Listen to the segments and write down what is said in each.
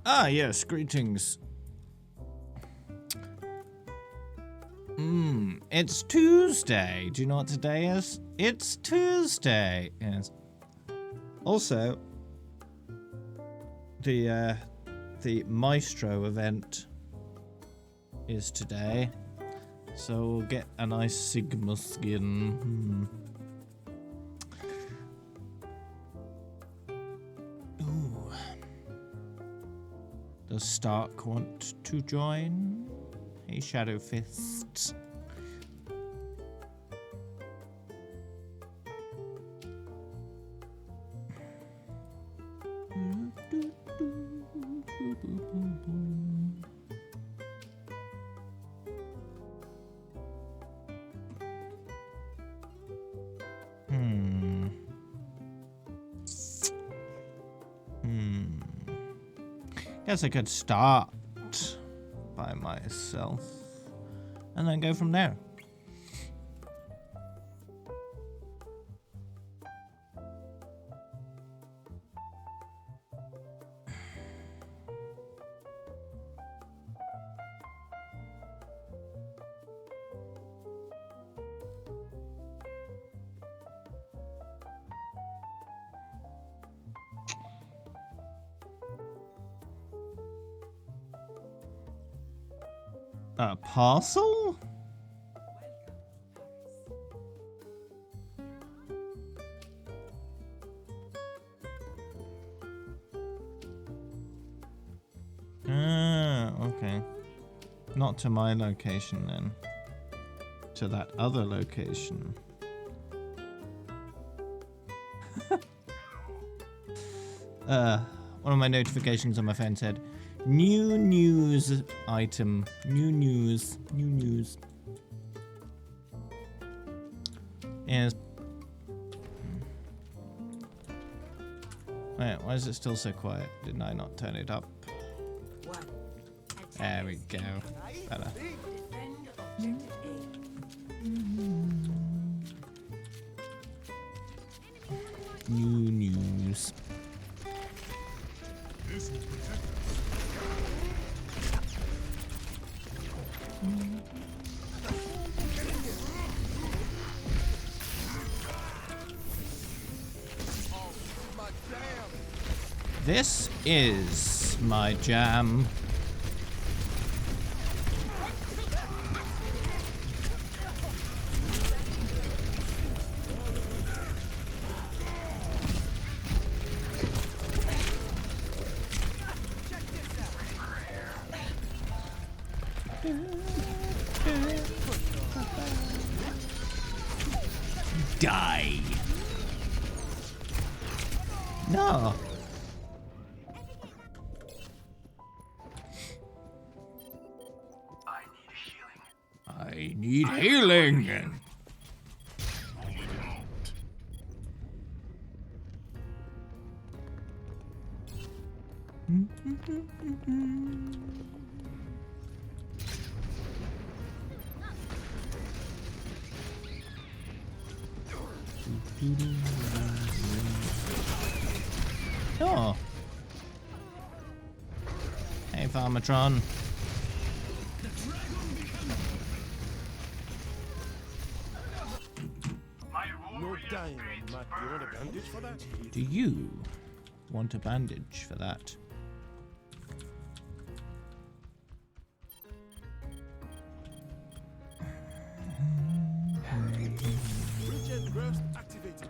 Ah, yes, greetings. It's Tuesday. Do you know what today is? It's Tuesday. Yes. Also, the Maestro event is today. So we'll get a nice Sigma skin. Ooh. Does Stark want to join? Hey, Shadow Fists. Guess I could start by myself and then go from there. A parcel? Ah, okay. Not to my location then. To that other location. One of my notifications on my phone said, new news item. New news. New news. Yes. Wait, why is it still so quiet? Didn't I not turn it up? There we go. Better. New news. This is my jam. Die. No. I need healing. Oh. Hey, Farmatron. No dying, Matt. You want a bandage for that? Do you want a bandage for that? Regen burst activated.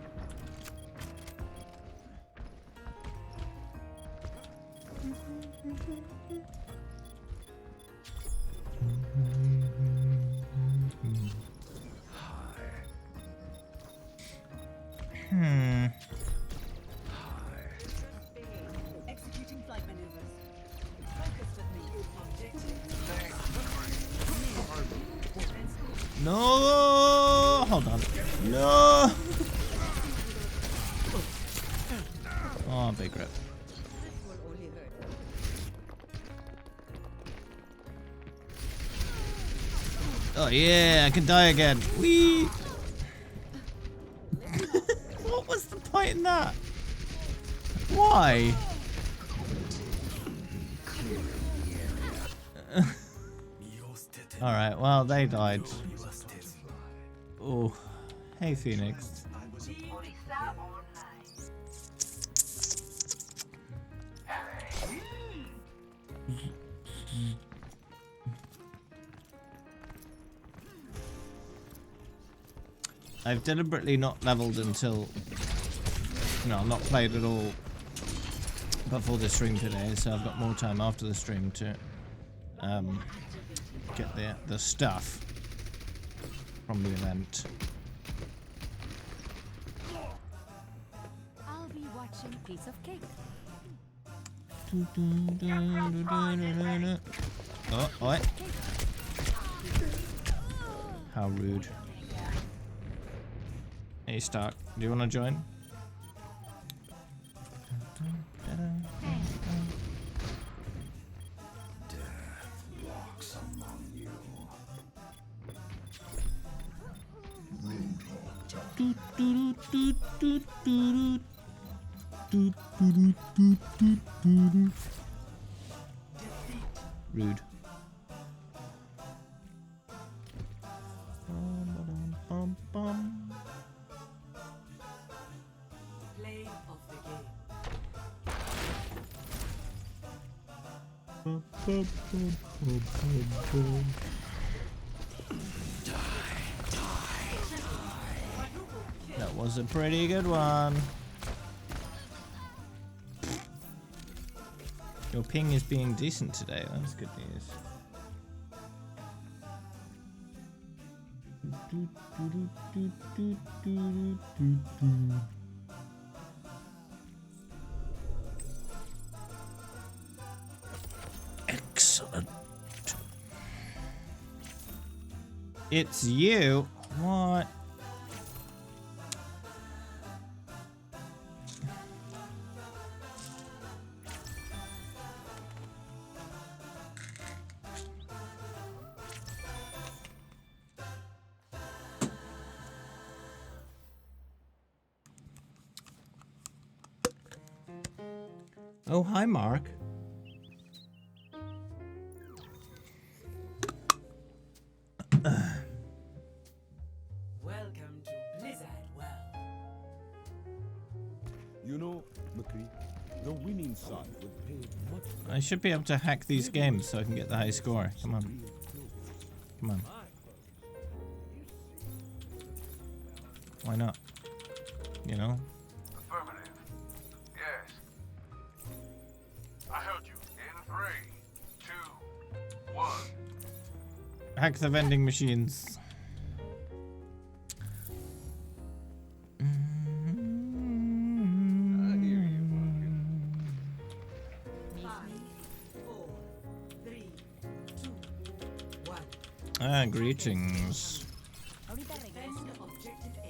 Executing flight maneuvers. Focus with me. Objective. No! Hold on. No! Oh, big rip. Will only hurt. Oh yeah, I can die again. Whee! What was the point in that? Why? Alright, well, they died. Oh, hey, Phoenix. I've deliberately not leveled until, I've not played at all before the stream today, so I've got more time after the stream to get the stuff from the event. I'll be watching piece of cake. Oh, oi. How rude. Hey, Stark, do you want to join? Rude. Play of the game. That was a pretty good one. Your ping is being decent today. That's good news. Excellent. It's you. What? Oh, hi, Mark. Welcome to Blizzard World. You know, McCree, the winning side would pay much. I should be able to hack these games so I can get the high score. Come on. Come on. Why not? You know? Affirmative. Yes. I heard you. In 3, 2, 1. Hack the vending machines. Ah, greetings. Ahorita regreso. Objective A.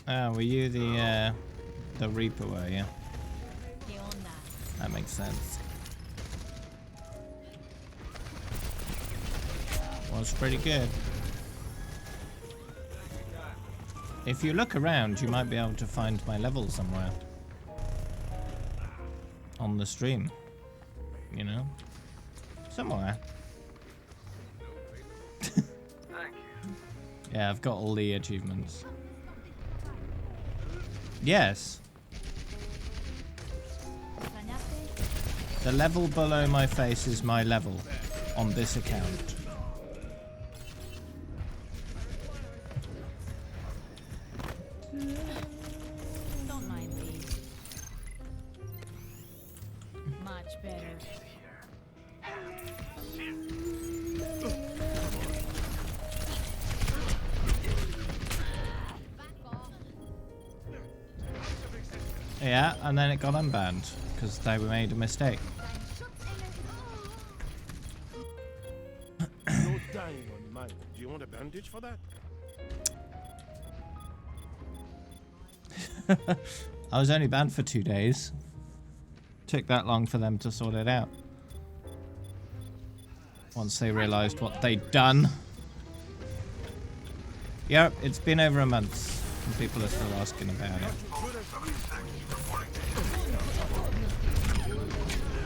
Ah, were you the Reaper, were you? ¿Qué onda? That makes sense. Was pretty good. If you look around, you might be able to find my level somewhere. On the stream. You know? Somewhere. Thank you. Yeah, I've got all the achievements. Yes. ¿Extrañaste? The level below my face is my level on this account. Don't mind me. Much better. Yeah, and then it got unbanned because they made a mistake. No dying on mine. Do you want a bandage for that? I was only banned for 2 days. Took that long for them to sort it out. Once they realized what they'd done. Yep, it's been over a month and people are still asking about it.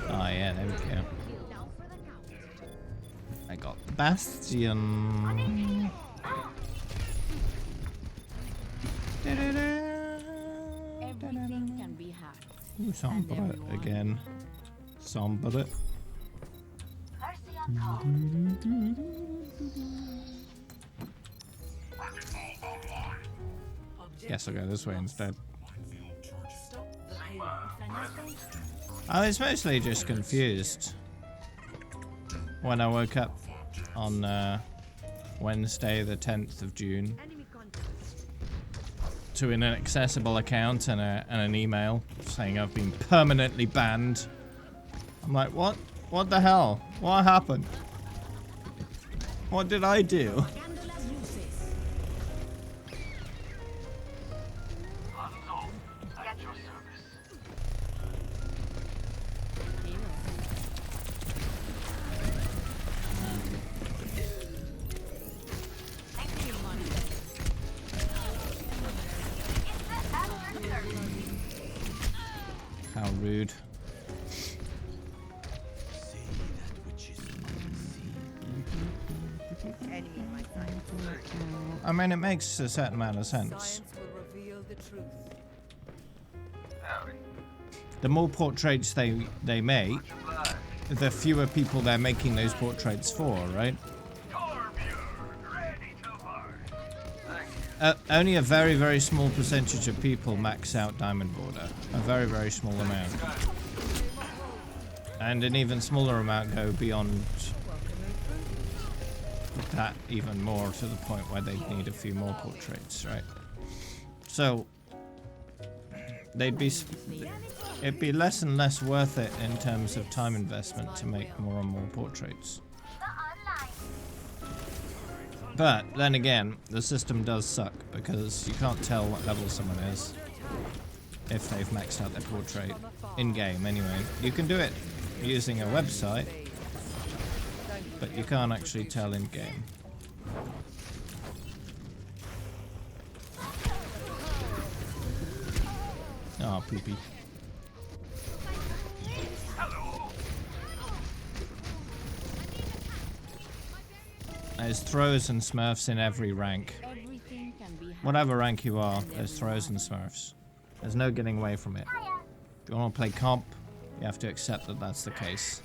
Oh yeah, there we go. I got Bastion. Everything can be hacked. Ooh, Sombre again. Sombre. Guess I'll go this way instead. Stop the pain. I was mostly just confused when I woke up on Wednesday the 10th of June to an inaccessible account and an email saying I've been permanently banned. I'm like, what? What the hell? What happened? What did I do? Unsol, at your service. How rude. I mean, it makes a certain amount of sense. Science will reveal the truth. Howdy. The more portraits they make, Much obliged. the fewer people they're making those portraits for, right? Torbjorn, ready to bark. Thank you. Only a very, very small percentage of people max out Diamond Border. A very, very small amount. And an even smaller amount go beyond that even more, to the point where they'd need a few more portraits, right? So it'd be less and less worth it in terms of time investment to make more and more portraits. But then again, the system does suck because you can't tell what level someone is if they've maxed out their portrait in game anyway. You can do it using a website, but you can't actually tell in game. Oh, poopy. There's throws and smurfs in every rank. Everything can be hacked. Whatever rank you are, there's throws and smurfs. There's no getting away from it. If you want to play comp, you have to accept that that's the case.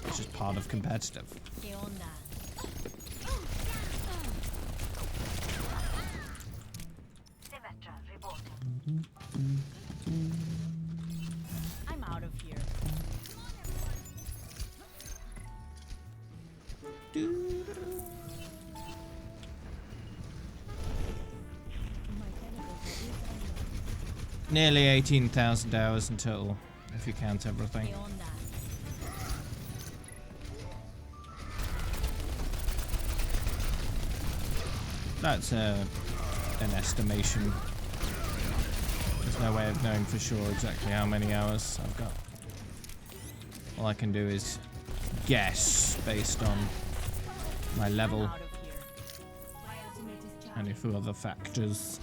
It's just part of competitive. ¿Qué onda? I'm out of here. Nearly 18,000 hours in total, if you count everything. ¿Qué onda? That's an estimation. There's no way of knowing for sure exactly how many hours I've got. All I can do is guess based on my level Out of here. and a few other factors.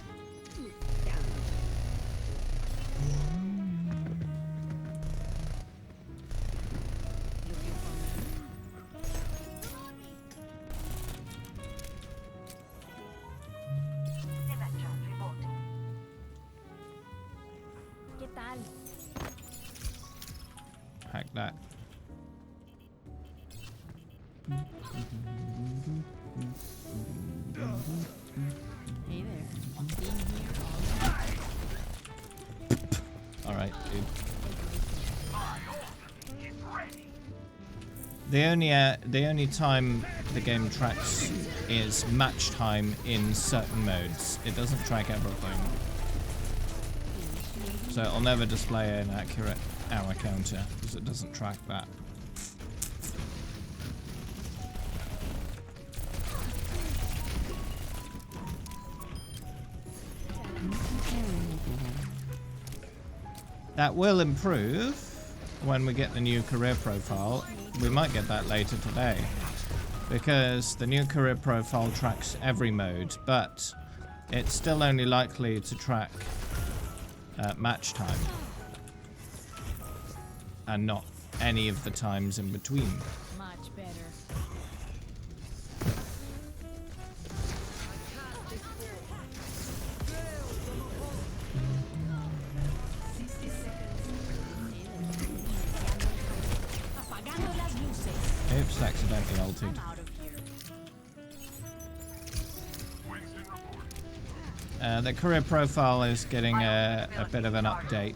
¿Qué tal? Hack that. Hey there. Being here all Alright, dude. Get ready. The only time the game tracks is match time in certain modes. It doesn't track everything. So it'll never display an accurate hour counter because it doesn't track that. That will improve when we get the new career profile. We might get that later today because the new career profile tracks every mode, but it's still only likely to track match time and not any of the times in between. Much better. Apagando las luces. Oops, accidentally I'm ulted. out of here. Winston report. The career profile is getting a bit of an update.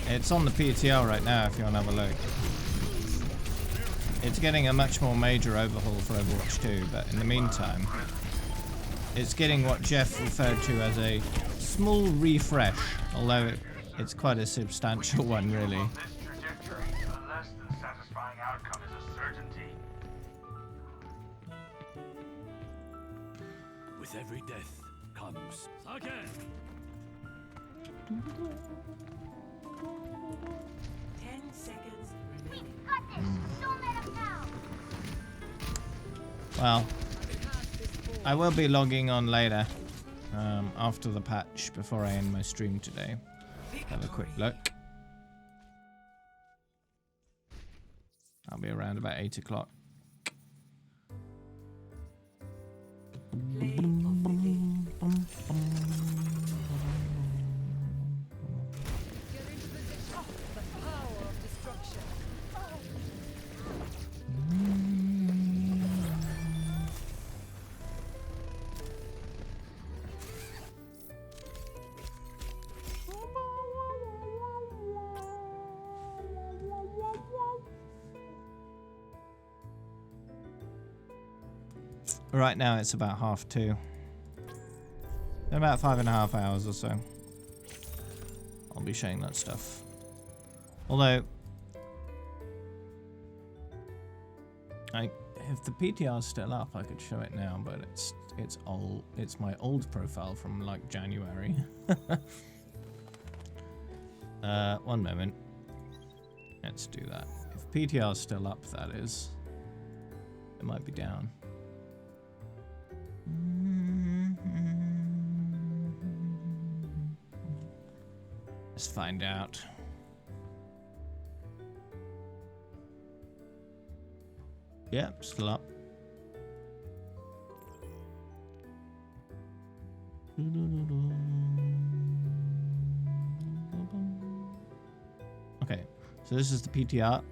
It's on the PTR right now if you want to have a look. It's getting a much more major overhaul for Overwatch 2, but in the meantime, it's getting what Jeff referred to as a small refresh, although it's quite a substantial one, really. On this trajectory, a less than satisfying outcome is a certainty. With every death comes. 10 seconds remaining. Well, I will be logging on later, after the patch, before I end my stream today. Have a quick look. I'll be around about 8 o'clock. Play of the day. Right now it's about 2:30. In about 5.5 hours or so, I'll be showing that stuff. Although, if the PTR's still up, I could show it now, but it's old. It's my old profile from like January. 1 moment. Let's do that. If PTR's still up, that is. It might be down. Let's find out. Yep, still up. Okay, so this is the PTR.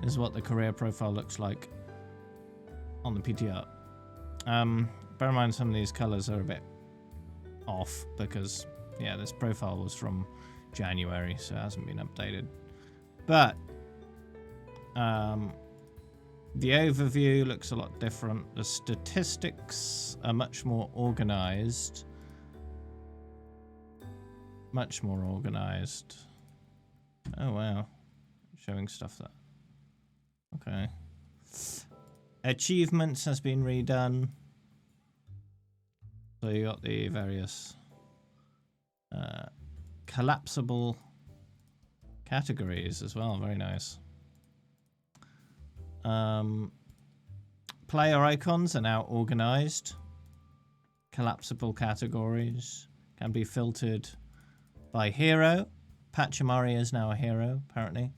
This is what the career profile looks like on the PTR. Bear in mind some of these colors are a bit off because, yeah, this profile was from January, so it hasn't been updated. But the overview looks a lot different. The statistics are much more organized. Much more organized. Oh, wow. Showing stuff that... Okay. Achievements has been redone. So you got the various collapsible categories as well. Very nice. Player icons are now organized. Collapsible categories can be filtered by hero. Pachimari is now a hero, apparently.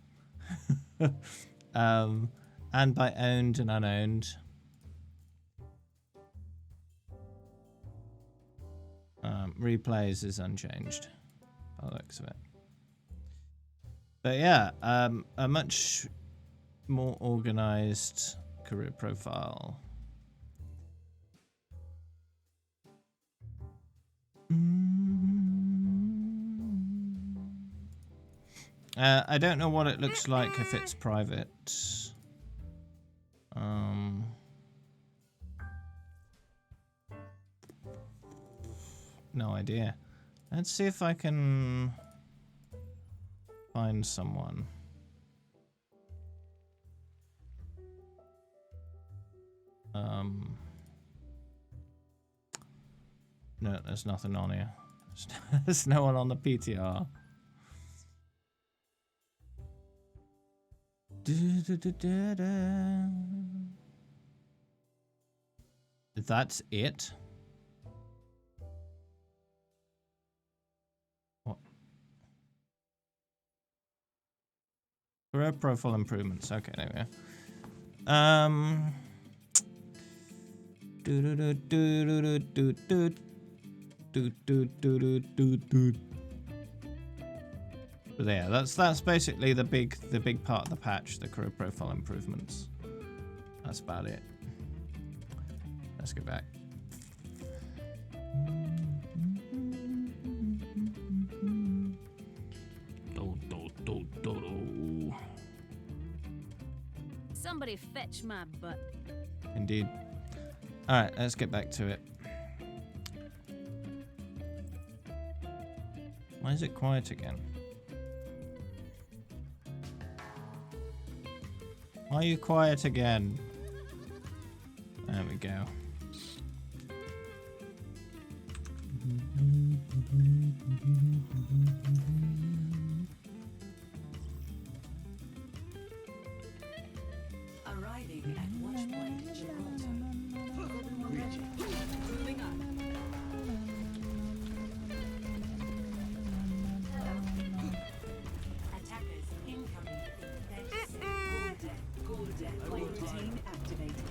And by owned and unowned. Replays is unchanged by the looks of it. But yeah, a much more organized career profile. I don't know what it looks like if it's private. No idea. Let's see if I can find someone. No, there's nothing on here. There's no one on the PTR. That's it? What? Career profile improvements. Okay, there we go. There, that's basically the big part of the patch, the career profile improvements. That's about it. Let's go back. Somebody fetch my butt. Indeed. Alright, let's get back to it. Why is it quiet again? Why are you quiet again? There we go. Arriving at Watchpoint Gibraltar. Moving up. Attackers incoming in 30 seconds. Golden routine activated.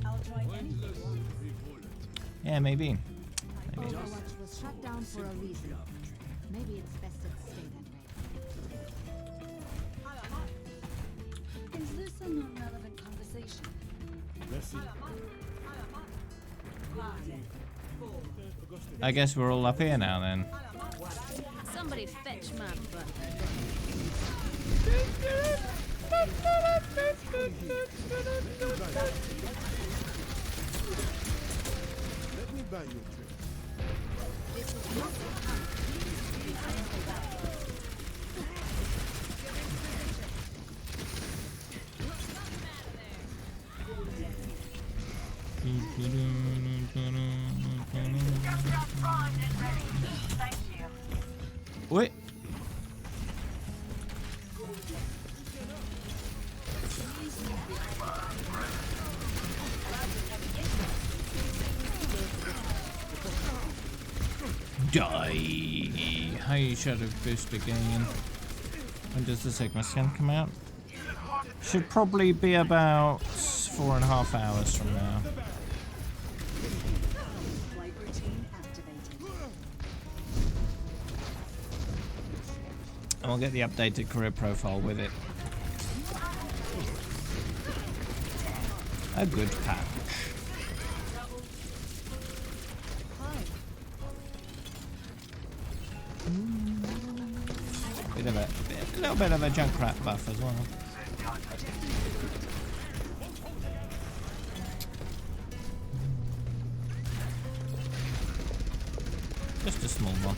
I'll try anything. Yeah, maybe. Overwatch was shut down for a reason. Maybe it's best it stay that way. Is this a non-relevant conversation? I guess we're all up here now then. Somebody fetch my butt. Let me buy you a drink. Wait. Die. High Shadow Boost again. When does the Sigma scan come out? Should probably be about 4.5 hours from now. Flight routine activated. And we'll get the updated career profile with it. A good patch. A little bit of a Junkrat buff as well. Just a small one.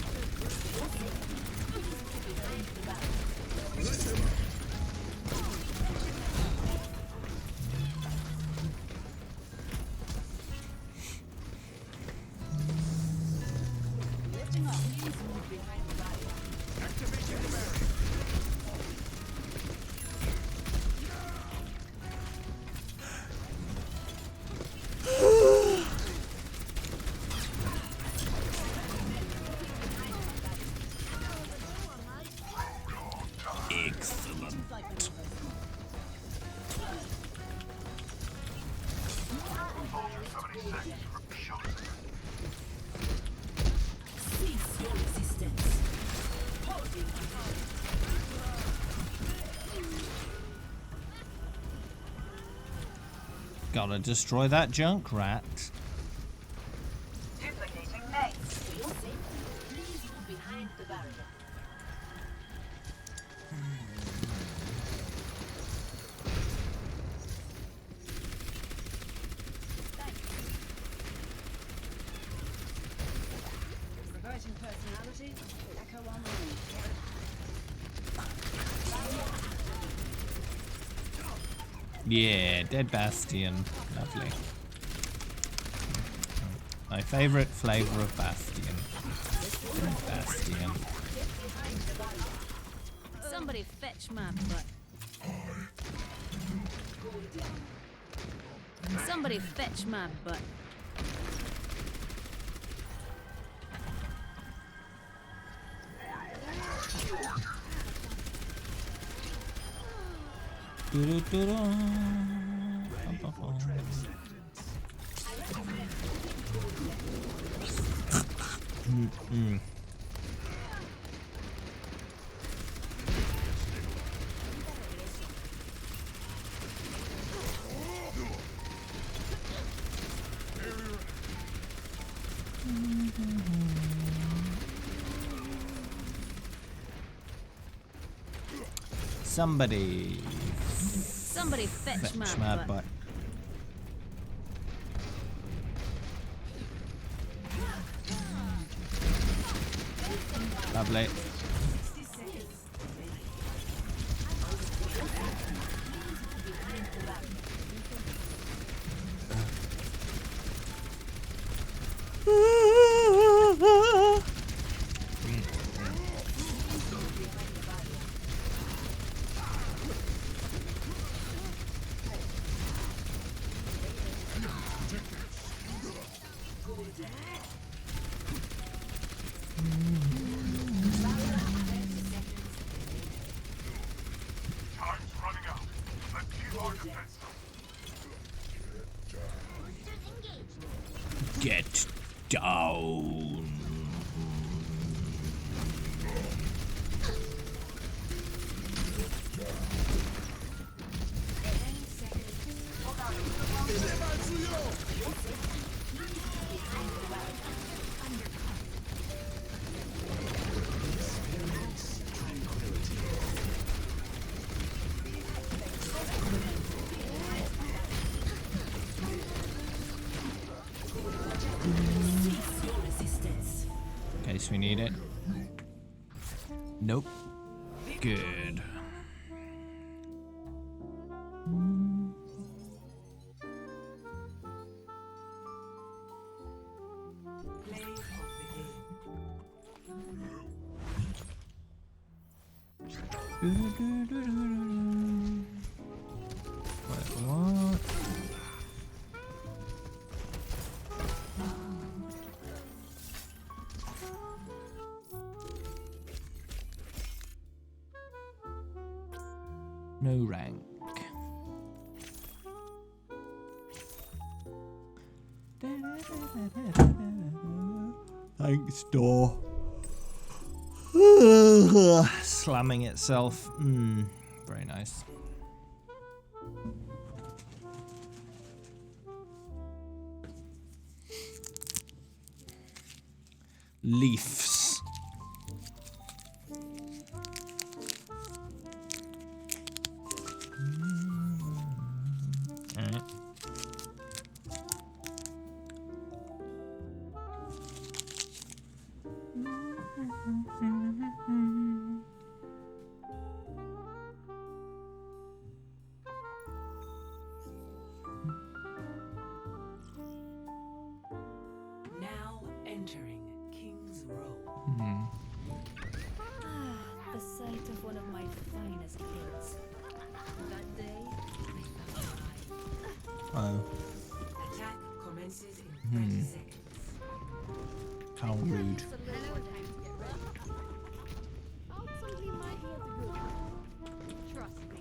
Gotta destroy that Junkrat. Duplicating mates. Behind the barrier. Reverting personality. Echo on the move. Yeah, Dead Bastion. Lovely. My favorite flavor of Bastion. Dead Bastion. Somebody fetch my butt. Somebody fetch my butt. Somebody fetch my butt. butt. Lovely. Time's running out. Let's keep our defense up. Get down. In case we need it. Nope. Good. Wait, what? No rank. Thanks, door. Slamming itself. Very nice. Leafs. Now entering King's Row. The sight of one of my finest kills. That day, I found mine. Oh, Attack commences in 30 seconds. how rude. Trust me.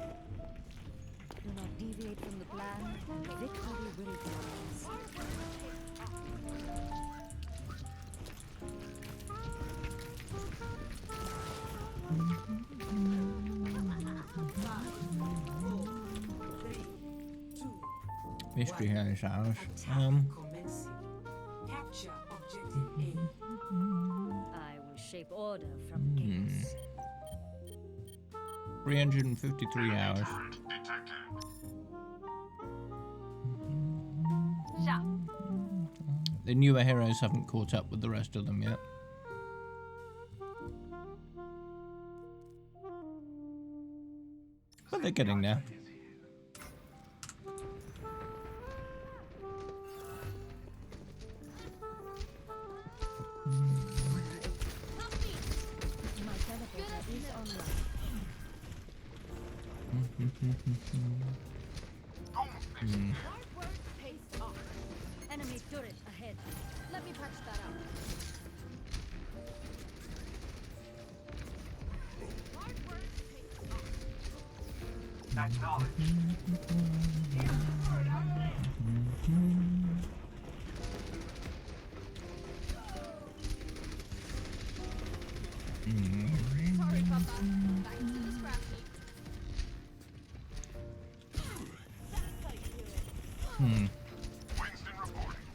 Do not deviate from the plan, and victory will be ours. Mystery House ours. Commencing. Capture objective A. I will shape order from chaos. 353 hours. Turret detected. The newer heroes haven't caught up with the rest of them yet. But they're getting there. My teleporter is online. Doomsday. Hard work pays Enemy turret ahead. Let me patch that up. Acknowledged. Sorry, Papa. Back to the scrap heap. Winston reporting.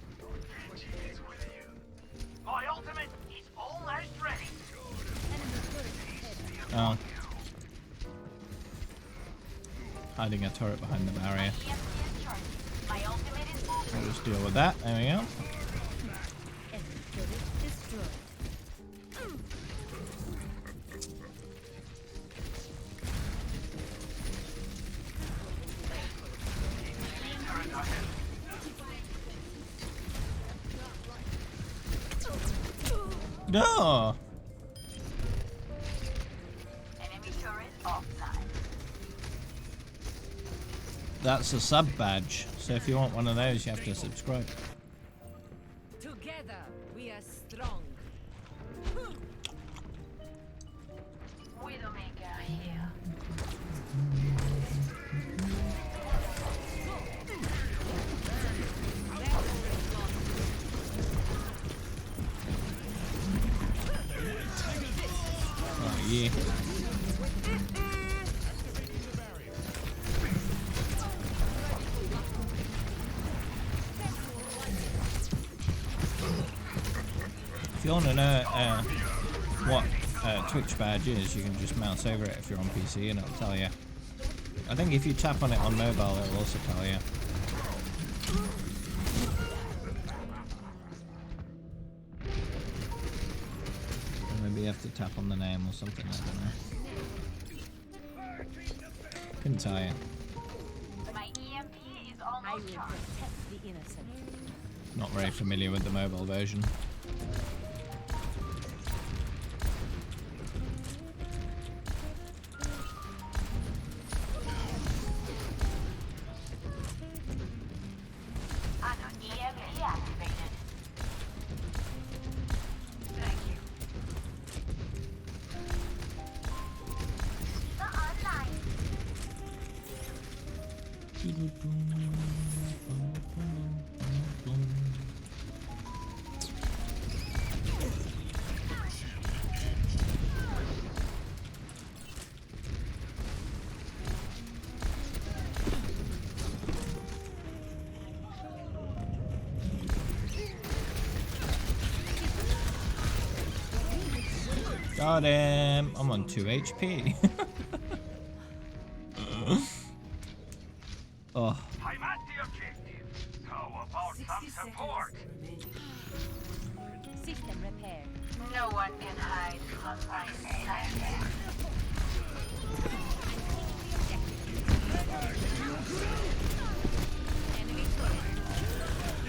KG is with you. My ultimate is almost ready. Enemy turret ahead. Oh. Hiding a turret behind the barrier. I'll just deal with that. There we go. Enemy turret destroyed. No. That's a sub badge. So if you want one of those, you have to subscribe. Together, we are strong. Widowmaker here. Oh yeah. If you want to know what Twitch badge is, you can just mouse over it if you're on PC and it'll tell you. I think if you tap on it on mobile, it'll also tell you. Or maybe you have to tap on the name or something, I don't know. Couldn't tell you. My EMP is I will almost charged. protect the innocent. Not very familiar with the mobile version. EMP activated. Thank you. Online. Got him! I'm on 2 HP. Oh, I'm at the objective. How about 60 some support? seconds remaining. System repaired. No one can hide from my sight. Enemy turret.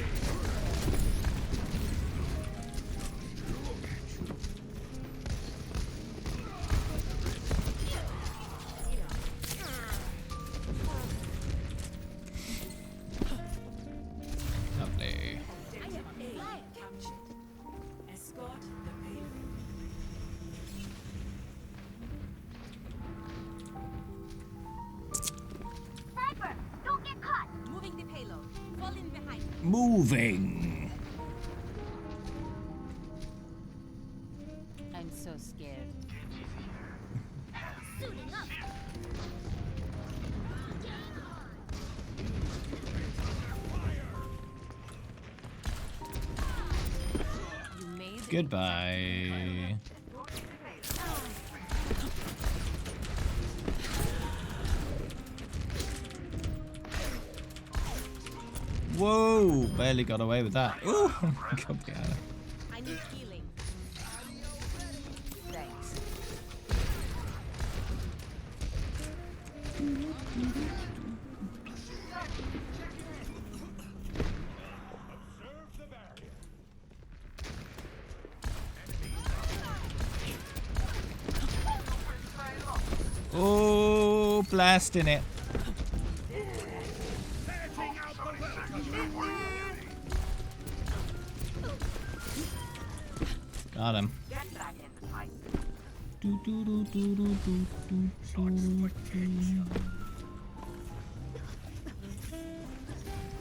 lovely. Objective A captured. Escort the payload. Sniper, don't get caught. Moving the payload. Fall in behind. Moving! I'm so scared. Suiting up. You made it. Goodbye. Whoa! Barely got away with that. Ooh! God, yeah. I need healing. Thanks. Oh, blasting it. Got him. Get back in the fight. Do, do, do, do, do, do, do, do, do.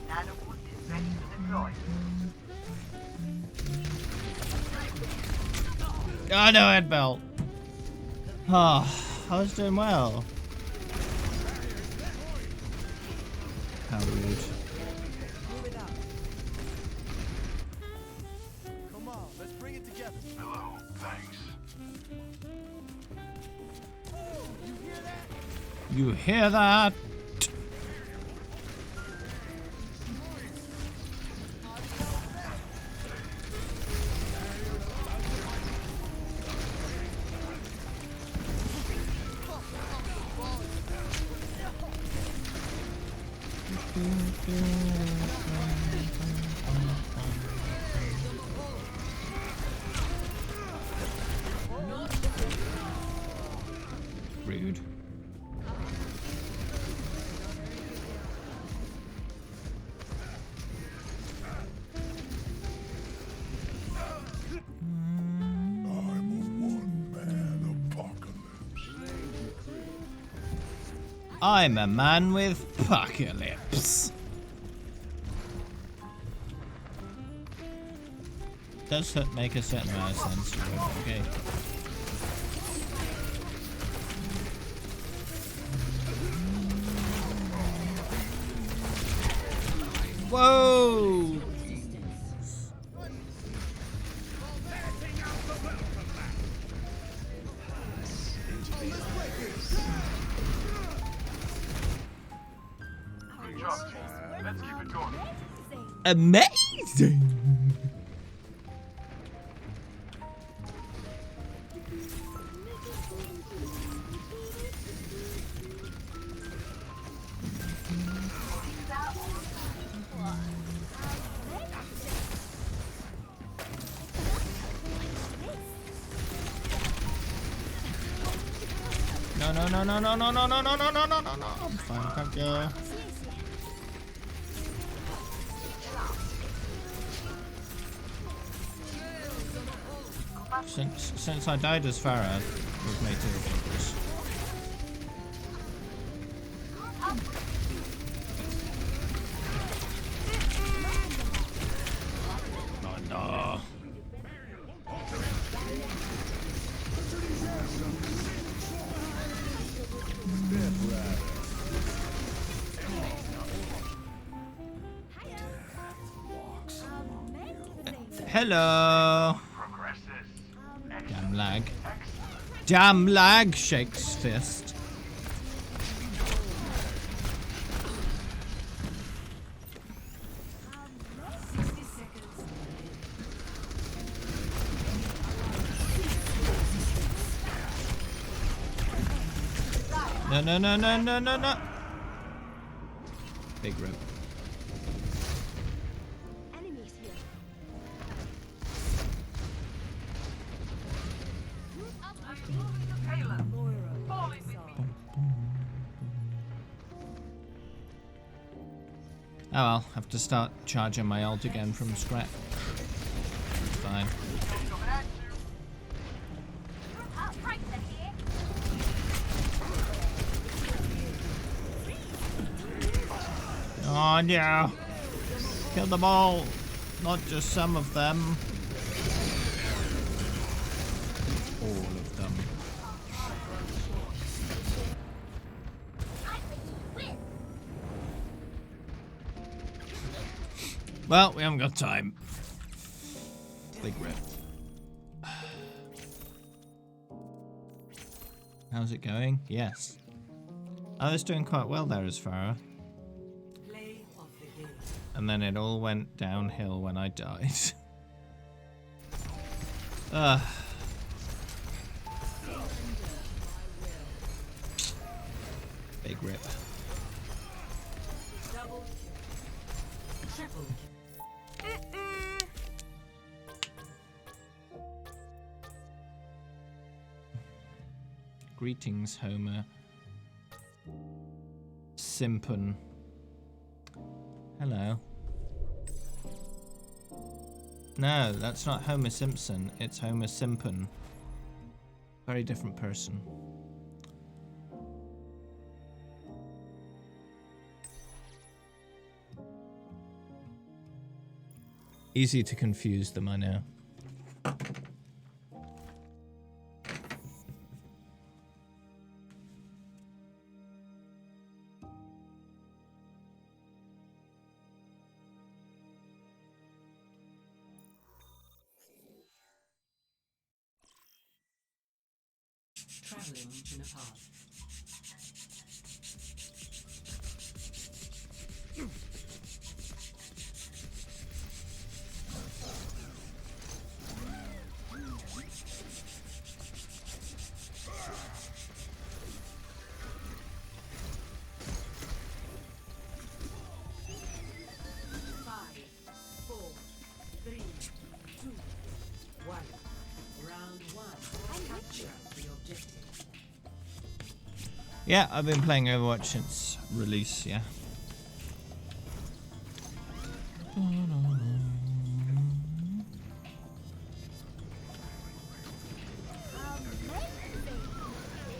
Nanoboot is ready to deploy. Oh no, head belt. Oh, I was doing well. How rude. Come on, let's bring it together. Hello, thanks. You hear that? Rude. I'm a man with apocalypse. Does that make a certain amount of sense? Okay. Whoa! Good job, team. Let's keep it going. Amazing! No, no, no, no, no, no, no, no, no, no, no, no, no, no. I'm fine, thank you. Since I died as Farah, we've made two progress. Oh no. Hello. Progresses. Damn lag. Damn lag, shakes fist. No, no, no, no, no, no, no. Big rip. Enemies here. Kayla, fall in with me. Oh well, have to start charging my ult again from scratch. Fine. Coming at you. Oh, right, here. Oh no! Kill them all! Not just some of them. All of them. Well, we haven't got time. Big rip. How's it going? Yes. I was doing quite well there as Farah. Play of the game. And then it all went downhill when I died. Ugh. Big rip. Double kill. Triple kill. Greetings, Homer. Simpon. Hello. No, that's not Homer Simpson. It's Homer Simpson. Very different person. Easy to confuse them, I know. Traveling to Nepal. Yeah, I've been playing Overwatch since release, yeah.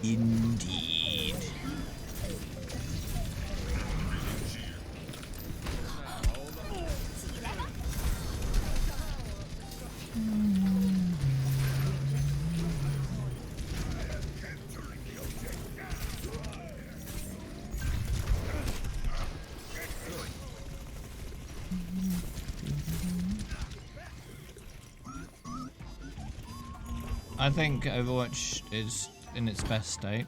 Indeed. I think Overwatch is in its best state.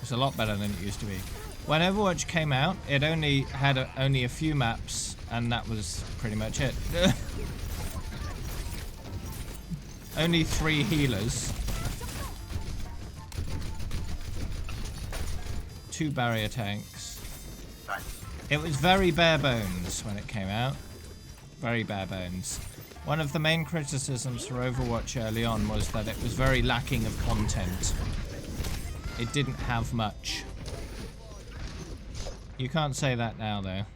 It's a lot better than it used to be. When Overwatch came out, it only had only a few maps, and that was pretty much it. Only 3 healers. 2 barrier tanks. It was very bare bones when it came out. Very bare bones. One of the main criticisms for Overwatch early on was that it was very lacking of content. It didn't have much. You can't say that now, though.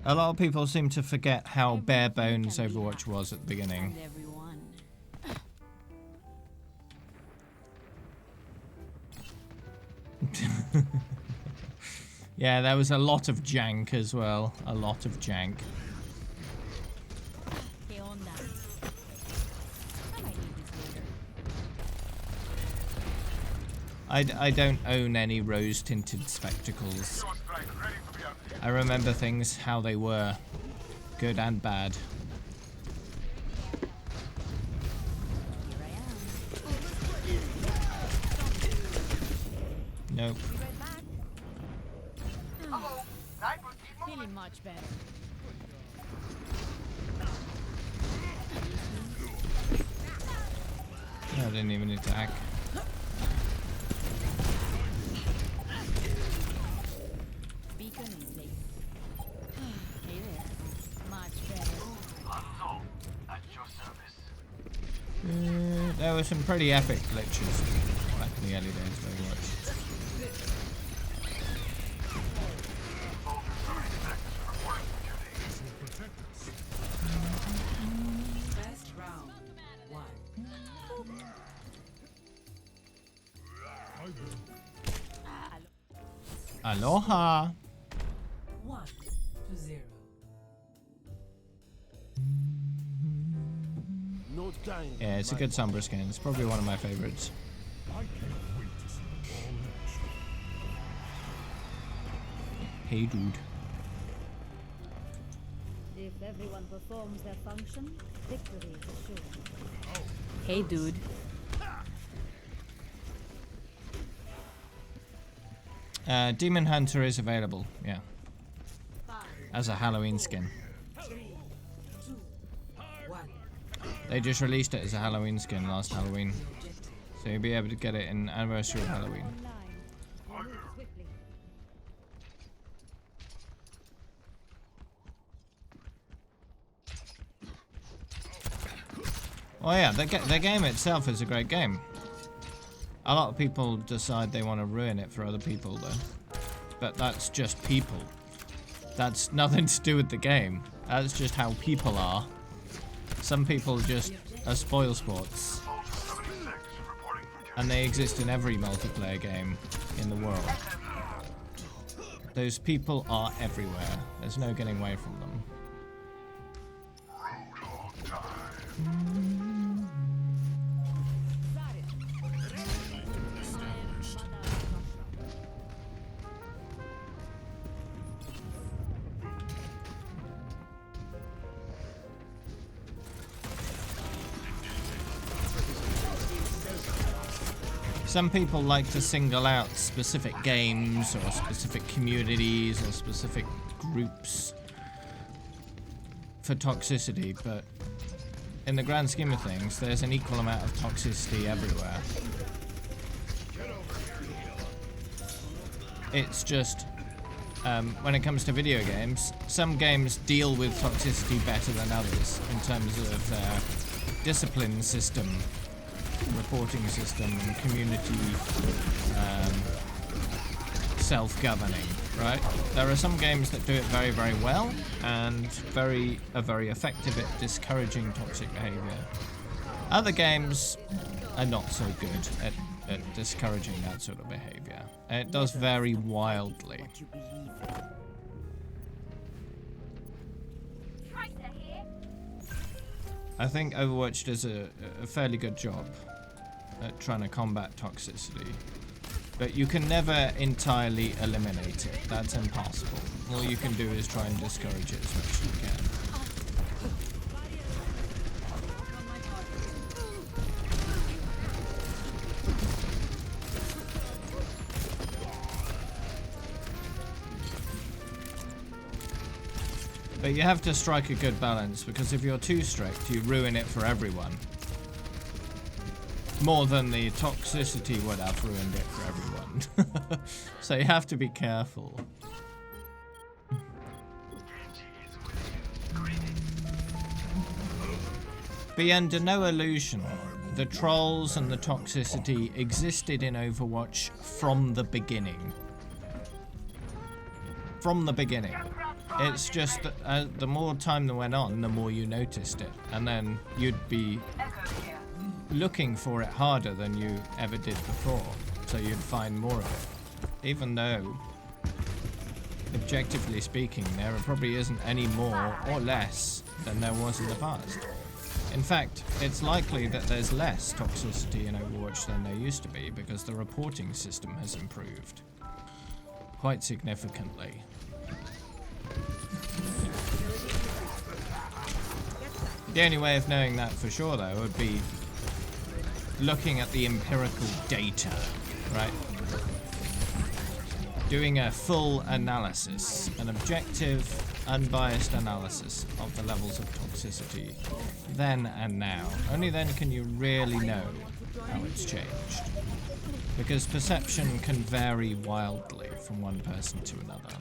A lot of people seem to forget how bare bones Overwatch was at the beginning. Yeah, there was a lot of jank as well. A lot of jank. I don't own any rose-tinted spectacles. I remember things how they were. Good and bad. Nope. Feeling much better. I didn't even attack. Beacon in place. Hey there. Much better. At your service. There were some pretty epic glitches back in the early days of Overwatch. Best round. 1. Aloha! 1-0. No time. Yeah, it's a good Sombra skin. It's probably one of my favorites. I can't wait to see all in action. Hey, dude. If everyone performs their function, victory is assured. Hey, dude. Demon Hunter is available, yeah. As a Halloween skin. 3, 2, 1. They just released it as a Halloween skin last Halloween. So you'll be able to get it in anniversary of Halloween. Online. Move swiftly. Oh yeah, the game itself is a great game. A lot of people decide they want to ruin it for other people though. But that's just people. That's nothing to do with the game. That's just how people are. Some people just are spoil sports. And they exist in every multiplayer game in the world. Those people are everywhere. There's no getting away from them. Some people like to single out specific games or specific communities or specific groups for toxicity, but in the grand scheme of things, there's an equal amount of toxicity everywhere. It's just, when it comes to video games, some games deal with toxicity better than others in terms of their discipline system, reporting system, and community self-governing, right? There are some games that do it very, very well and are very effective at discouraging toxic behavior. Other games are not so good at discouraging that sort of behavior. And it does vary wildly. What you believe in. Tracer here. I think Overwatch does a fairly good job at trying to combat toxicity, but you can never entirely eliminate it. That's impossible. All you can do is try and discourage it as much as you can. But you have to strike a good balance, because if you're too strict, you ruin it for everyone. More than the toxicity would have ruined it for everyone. So you have to be careful. Be under no illusion, the trolls and the toxicity existed in Overwatch from the beginning. From the beginning. It's just that the more time that went on, the more you noticed it. And then you'd be looking for it harder than you ever did before. So you'd find more of it. Even though, objectively speaking, there probably isn't any more or less than there was in the past. In fact, it's likely that there's less toxicity in Overwatch than there used to be, because the reporting system has improved quite significantly. The only way of knowing that for sure, though, would be looking at the empirical data, right? Doing a full analysis, an objective, unbiased analysis of the levels of toxicity then and now. Only then can you really know how it's changed. Because perception can vary wildly from one person to another.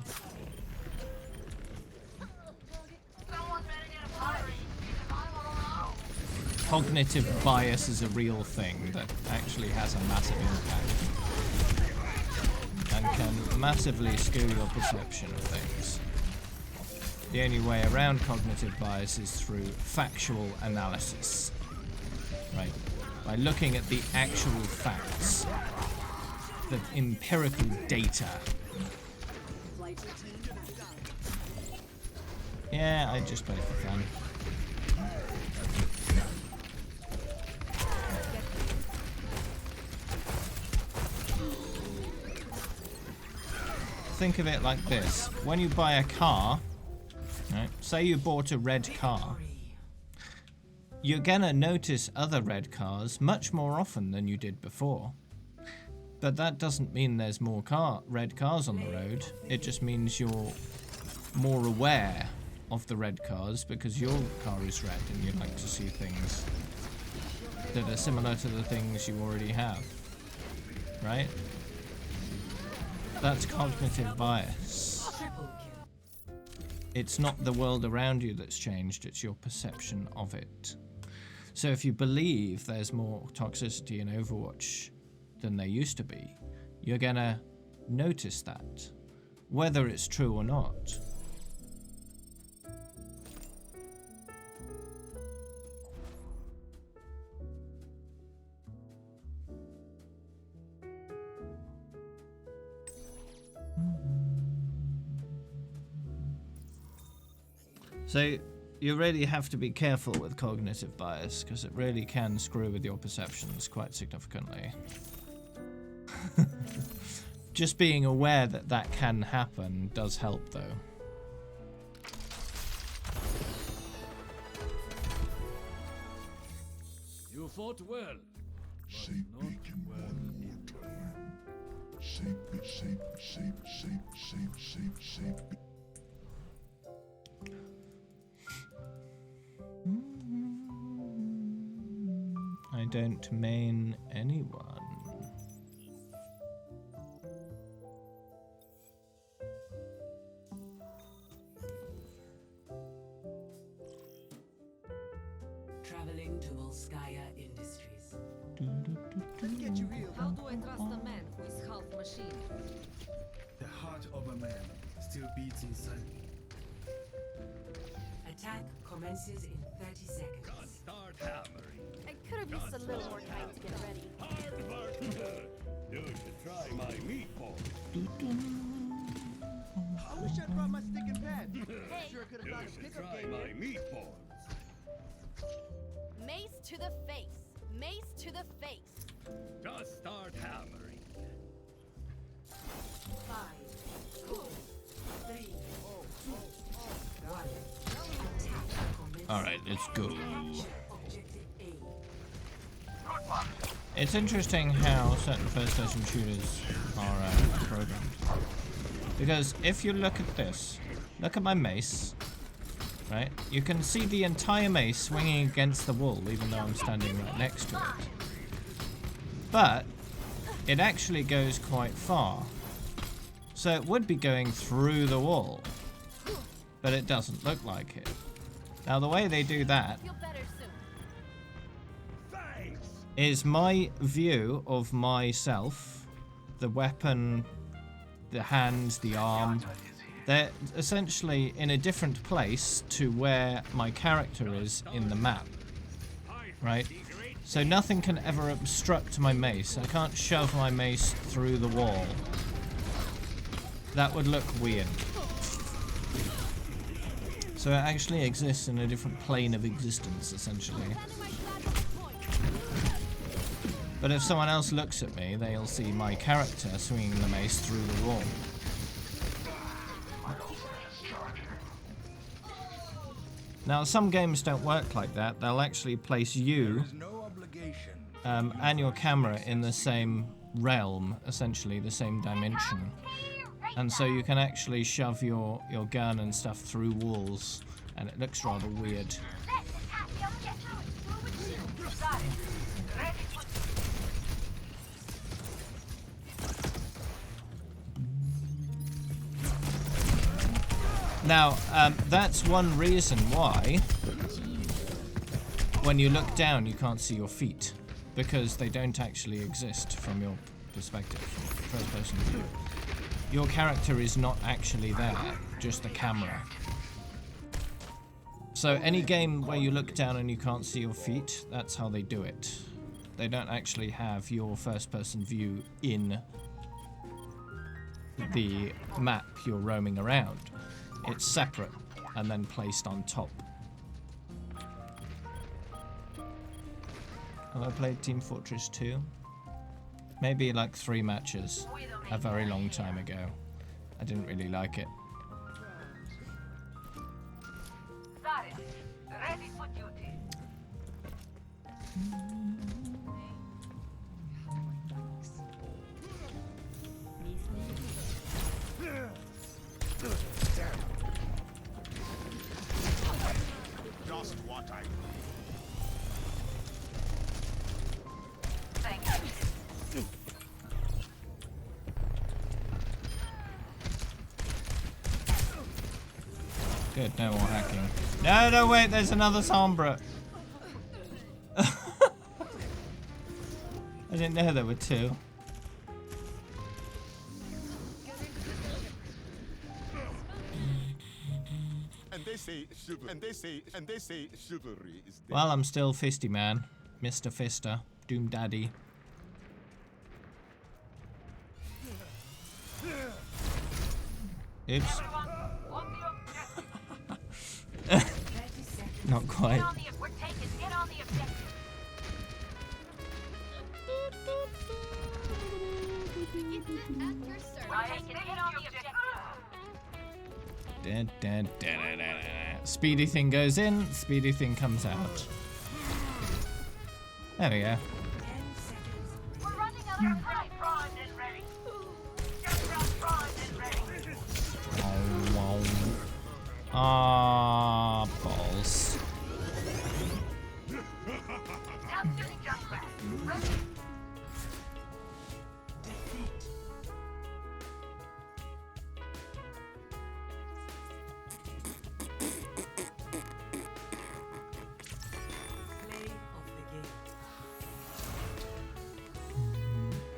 Cognitive bias is a real thing that actually has a massive impact and can massively skew your perception of things. The only way around cognitive bias is through factual analysis, right? By looking at the actual facts, the empirical data. Yeah, I just play for fun. Think of it like this. When you buy a car, right, say you bought a red car, you're gonna notice other red cars much more often than you did before. But that doesn't mean there's more red cars on the road. It just means you're more aware of the red cars because your car is red and you like to see things that are similar to the things you already have, right? That's cognitive bias. It's not the world around you that's changed, it's your perception of it. So if you believe there's more toxicity in Overwatch than they used to be, you're gonna notice that, whether it's true or not. So you really have to be careful with cognitive bias, because it really can screw with your perceptions quite significantly. Just being aware that that can happen does help, though. You fought well. Say bacon one more time. Say. I don't main anyone. Traveling to Volskaya Industries. How do I trust a man who is half machine? The heart of a man still beats inside me. Attack commences in 30 seconds. Start hammering. I could have used a little more time to get ready. Hard work. You should try my meatball. I wish I brought my stick and pad. Sure could have You got a should pickup try game my here. meatballs. Mace to the face. Mace to the face. Just start hammering. 5, 4, 3, 2, 1. Attack commences. Alright, let's go. Capture objective A. Good one. It's interesting how certain first-person shooters are programmed. Because if you look at this, look at my mace, right? You can see the entire mace swinging against the wall, even though I'm standing right next to it. But it actually goes quite far. So it would be going through the wall, but it doesn't look like it. Now the way they do that Feel better soon. Thanks. is my view of myself, the weapon, the hands, the arm. They're essentially in a different place to where my character is in the map, right? So nothing can ever obstruct my mace. I can't shove my mace through the wall. That would look weird. So it actually exists in a different plane of existence, essentially. But if someone else looks at me, they'll see my character swinging the mace through the wall. Now, some games don't work like that. They'll actually place you and your camera in the same realm, essentially, the same dimension. And so you can actually shove your gun and stuff through walls, and it looks rather weird. Let's attack the objective. Got it. Ready for Now, that's one reason why when you look down you can't see your feet, because they don't actually exist from your perspective, from first person view. Your character is not actually there, just the camera. So any game where you look down and you can't see your feet, that's how they do it. They don't actually have your first person view in the map you're roaming around. It's separate and then placed on top. Have I played Team Fortress 2? Maybe like 3 matches a very long time ago. I didn't really like it. Got it. Ready for duty. Just what I Thank you. Good, no more hacking. No, wait, there's another Sombra. I didn't know there were 2. And they say chivalry is dead. Well, I'm still Fisty Man. Mr. Fister. Doom Daddy. Oops. Everyone, on the objective. Not quite. We're taking it on the objective. We're taking it on the objective. Dun, dun, dun, dun, dun, dun. Speedy thing goes in, speedy thing comes out. There we go. We're running out of time. Primed and ready. Just run primed and ready. Ah, balls. Now shooting jump back. Ready.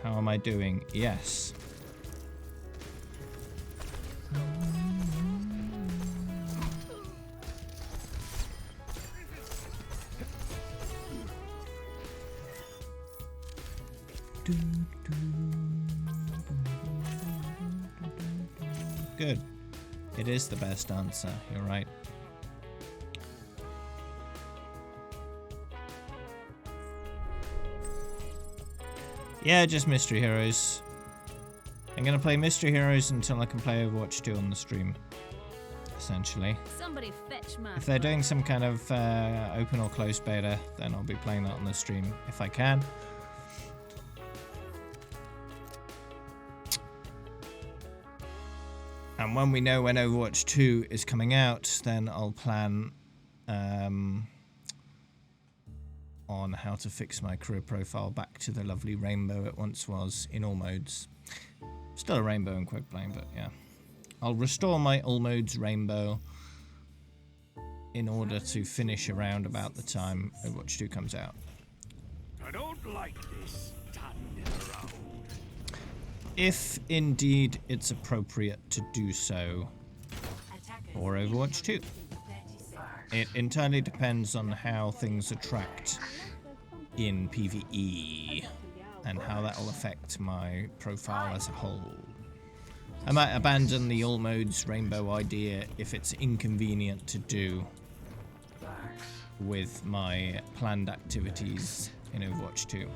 How am I doing? Yes. Good. It is the best answer. You're right. Yeah, just Mystery Heroes. I'm gonna play Mystery Heroes until I can play Overwatch 2 on the stream. Essentially. Somebody fetch my If they're doing some kind of open or closed beta, then I'll be playing that on the stream if I can. And when we know when Overwatch 2 is coming out, then I'll plan on how to fix my career profile back to the lovely rainbow it once was in all modes. Still a rainbow in quick playing, but yeah. I'll restore my all modes rainbow in order to finish around about the time Overwatch 2 comes out. I don't like this standing around. If indeed it's appropriate to do so for Overwatch 2. It entirely depends on how things are tracked in PvE and how that will affect my profile as a whole. I might abandon the all modes rainbow idea if it's inconvenient to do with my planned activities in Overwatch 2.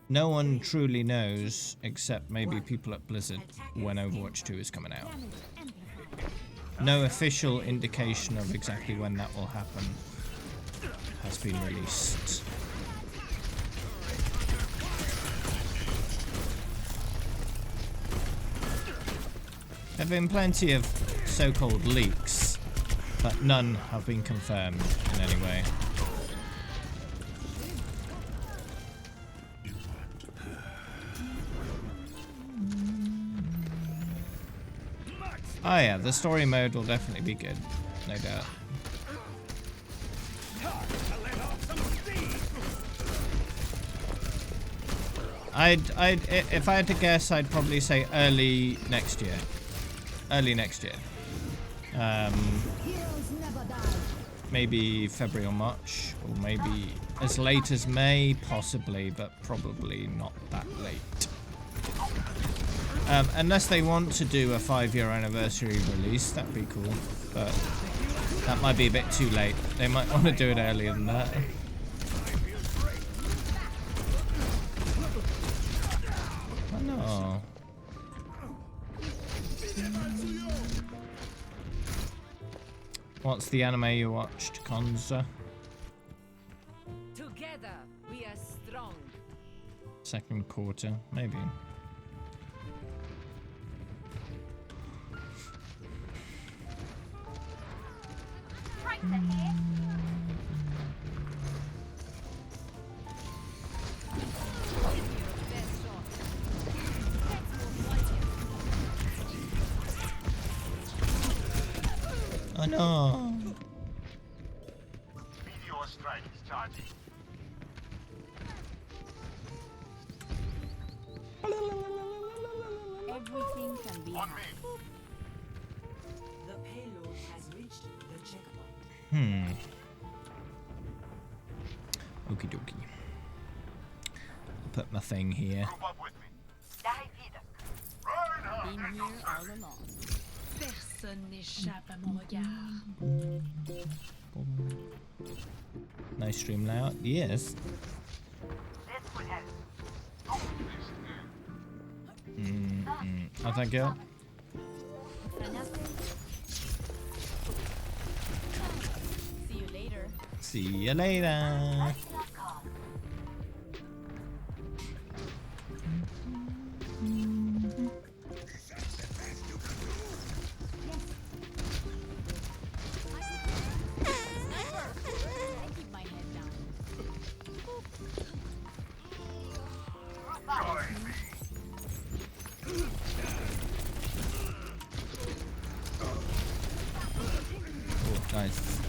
No one truly knows, except maybe people at Blizzard, when Overwatch 2 is coming out. No official indication of exactly when that will happen has been released. There have been plenty of so-called leaks, but none have been confirmed in any way. Oh yeah, the story mode will definitely be good, no doubt. If I had to guess, I'd probably say early next year. Early next year. Maybe February or March, or maybe as late as May, possibly, but probably not that late. Unless they want to do a 5-year anniversary release, that'd be cool, but that might be a bit too late. They might want to do it earlier than that. Oh no. What's the anime you watched, Konza? Together we are strong. Second quarter, maybe. Oh no! Meteor strike is charging. Everything can be On hacked. me. Okie dokie. I'll put my thing here. Group up with me. Dahi vida. Reinhardt, Been here all along. Personne n'échappe à mon regard. Nice stream layout. Yes. This will help. Oh, thank you. See you later. See you later. I keep my head down. Oh, nice.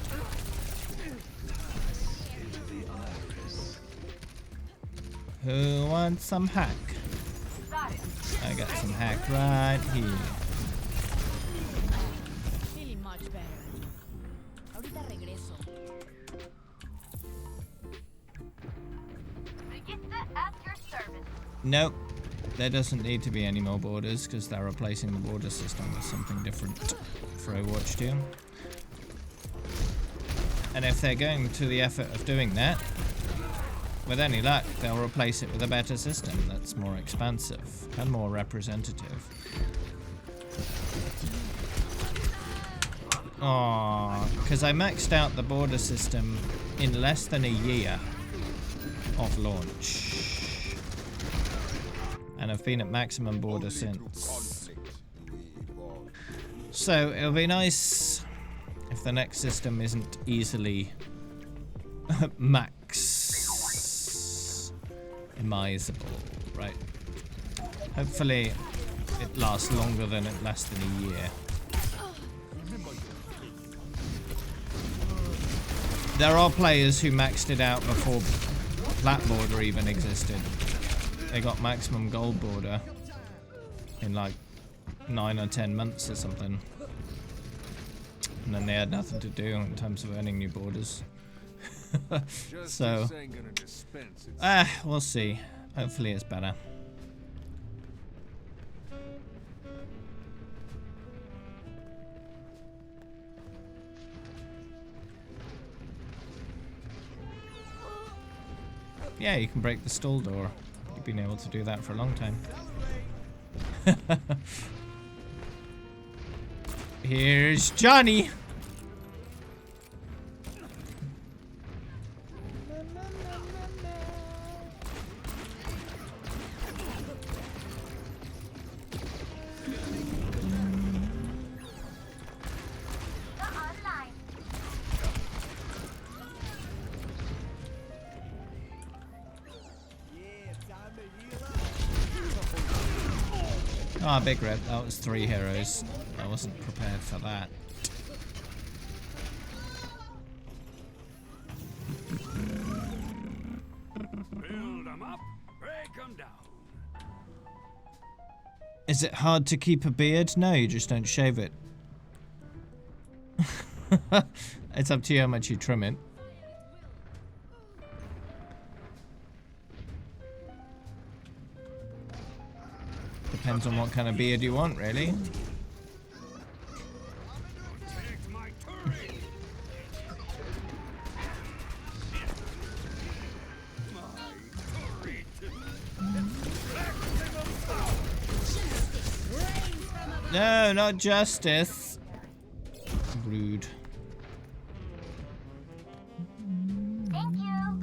Who wants some hack? I got some hack right here. Feeling much better. Ahorita regreso. Brigitte at your service. Nope. There doesn't need to be any more borders because they're replacing the border system with something different for Overwatch 2. And if they're going to the effort of doing that, with any luck, they'll replace it with a better system that's more expansive and more representative. Aww, because I maxed out the border system in less than a year of launch. And I've been at maximum border since. So it'll be nice if the next system isn't easily maximizable, right? Hopefully it lasts longer than it less than a year. There are players who maxed it out before Plat border even existed. They got maximum gold border in like 9 or 10 months or something. And then they had nothing to do in terms of earning new borders. So, we'll see. Hopefully it's better. Yeah, you can break the stall door. You've been able to do that for a long time. Here's Johnny! Ah, oh, big rip. That was 3 heroes. I wasn't prepared for that. Build 'em up, break 'em down. Is it hard to keep a beard? No, you just don't shave it. It's up to you how much you trim it. Depends on what kind of beard you want, really. No, not justice. Rude. Thank you.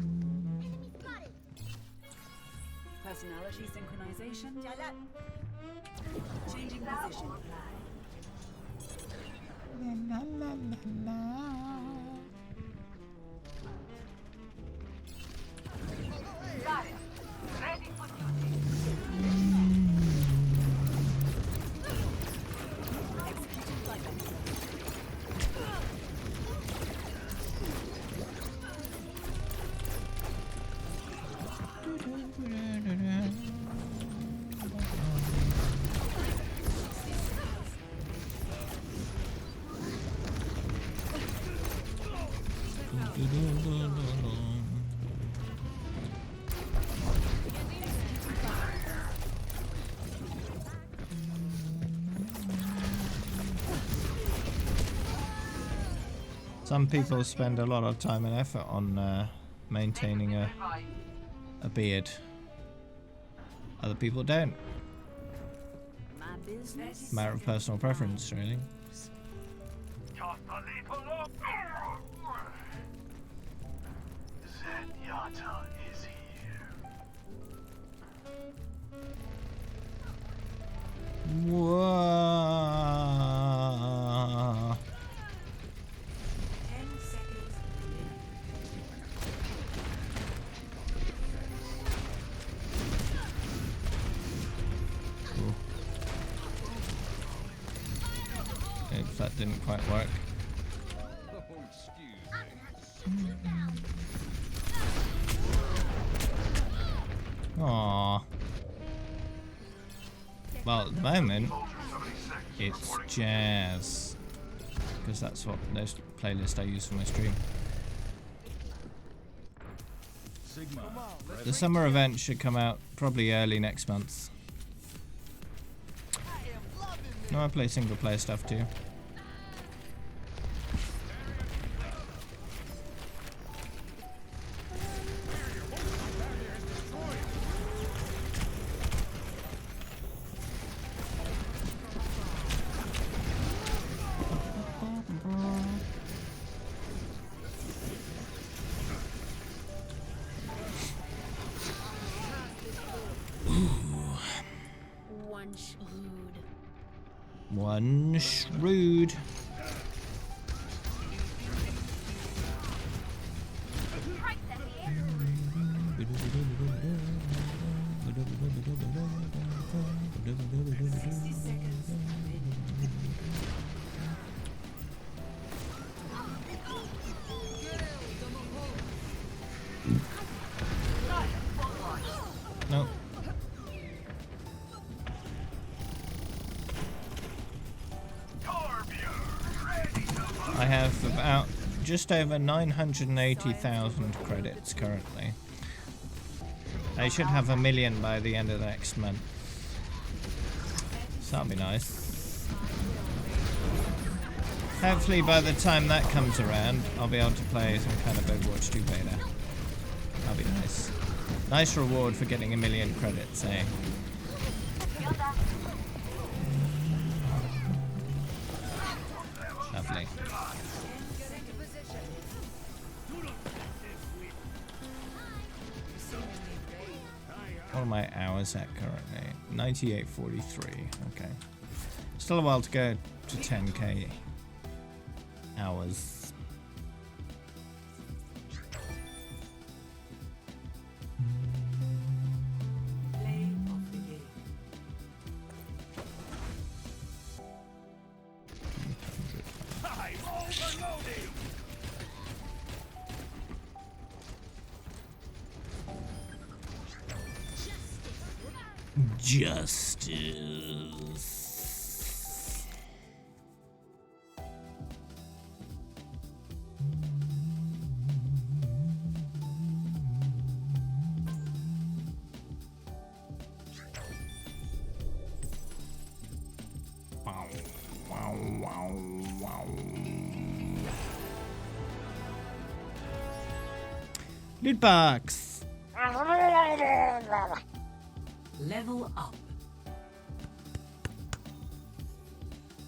Personality synchronization. Changing position. Got it. Ready for duty. Some people spend a lot of time and effort on maintaining a beard. Other people don't. My business. Matter of personal preference, really. Just a little look. Zenyatta is here. Whoa. 10 seconds. Oops, that didn't quite work. Aww. Well, at the moment, it's jazz. Because that's what this playlist I use for my stream. Sigma. The summer event should come out probably early next month. No, I play single player stuff too. One shrewd. One shrewd. No. I have about just over 980,000 credits currently. I should have 1 million by the end of the next month. So that'll be nice. Hopefully by the time that comes around, I'll be able to play some kind of Overwatch 2 beta. That'll be nice. Nice reward for getting 1 million credits, eh? Lovely. What are my hours at currently? 98.43. Okay. Still a while to go to 10k hours. Play of the game. I'm overloading. Justice. Wow, wow, wow, wow. Loot box. Level up.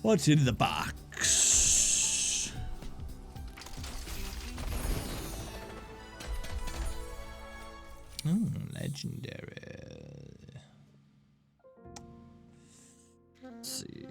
What's in the box? Oh, legendary. Let's see.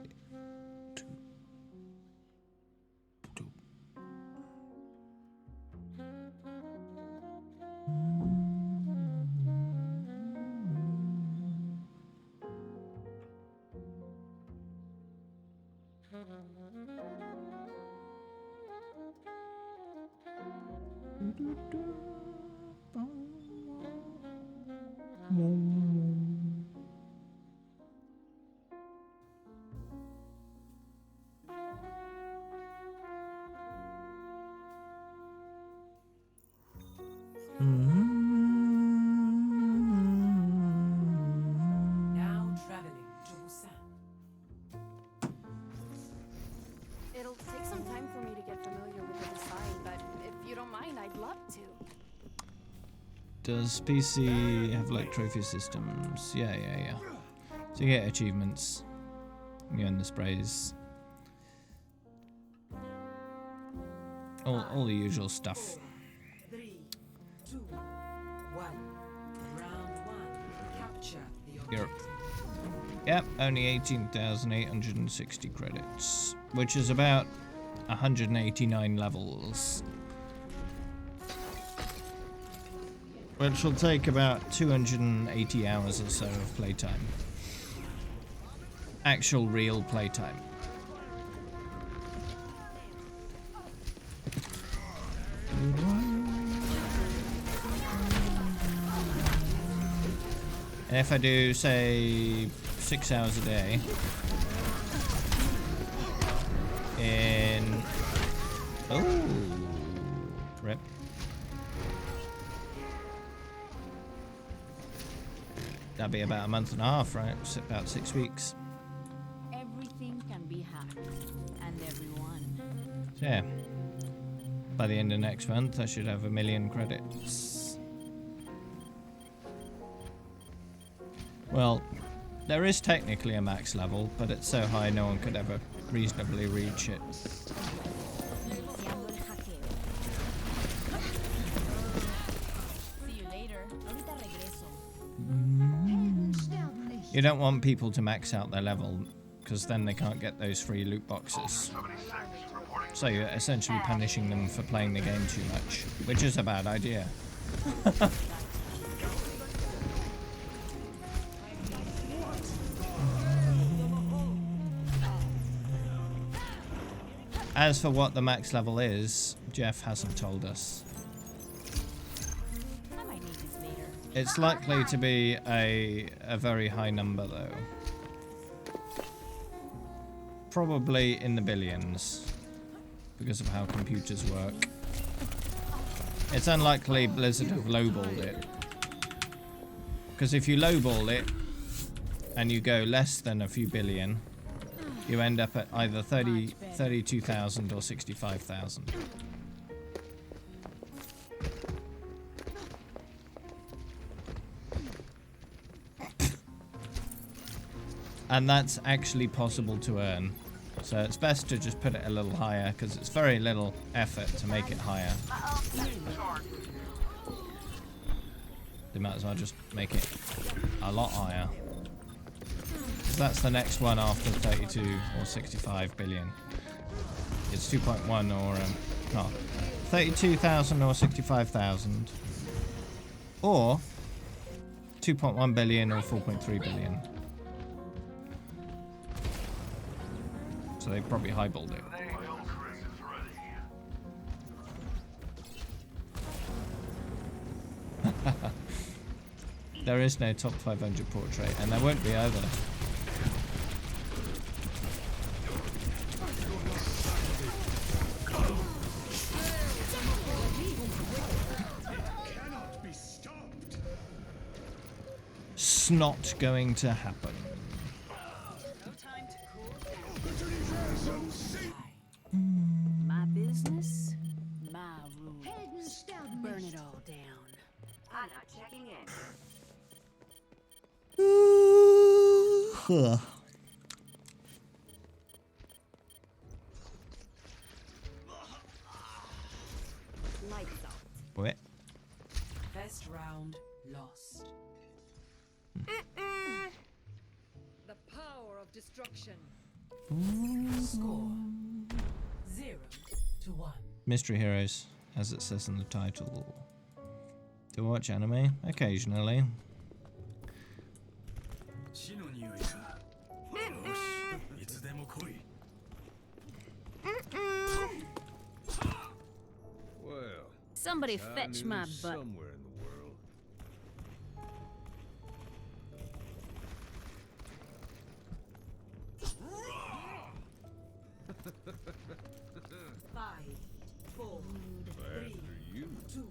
I'd love to. Does PC have like trophy systems? Yeah. So you get achievements. You earn the sprays. All the usual stuff. 3, 2, 1. Round 1. Capture the Europe. objective. Yep, only 18,860 credits, which is about 189 levels. Which will take about 280 hours or so of playtime. Actual real playtime. And if I do, say, 6 hours a day in... Oh, rip. That'd be about a month and a half, right? About 6 weeks. Everything can be hacked, and everyone. So yeah, by the end of next month, I should have 1 million credits. Well, there is technically a max level, but it's so high no one could ever reasonably reach it. See you later. Ahorita regreso. You don't want people to max out their level, because then they can't get those free loot boxes. So you're essentially punishing them for playing the game too much, which is a bad idea. As for what the max level is, Jeff hasn't told us. I might need this later. It's likely to be a very high number though. Probably in the billions, because of how computers work. It's unlikely Blizzard have lowballed it. Because if you lowball it, and you go less than a few billion, you end up at either 32,000 or 65,000. And that's actually possible to earn. So it's best to just put it a little higher, because it's very little effort to make it higher. They might as well just make it a lot higher. That's the next one after 32 or 65 billion. It's 2.1 or no, 32,000 or 65,000, or 2.1 billion or 4.3 billion. So they probably highballed it. There is no top 500 portrait, and there won't be either. Not going to happen. My business, my rules. Burn it all down. I'm not checking in. Lights out. Wait. First round lost. The power of destruction. Score 0-1. Mystery Heroes, as it says in the title. Do I watch anime? Occasionally. Well, Somebody fetch my butt. somewhere in the world. 5, 4, 3, 2,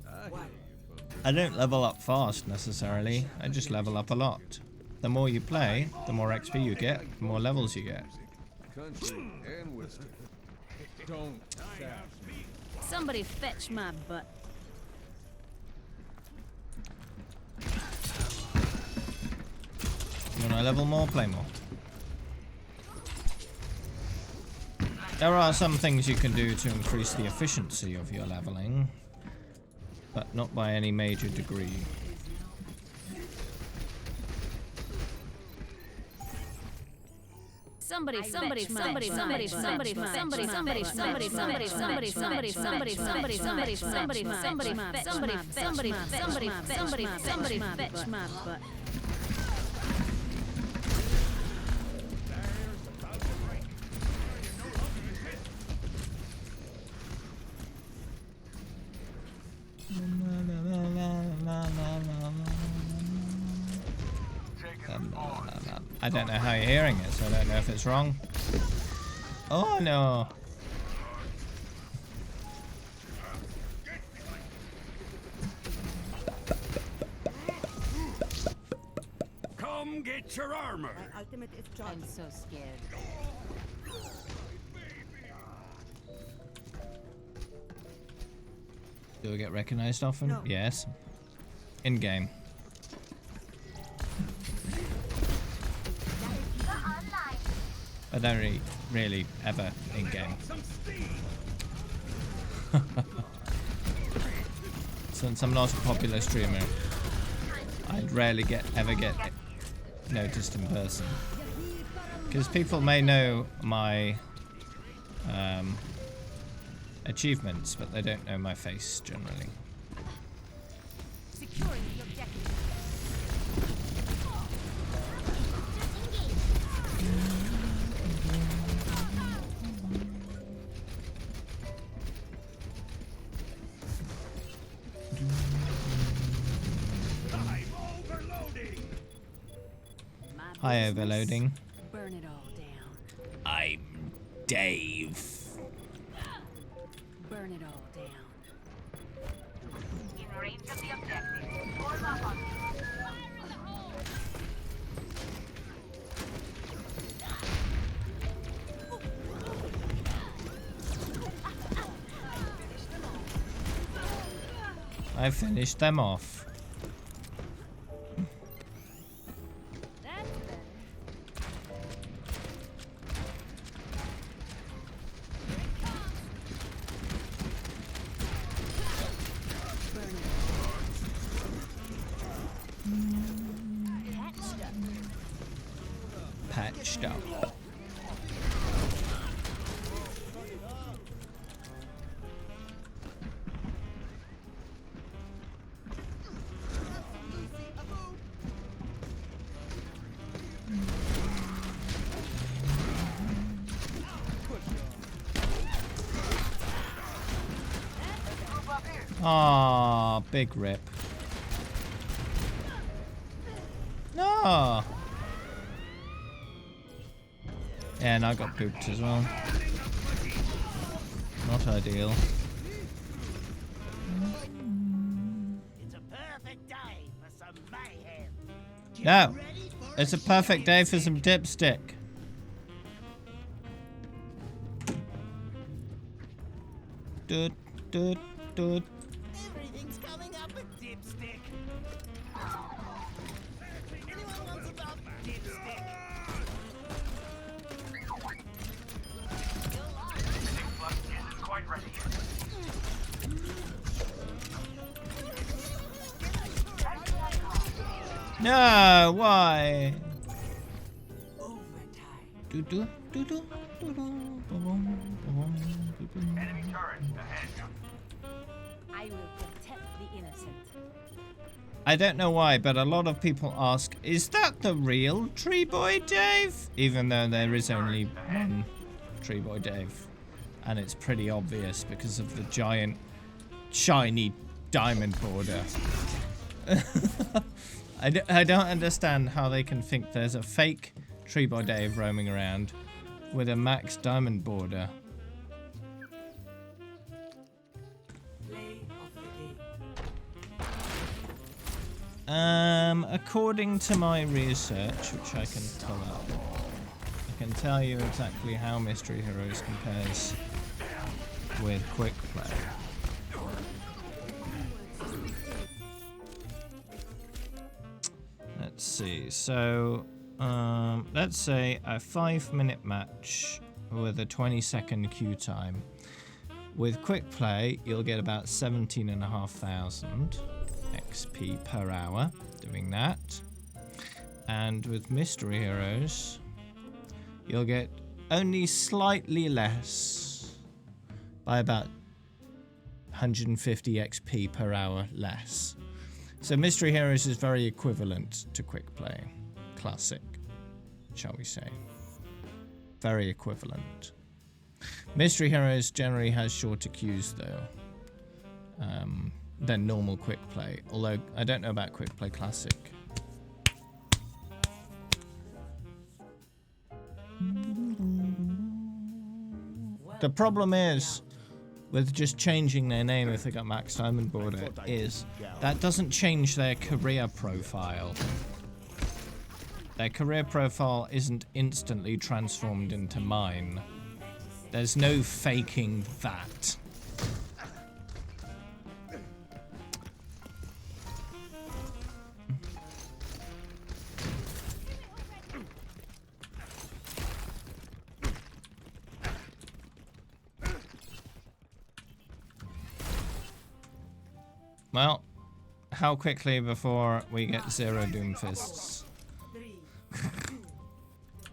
I hear 1. you, folks. I don't level up fast necessarily, I just level up a lot. The more you play, the more XP you get, the more levels you get. Country and wisdom. Don't sass me. Somebody fetch my butt. You wanna level more? Play more. There are some things you can do to increase the efficiency of your leveling, but not by any major degree. Somebody fetch my butt. I don't know how you're hearing it, so I don't know if it's wrong. Oh no! Come get your armor. My ultimate is charged. I'm so scared. Do we get recognized often? No. Yes. In game. I don't really ever in game. Since I'm not a popular streamer, I rarely ever get noticed in person. Because people may know my achievements, but they don't know my face generally. Securing the objective. Hi, overloading. Burn it all down. I'm Dave. Burn it all down. In range of the objective. Form up on I finished them off. Patched up. Ah, big rip. No. Yeah, and I got pooped as well. Not ideal. It's a perfect day for some mayhem. No, it's a perfect day for some dipstick. Doot, doot, doot. Everything's coming up a dipstick. Anyone wants about dipstick? Influx isn't quite ready yet. No, why? Doot, doot, doot, doot, doot, doot. Enemy turret ahead. I will protect the innocent. I don't know why, but a lot of people ask, is that the real Tree Boy Dave? Even though there is only one Tree Boy Dave. And it's pretty obvious because of the giant, shiny diamond border. I don't understand how they can think there's a fake Tree Boy Dave roaming around with a max diamond border. According to my research, which I can pull up, I can tell you exactly how Mystery Heroes compares with Quick Play. see. So, let's say a 5-minute match with a 20-second queue time. With quick play, you'll get about 17,500 XP per hour doing that. And with Mystery Heroes, you'll get only slightly less, by about 150 XP per hour less. So Mystery Heroes is very equivalent to quick play. Classic, shall we say. Very equivalent. Mystery Heroes generally has shorter queues though than normal quick play. Although I don't know about quick play classic. The problem is with just changing their name if they got Max Diamond Border is that doesn't change their career profile. Their career profile isn't instantly transformed into mine. There's no faking that. Well, how quickly before we get 0 Doomfists? 3, 2,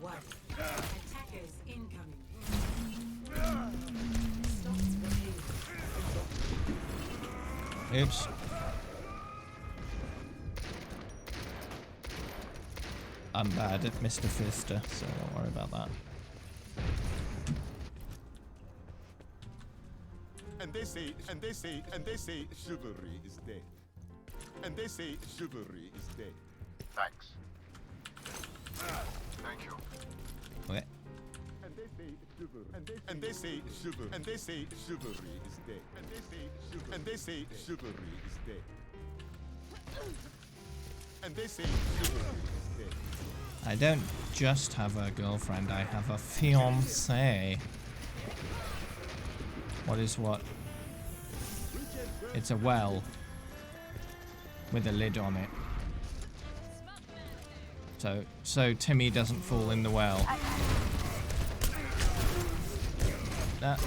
1. Attackers incoming. Stops remaining. Oops. I'm bad at Mr. Fister, so don't worry about that. And they say chivalry is dead. And they say chivalry is dead. Thanks. Thank you. Okay. And they say chivalry. And they say chivalry. And they say chivalry is dead. And they say chivalry. And they say chivalry is dead. And they say chivalry is dead. I don't just have a girlfriend, I have a fiancé. What is what? It's a well with a lid on it. So Timmy doesn't fall in the well. That.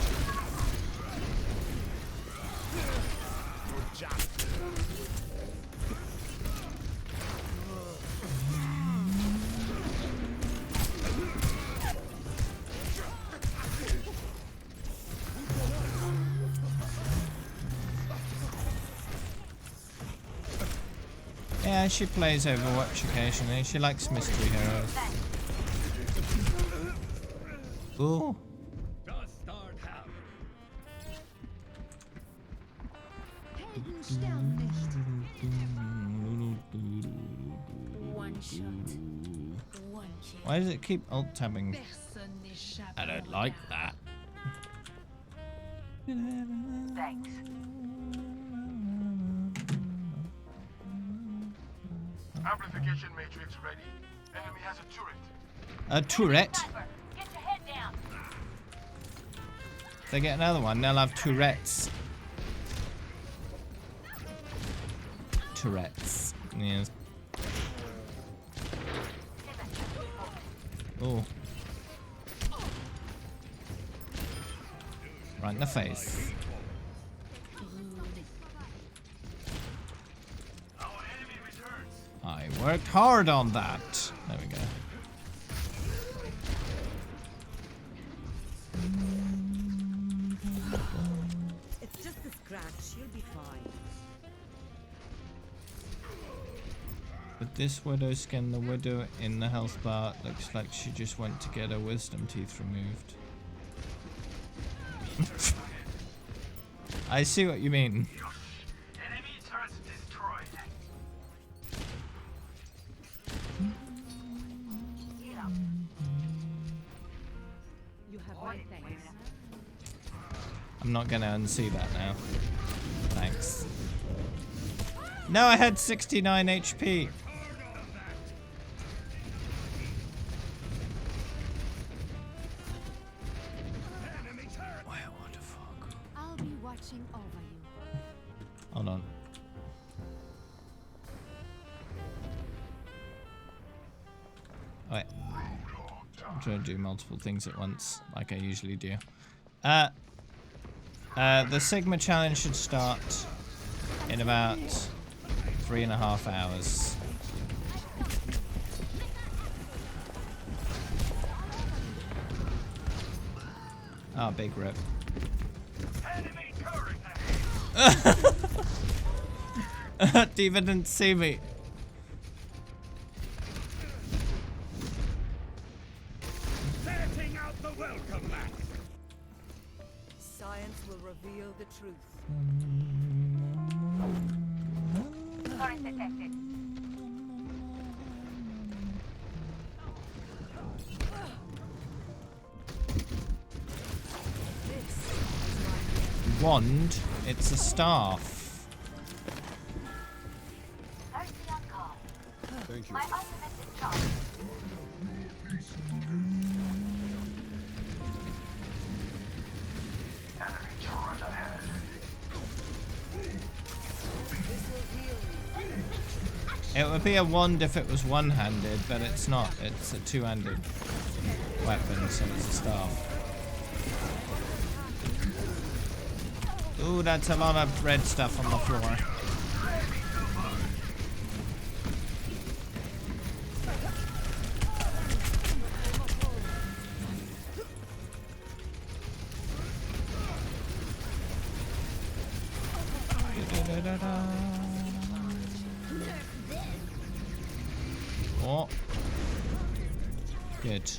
Yeah, she plays Overwatch occasionally. She likes Mystery Heroes. Ooh. One shot. One kill. Why does it keep alt-tabbing? I don't like that. Thanks. Amplification matrix ready. Enemy has a turret. A turret? Sniper, get your head down. If they get another one, they'll have Tourette's. Tourette's. Yes. Oh. Right in the face. I worked hard on that. There we go. It's just a scratch. You'll be fine. With this Widow skin, the Widow in the health bar looks like she just went to get her wisdom teeth removed. I see what you mean. Enemy turret destroyed. You have my thanks. I'm not gonna unsee that now. Thanks. No, I had 69 HP. What the fuck? I'll be watching over you. Hold on. trying to do multiple things at once, like I usually do. The Sigma challenge should start in about 3.5 hours. Oh, big rip. Enemy turret ahead. Diva didn't see me. Setting out the welcome mat. Science will reveal the truth. Turret detected. Wand? It's a staff. Thirsty on call. Thank you. My ultimate is charged. Enemy turret ahead. It would be a wand if it was one-handed, but it's not. It's a two-handed weapon, so it's a staff. Ooh, that's a lot of red stuff on the floor. Oh. Good.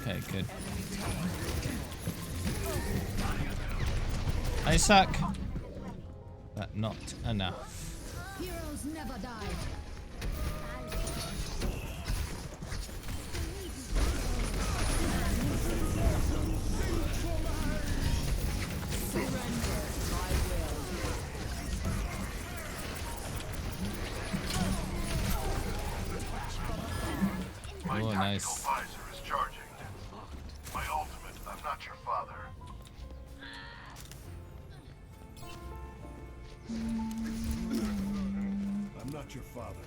Okay, good. I suck, but not enough. Heroes never die. My Oh, tactical nice. visor is charging. My ultimate, I'm not your father. I'm not your father.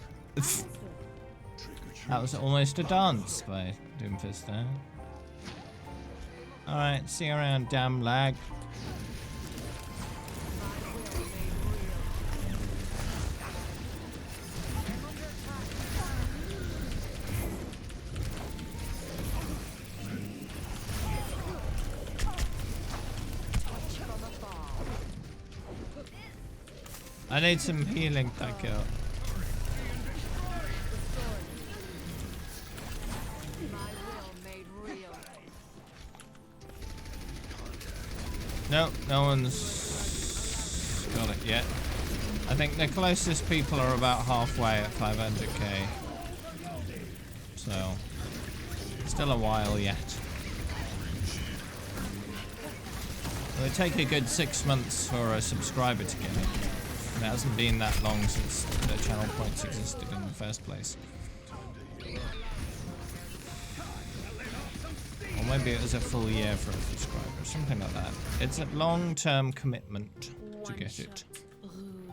That was almost a dance by Doomfist there. Alright, see you around, damn lag. I need some healing, thank you. No, no one's got it yet. I think the closest people are about halfway at 500k. So, still a while yet. It would take a good 6 months for a subscriber to get it. And it hasn't been that long since the channel points existed in the first place. Or maybe it was a full year for a subscriber, something like that. It's a long-term commitment to get it. Rude.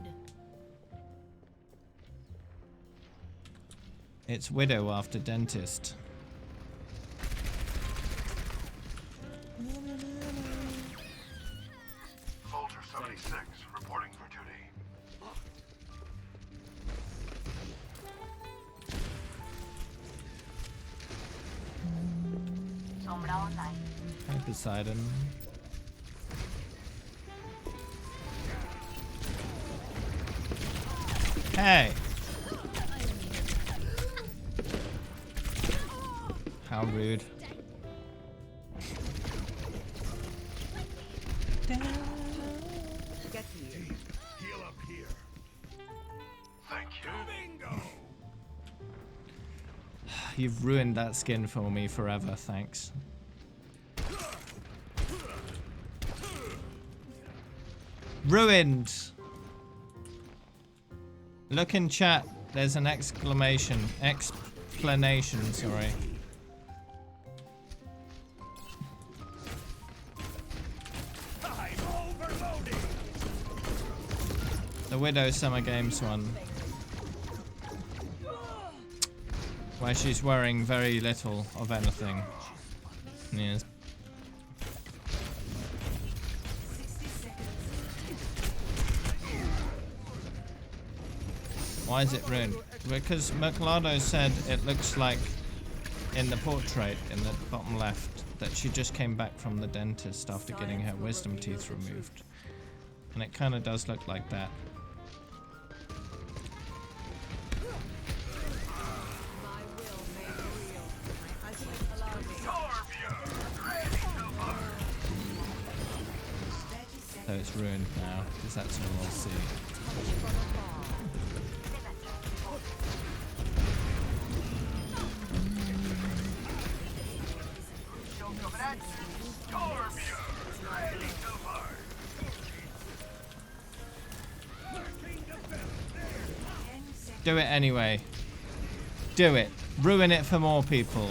It's widow after dentist. Soldier 76, reporting for duty. Sombra online. Hi, Poseidon. Hey! How rude. Get here. Heal up here. Thank you. Bingo! You've ruined that skin for me forever, thanks. Ruined. Look in chat. There's an explanation. Explanation, sorry. The Widow Summer Games one. Where she's wearing very little of anything. Yes. Why is it ruined? Because Mercalado said it looks like in the portrait in the bottom left that she just came back from the dentist after getting her wisdom teeth removed. And it kind of does look like that. So it's ruined now, because that's all I'll see. Do it anyway. Do it. Ruin it for more people.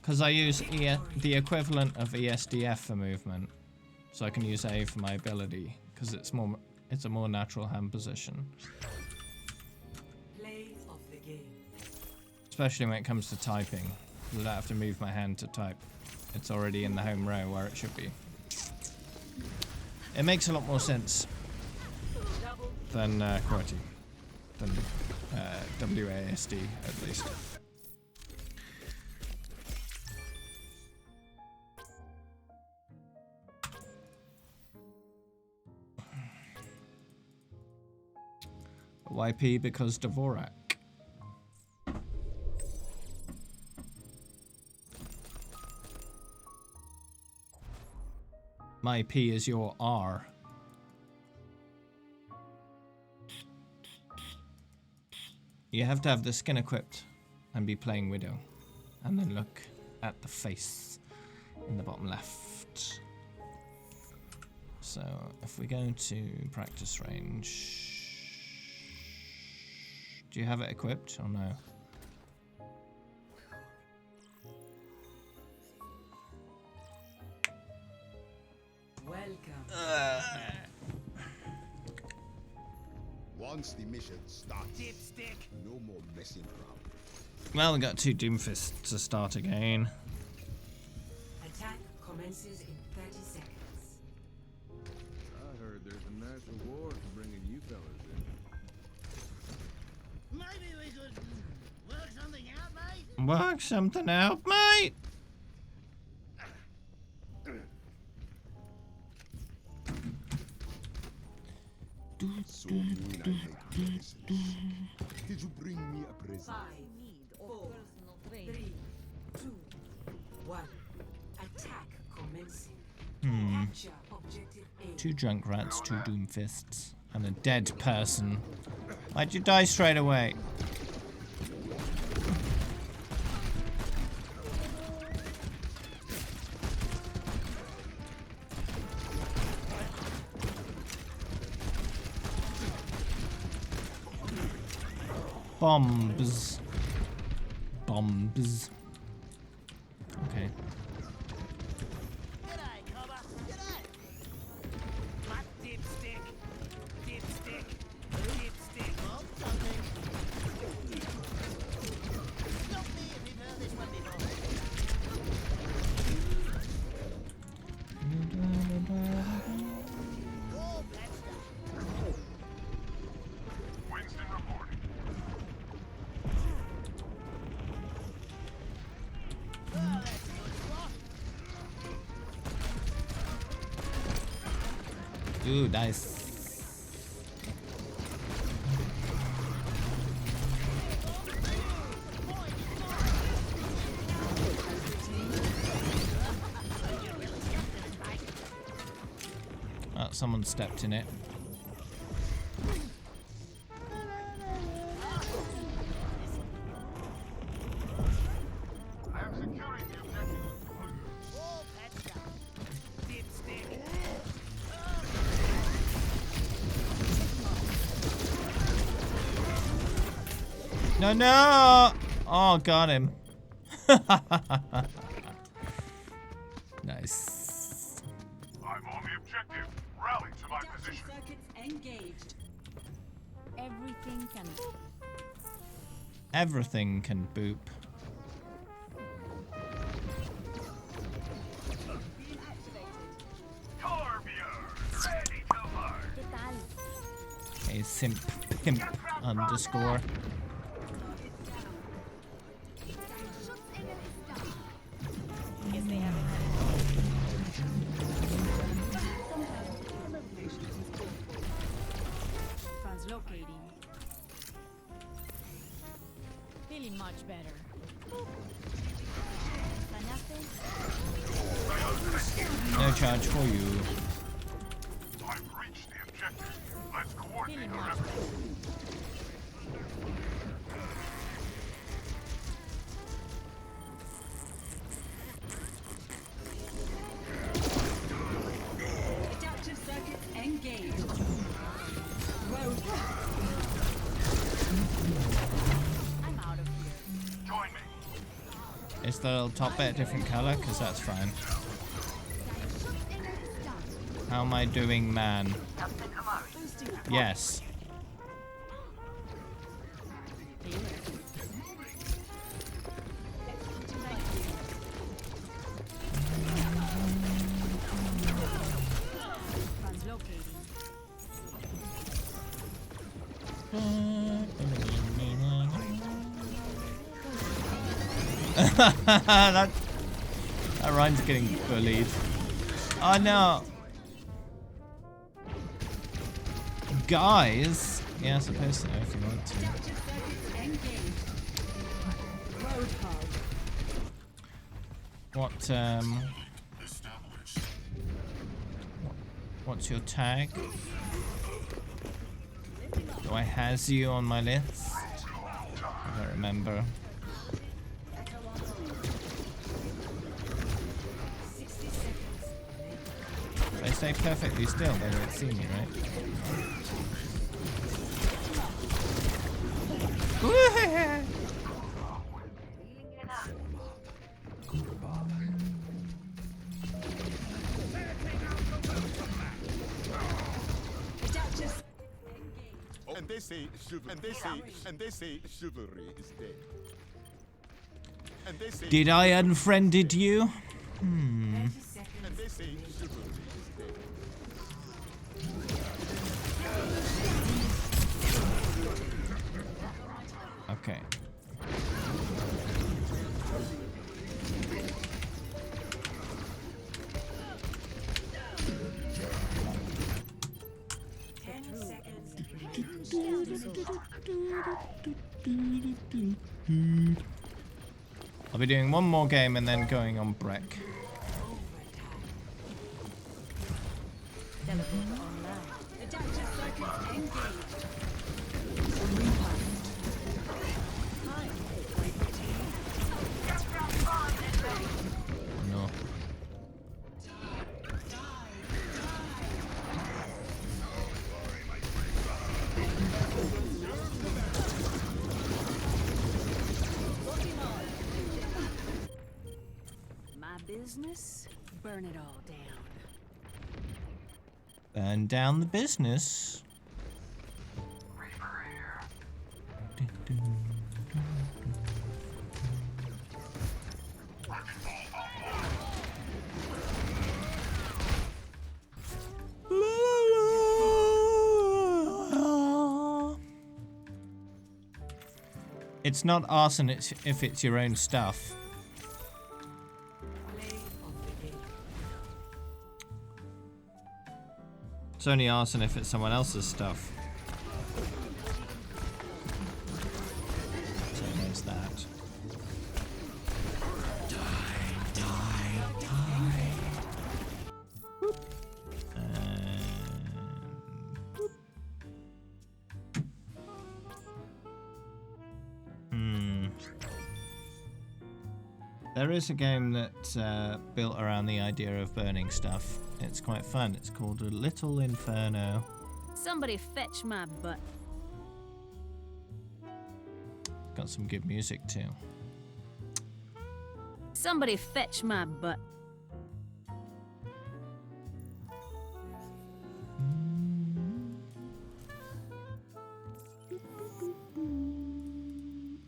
Because I use the equivalent of ESDF for movement, so I can use A for my ability, because it's a more natural hand position. Play of the game. Especially when it comes to typing, because I don't have to move my hand to type. It's already in the home row where it should be. It makes a lot more sense than QWERTY, than WASD at least. YP because Dvorak. My P is your R. You have to have the skin equipped and be playing Widow. And then look at the face in the bottom left. So if we go to practice range. Do you have it equipped or no? Welcome. Once the mission starts, no more messing around. Well, we got 2 Doomfists to start again. Attack commences in 30 seconds. I heard there's a nice reward for bringing you fellas in. Maybe we could work something out, mate? Work something out, mate! So mean I make promises. Did you bring me a present? 5, 4, 3, 2, 1. Attack commencing. Capture objective A. 2 drunk rats, 2 Doomfists, and a dead person. Why'd you die straight away? Bombs. Bombs. Okay. G'day, Cobber. G'day. What dipstick? Dipstick. Dipstick. Oh, something. Stop me if you've heard this one before. Oh, that's stuff. Winston reporting. Oh, that's a good spot. Ooh, nice. someone stepped in it. I am securing the objective. No, no! Oh, got him. Nice. I'm on the objective. Rally to my Adaptive position. circuits engaged. Everything can Everything can boop. Being activated. Torbjörn, ready to burn. ¿Qué tal? A simp pimp underscore. Guess they haven't had it. Translocating. Feeling much better. Nothing? No charge for you. I've reached the objective. Let's coordinate Feeling our much efforts. better. Adaptive circuits engaged. Road. I'm out of here. Join me. Is the little top bit a different color? Because that's fine. How am I doing, man? Captain Amari. Yes. Translocating. that Ryan's getting bullied. Oh no. Guys. Yeah, I suppose so if you want to. Adaptive circuits engaged. Road hog. What's your tag? Do I has you on my list? I don't remember. 60 seconds. They stay perfectly still, they won't see me, right? Adaptive And they say chivalry is dead. And they say Did I unfriended you? 30 seconds. and they say chivalry is dead. Okay. I'll be doing one more game and then going on break. Teleport online. Adaptive circuits engaged. No. My business? Burn it all down. Burn down the business. It's not arson if it's your own stuff. Play of the game. It's only arson if it's someone else's stuff. So there's that. There is a game that built around the idea of burning stuff. It's quite fun. It's called A Little Inferno. Somebody fetch my butt. Got some good music too. Somebody fetch my butt.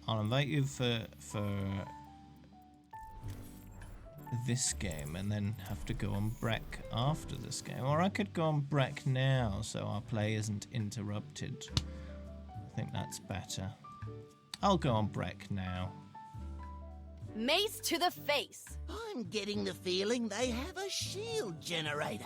I'll invite you for this game and then have to go on Breck after this game. Or I could go on Breck now so our play isn't interrupted. I think that's better. I'll go on Breck now. Mace to the face. I'm getting the feeling they have a shield generator.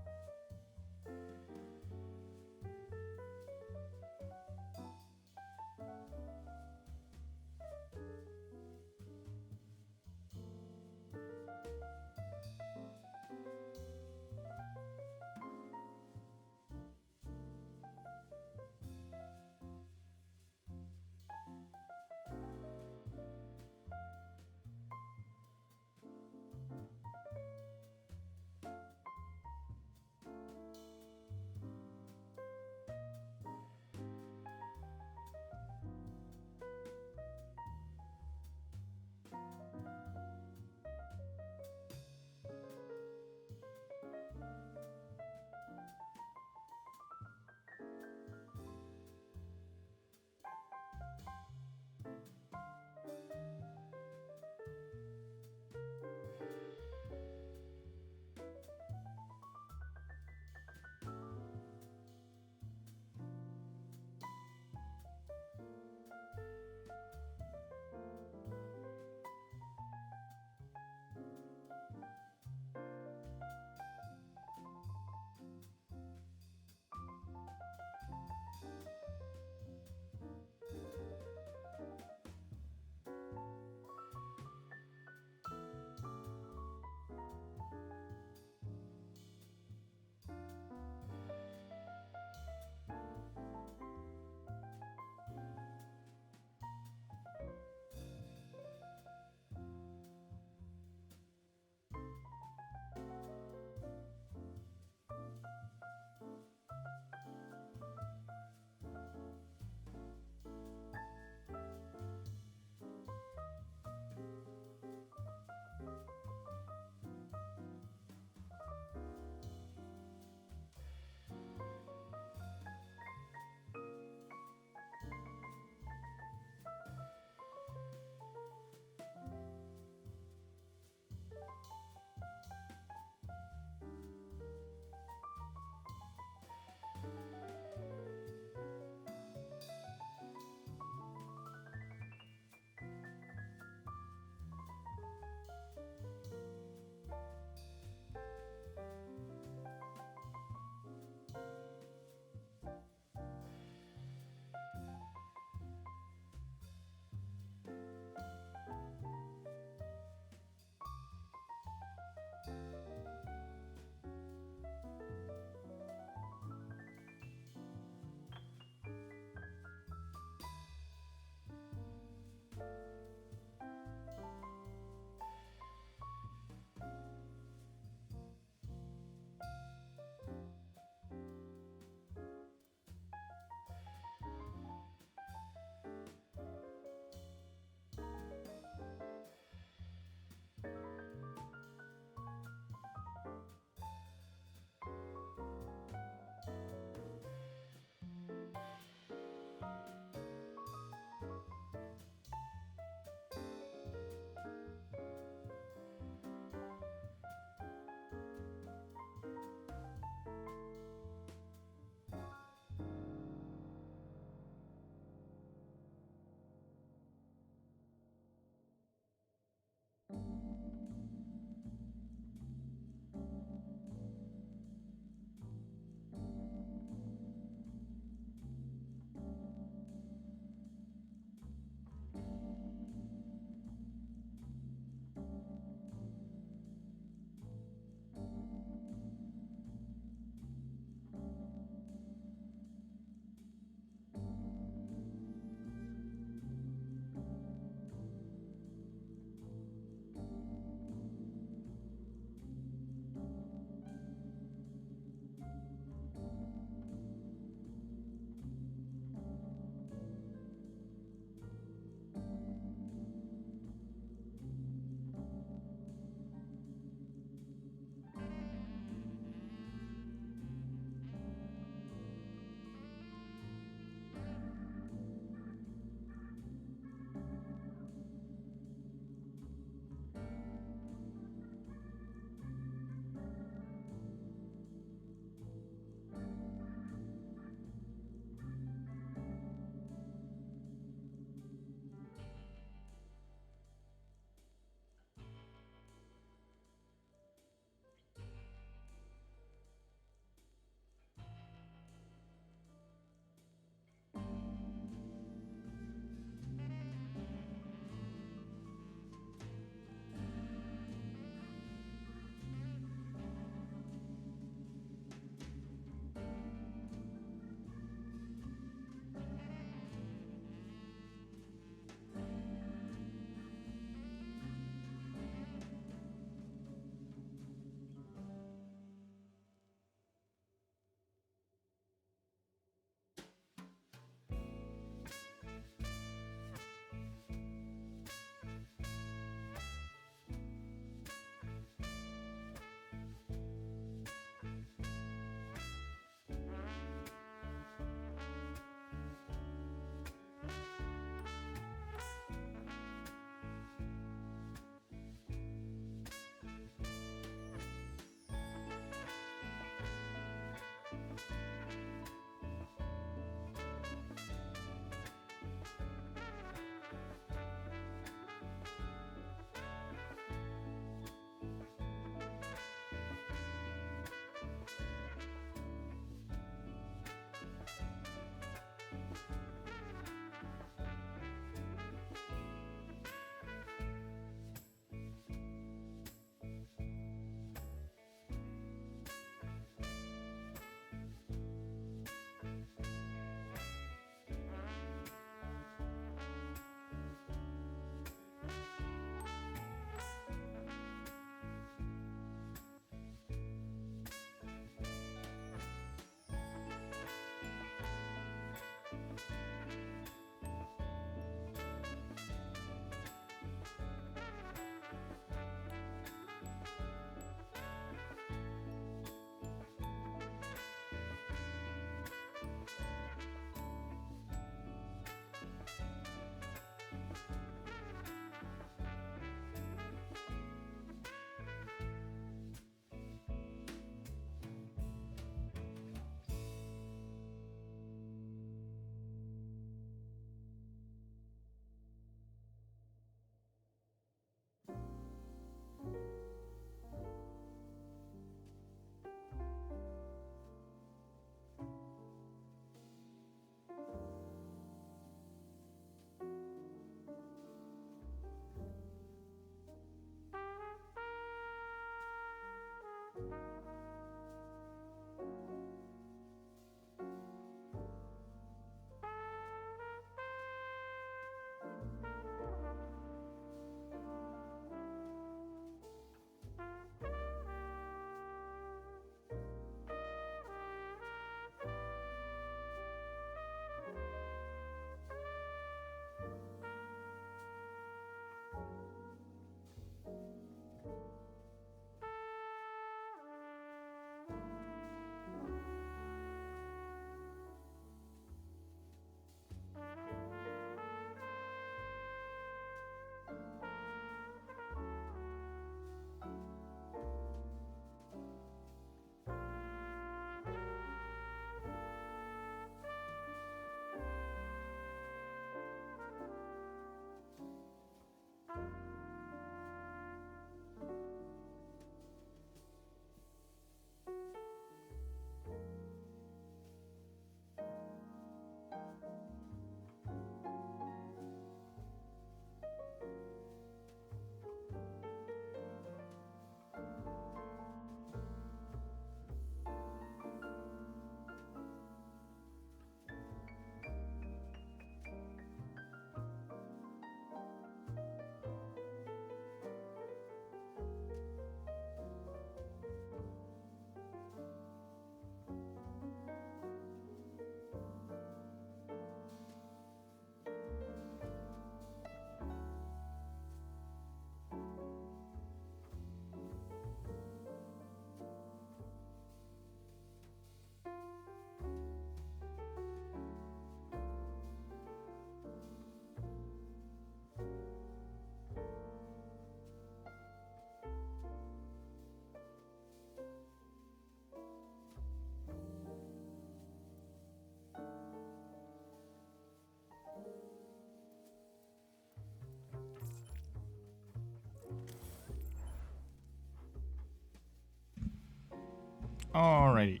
Alrighty.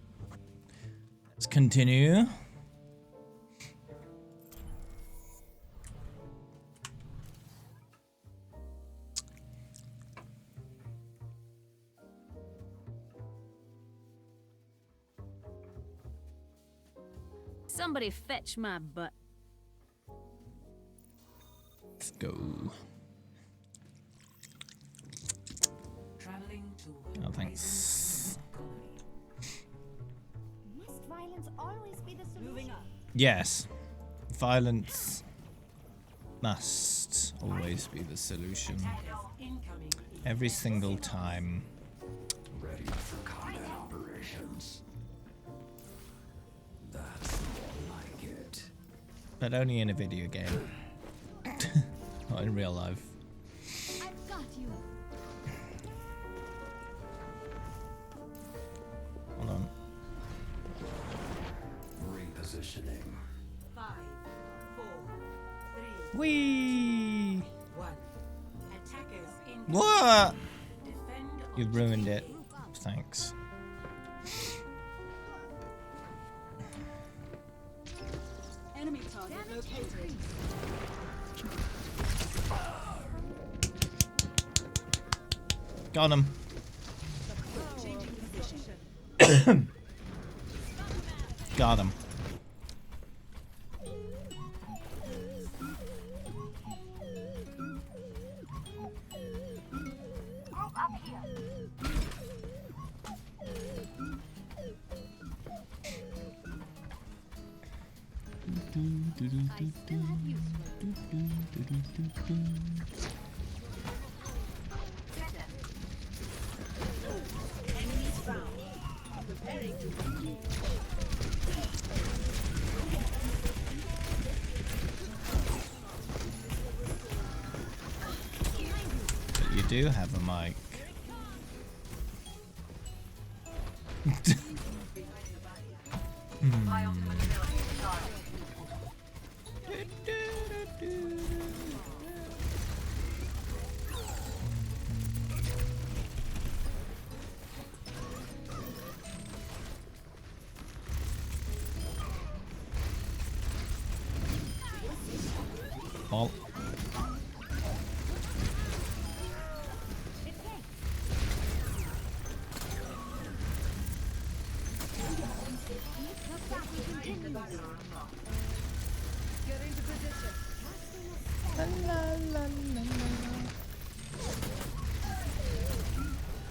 Let's continue. Somebody fetch my butt. Let's go. Traveling to Oh, thanks. Must violence always be the solution? moving up. Yes. Violence must always be the solution. Incoming. Every single time. Ready for combat operations. That's more like it. But only in a video game. Not in real life. I've got you. Hold on. Repositioning. 5, 4, 3, Whee! 1. Attackers in. What? Defend. You ruined it. Thanks. Enemy target located. Got him. Changing position. Got him. Group up here. I still have use for it. Enemies found. Preparing to. But you do have a mic. My ultimate ability is charged. Oh. Get into position.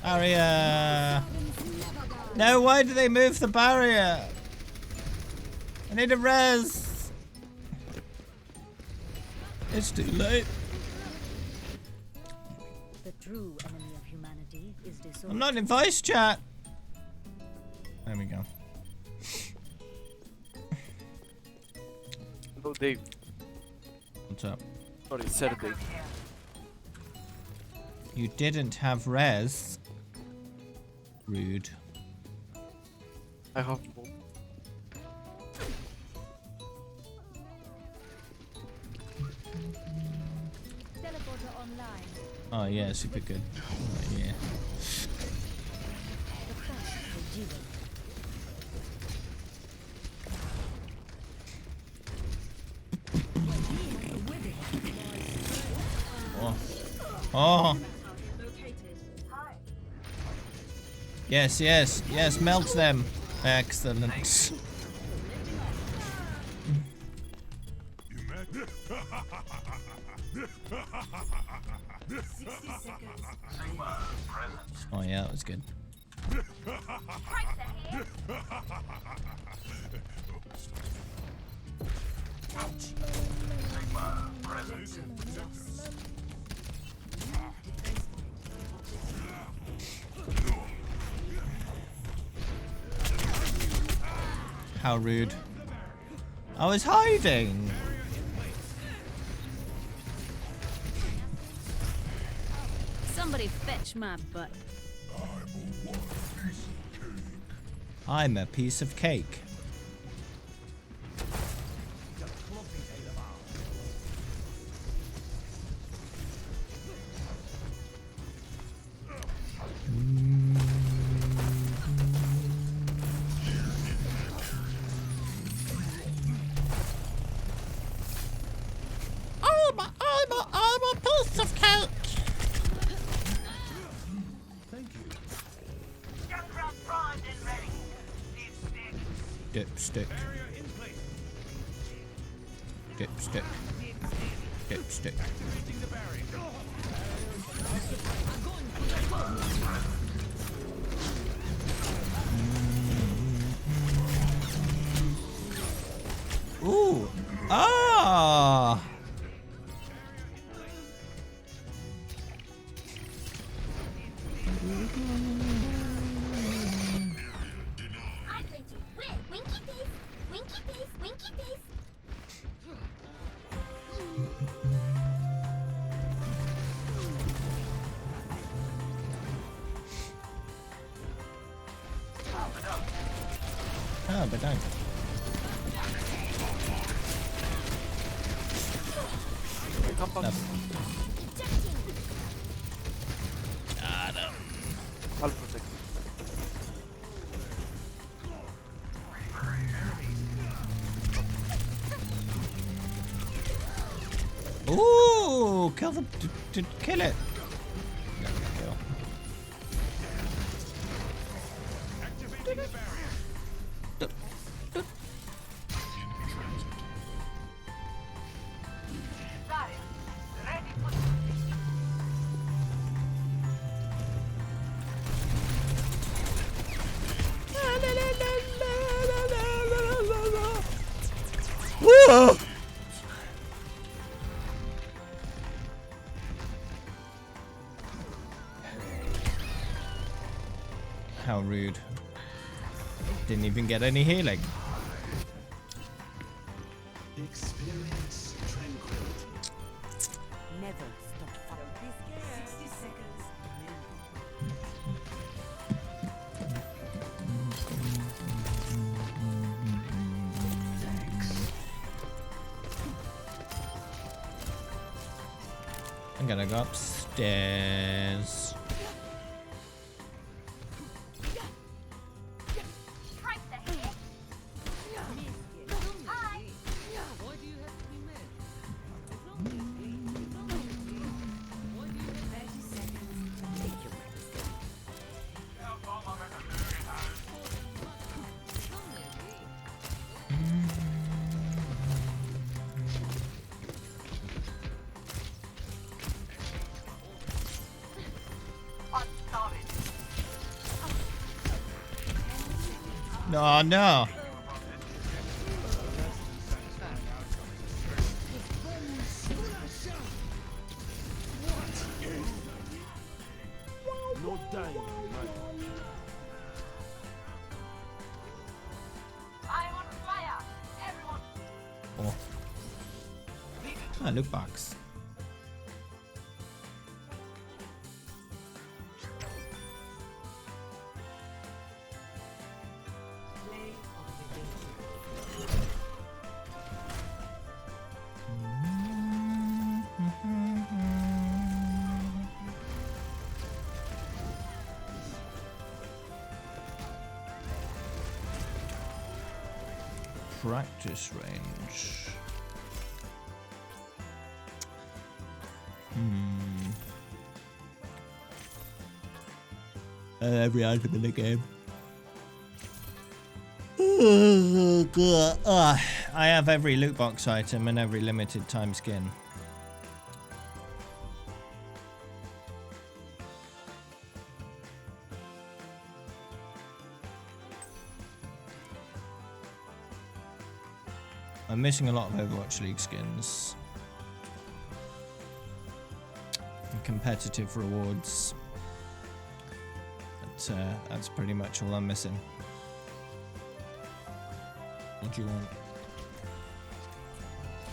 Barrier. No, why do they move the barrier? I need a res. It's too late. The true enemy of humanity is disorder. I'm not in voice chat. There we go. Hello, Dave. What's up? Sorry, Saturday. You didn't have res. Rude. I have more. Teleporter online. Oh yeah, super good. Oh, yeah. The fast will do it. Oh. Oh. Located. Yes, yes, yes, melt them. Excellent. 60 seconds. Oh yeah, that was good. How rude. I was hiding. Somebody fetch my butt. I'm a piece of cake. Dipstick. Dipstick. Dipstick. Ooh. Ah. I'm going to win. Winky face, winky face, winky face. Ah, but don't. Come back. I'll protect you. Ooh, kill the kill it. There we go. Whoa! How rude. Didn't even get any healing. Experience tranquility. Never stop fighting. 60 seconds. I'm gonna go upstairs. Right there. Hi. Why do you have to be mad? 30 seconds. Take your medicine. No, no. No dying. I'm on fire. Everyone. Oh. Ah, loot box. Play of the game. Practice range. Every item in the game. I have every loot box item and every limited time skin. I'm missing a lot of Overwatch League skins. And competitive rewards. But that's pretty much all I'm missing. What do you want?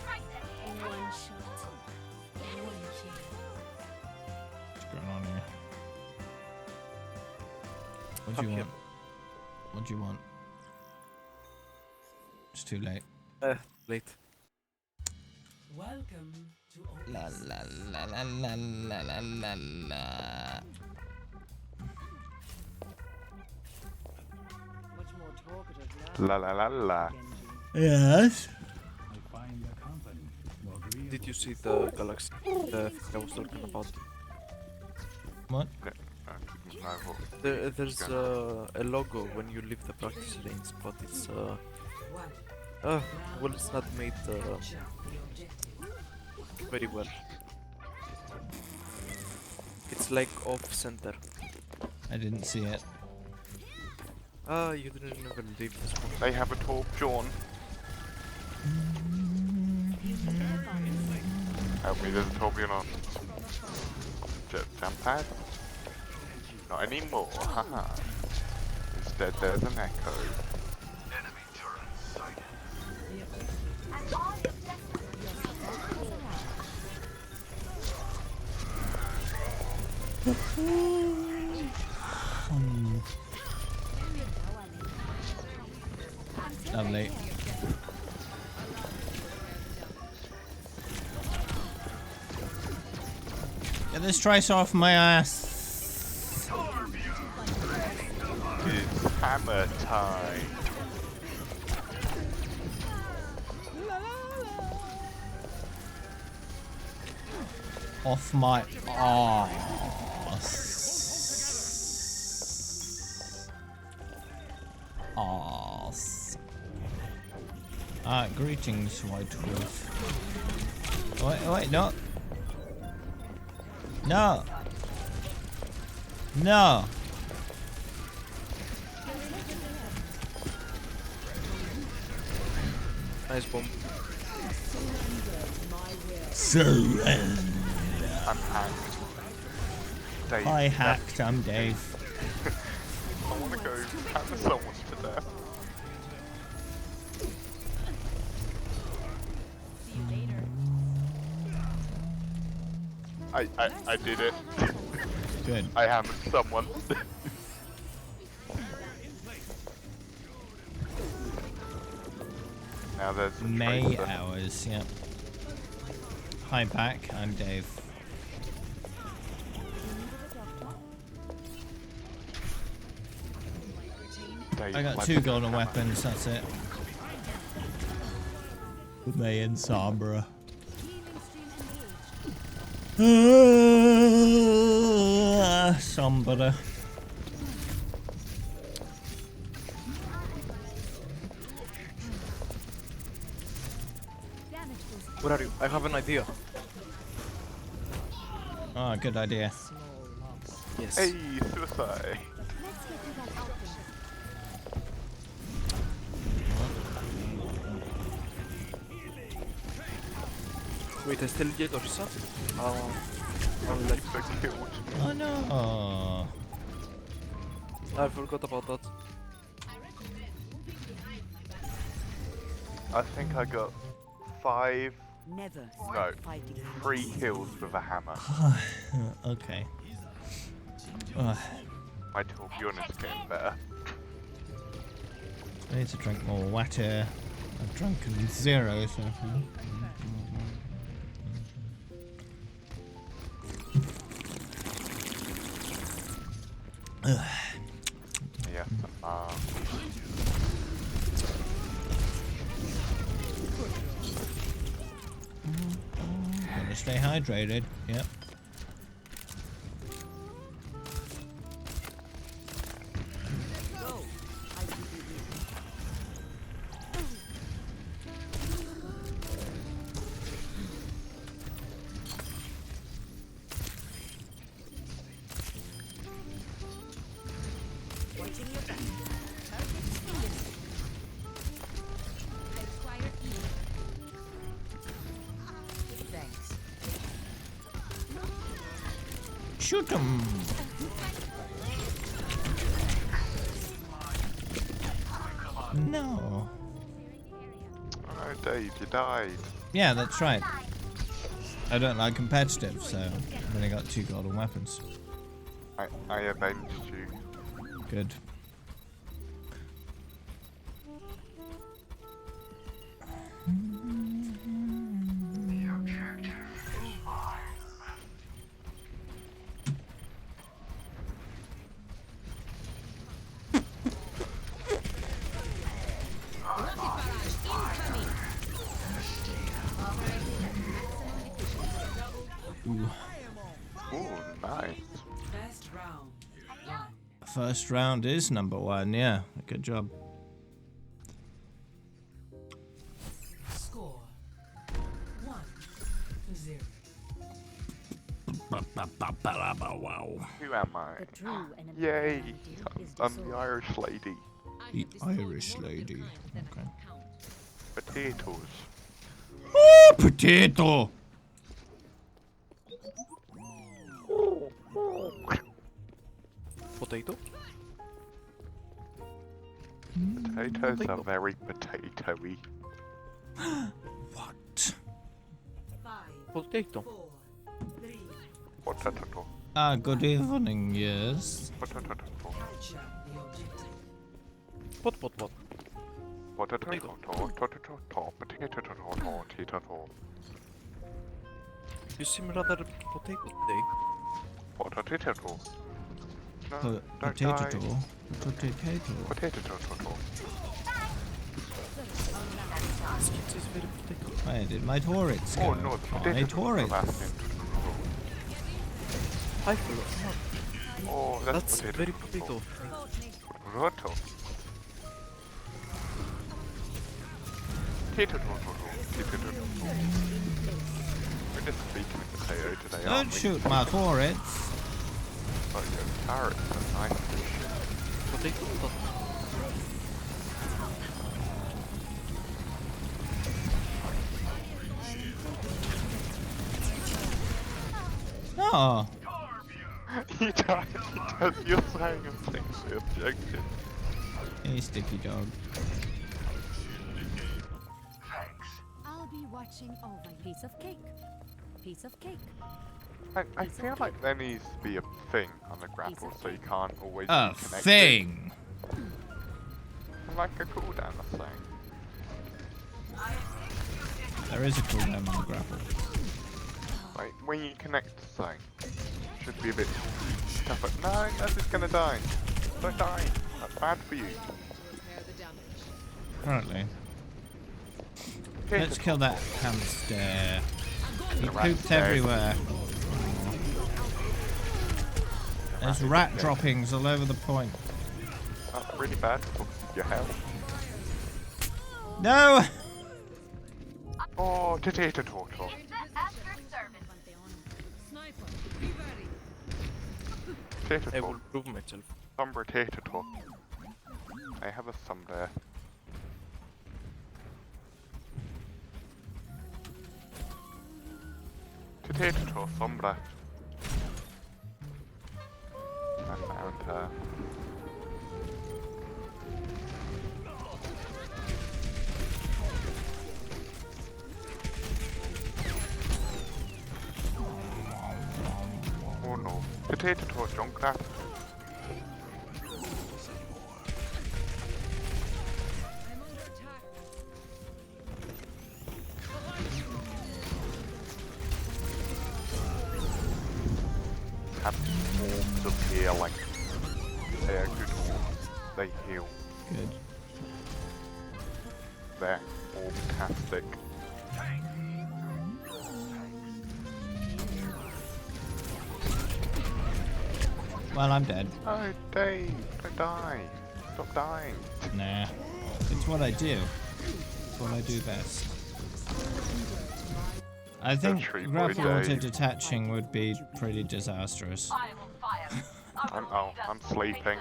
Right there. One shot. One kill. What's going on here? What do Come you here. want? What do you want? It's too late. Late. Welcome to La la la la la la la la la. much more talkative now. La la la la. Yes. Did you see the galaxy that I was talking about? What? There's a logo when you leave the practice range, but it's well, it's not made very well. It's like off center. I didn't see it. You didn't even leave this one. They have a torp, Sean. Help me, there's a torp on. Jump pad? Not anymore, haha. Instead, there's an echo. Enemy turret sighted. Lovely. Get this tracer off my ass. It's hammer time. Off my ass. Ass. Greetings, White Wolf. Wait, no. No. No. Nice bomb. Surrender. I'm hacked. Dave, I hacked, I'm Dave. I wanna go hammer someone to death. I did it. Good. I hammered someone. Now there's May tracer. hours, yep. Hi back, I'm Dave. Dave, I got like 2 the golden hammer. weapons, that's it. May and Sombra. Sombra. Where are you? I have an idea. Oh, good idea. Yes. Hey, suicide. Wait, I still get Orisa? I'm like so killed. Oh no. I forgot about that. I think I got 5, Never no, fighting. 3 kills with a hammer. Okay. My Torbjorn is getting better. I need to drink more water. I've drunken 0 so far. Yeah. Gotta stay hydrated. Yep. Shoot him! No. Oh, Dave, you died. Yeah, that's right. I don't like competitive, so I've only got 2 golden weapons. I avenged you. Good. Ooh, nice. Best round. First round is number 1, yeah. Good job. Score 1-0. Wow. Who am I? Yay! I'm the Irish lady. The Irish lady. Okay. Potatoes. Oh, potato! Potato? Potatoes are very potatoey. What? Potato. Potato. Ah, good evening, yes. Potato. What? Potato. You seem rather potato today. Potato. No, don't Potato. die. Potato. Potato. It is very potato. Where did my turrets go? Oh no, the My potato. turrets. Hi, fellow. Oh, that's potato. very potato. Potato. Potato. We're just speaking of potato today, Don't aren't we? shoot my turrets. Oh, yeah, carrots are nice to shoot. Potato. Oh. He died. You're saying a thing for the objective. Hey, sticky dog. I'll be watching over you. Piece of cake. Piece of cake. I feel like there needs to be a thing on the grapple so you can't always A be connected. thing. Like a cooldown or something. There is a cooldown on the grapple. Like when you connect to something, should be a bit tougher. No, that's just gonna die. Don't die. That's bad for you. Apparently. Let's kill that hamster. He pooped everywhere. There's rat droppings all over the point. That's really bad for your health. No! Oh, potato turtle. Potato I will turtle. prove myself. Some potato turtle. I have a thumb there. Potato turtle, sombra. I found her. Oh no. Potato torch, Junkrat. Have forms of healing. They are good orbs. They heal. Good. They're fantastic. Well, I'm dead. Oh, Dave, don't die. Stop dying. Nah. It's what I do. It's what I do best. I think grapple auto detaching would be pretty disastrous. I'm sleeping.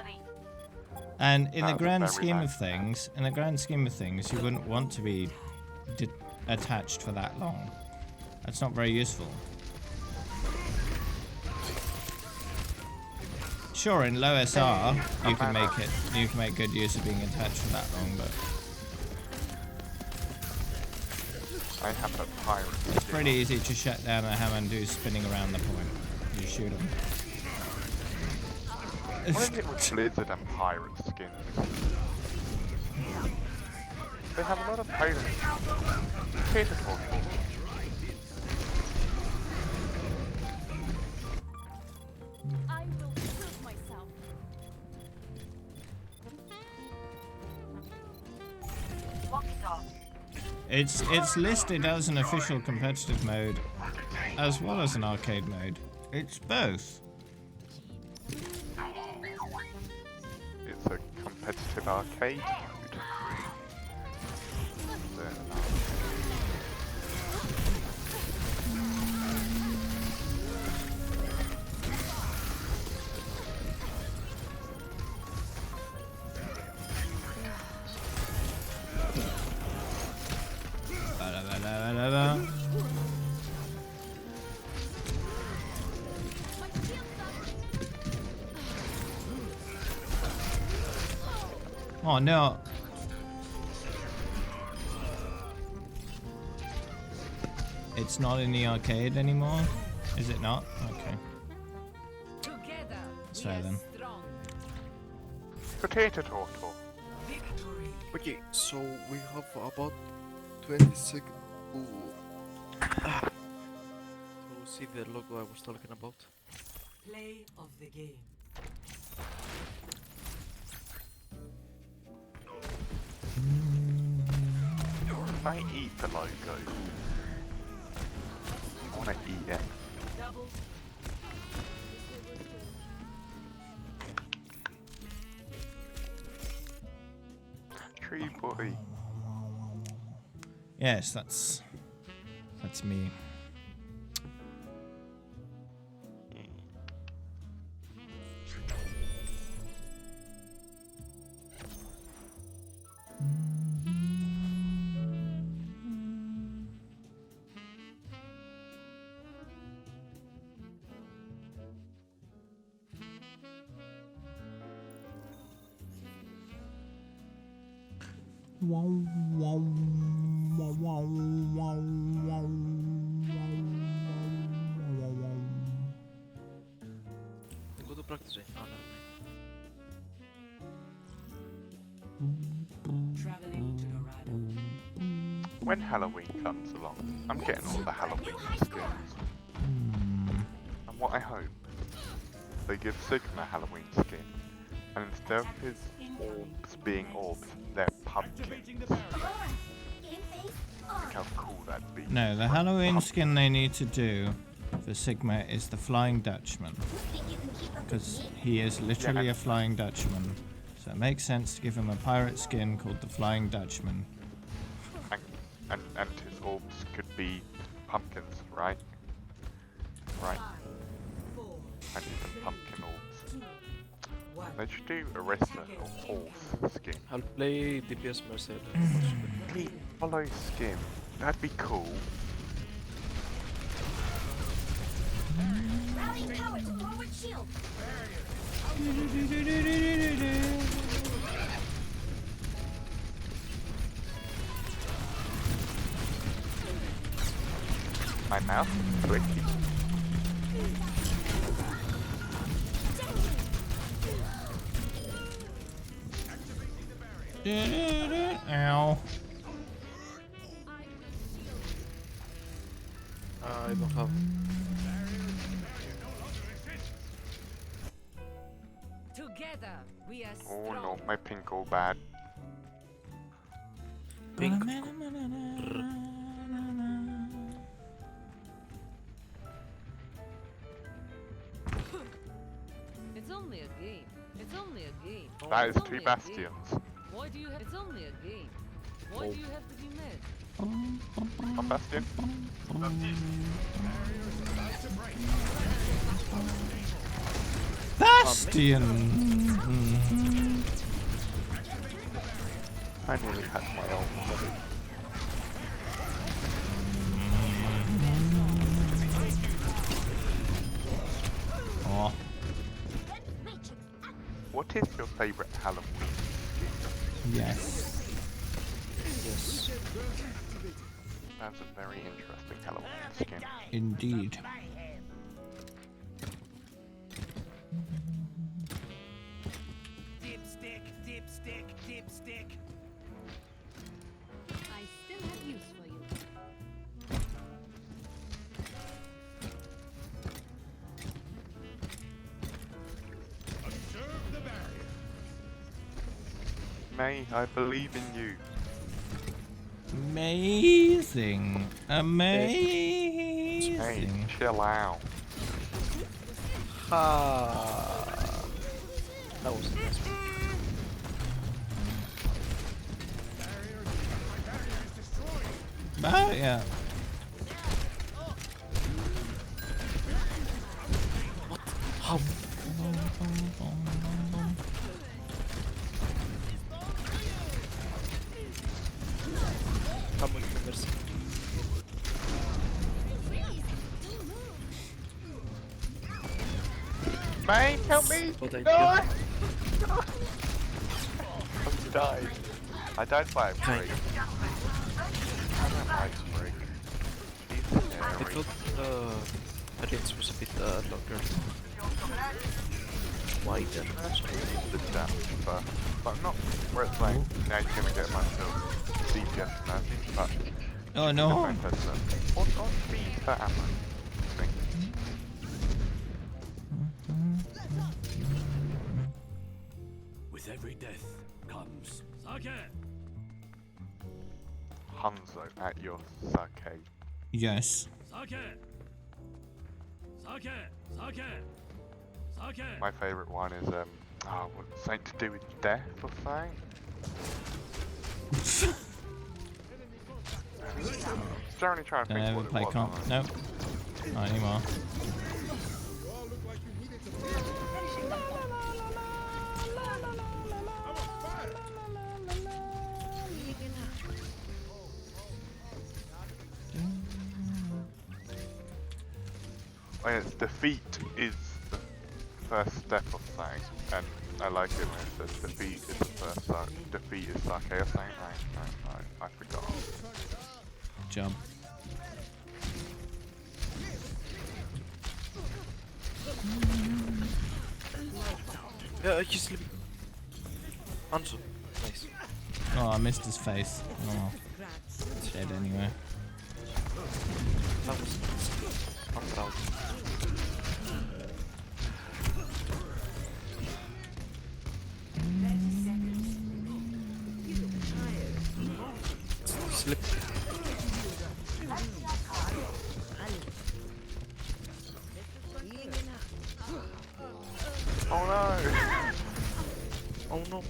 And in the That's grand very scheme nice. of things, you wouldn't want to be attached for that long. That's not very useful. Sure, in low SR, you can make good use of being attached for that long, but I have a pirate. it's pretty easy to shut down a Hamandu spinning around the point. You shoot him. What is it with Blizzard and pirate skins? They have a lot of pirates. Potato torture. I will prove myself. It's listed as an official competitive mode, as well as an arcade mode. It's both. it's a competitive arcade mode. Oh no. It's not in the arcade anymore? Is it not? Okay. Together, Let's try then. Potato Tortle. Okay, so we have about 20 seconds to see the logo I was talking about. Play of the game. Can I eat the logo? I want to eat it. Tree boy. Yes, that's me. Go to practice. Oh, Traveling to Dorado. When Halloween comes along, I'm getting all the Halloween skins. And what I hope, they give Sigma a Halloween skin, and instead of his orbs being orbs, they're pumpkins. Look how cool that'd be. No, the Halloween skin they need to do for Sigma is the Flying Dutchman. Because he is literally a Flying Dutchman. So it makes sense to give him a pirate skin called the Flying Dutchman. And his orbs could be pumpkins, right? Right. And even pumpkin orbs. They should do Arista or horse skin. I'll play DPS Merced. Follow skin. That'd be cool. Rallying power to forward shield. My mouse is twitchy. Ow. I don't have. Together, we are Oh strong. no, my pink all bad. Pink. It's only a game. It's only a game. That is It's two only a bastions. game. Why do you have? It's only a game. Why do you have to be mad? One bastion. Bastion! I nearly had my ult. Oh. What is your favourite Halloween skin? Yes. Yes. That's a very interesting Halloween skin. Indeed. Dipstick, dipstick, dipstick. I still have use for you. Observe the barrier. May, I believe in you. Amazing. Hey, Amazing. chill out. Ha! That was a nice one. But yeah. What? How? Come with me, Mercy. Mate, help me! What I No! do. I died. I died by a break. I don't like break. He's I scary. thought audience was a bit longer. Wider. The depth, but not where it's like, now you're gonna get myself DPS and nothing, but Oh no! What speed for ammo? Thing. With every death comes Sake. Hanzo at your sake. Yes. Sake. Sake. Sake. Sake. My favourite one is something to do with death or something. Generally trying to Don't think ever what play it was. comp. Nope. Not anymore. Oh, yes, defeat is the first step of something, and I like it when it says defeat is the first step. Defeat is sake or something. I forgot. Job. Yeah, he's sleeping. Hanzo. Nice. Oh, I missed his face. Oh, it's dead anyway. That was I'm proud. Slip. Oh no! Oh no. No,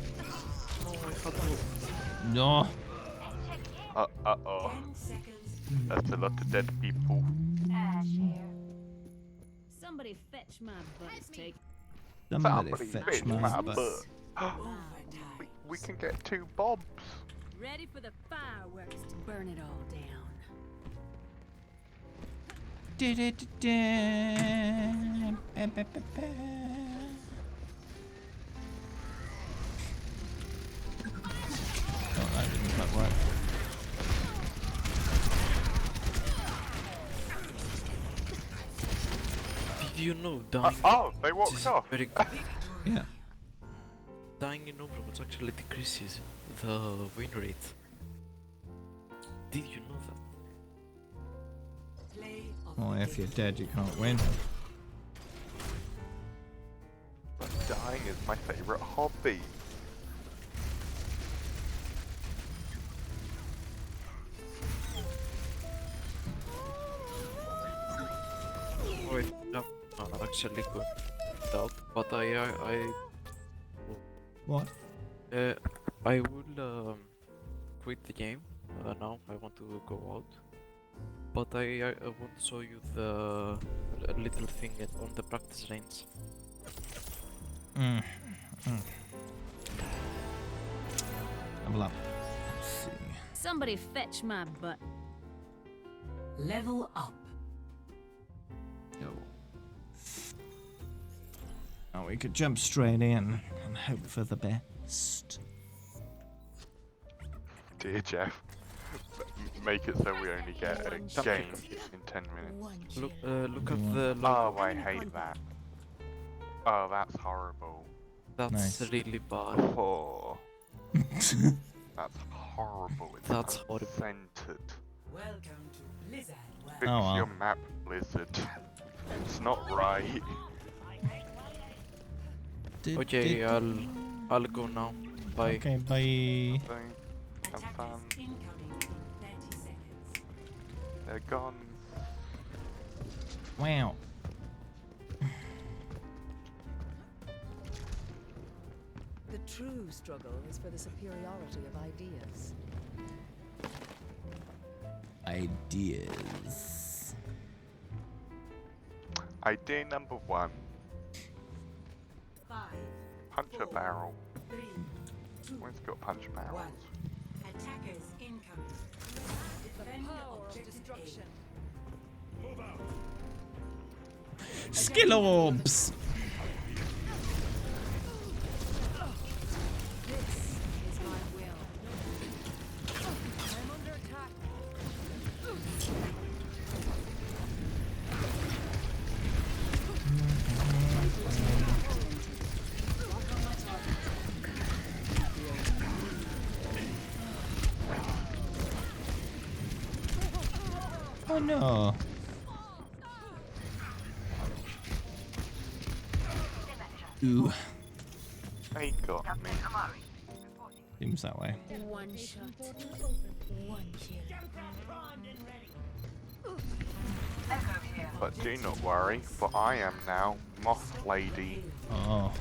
I had to. No. Uh-oh. That's a lot of dead people. Somebody fetch my butt steak. Somebody fetch my butt. We can get 2 bobs. Ready for the fireworks to burn it all down. Oh, that didn't quite work. Did you know dying? Oh, they walked off. Very good. Yeah. Dying in Overwatch actually decreases the win rate. Did you know that? Well, if you're dead, you can't win. But dying is my favourite hobby. Wait, no, I'm actually good without, but I What? I will quit the game now. I want to go out, but I want to show you the little thing on the practice lanes. Level up. Let's see. Somebody fetch my butt. Level up. Oh, we could jump straight in and hope for the best. Dear Jeff, make it so we only get a game in 10 minutes. Look at the logo. Oh, I hate that. Oh, that's horrible. That's Nice. really bad. Oh. That's horrible. It's That's horrible. Centered. Welcome to Blizzard. Fix Oh, well. your map, Blizzard. It's not right. Okay, I'll go now. Bye. Okay, bye. Have fun. Incoming in 30 seconds. They're gone. Wow. The true struggle is for the superiority of ideas. ideas. Idea number 1. Punch a barrel. Always got punch barrels. Attackers incoming. Defend objective destruction. Skill orbs. This is my will. I'm under attack. Oh no. Ooh. They got me. Seems that way. One shot. One kill. But do not worry, for I am now Moth Lady. Oh.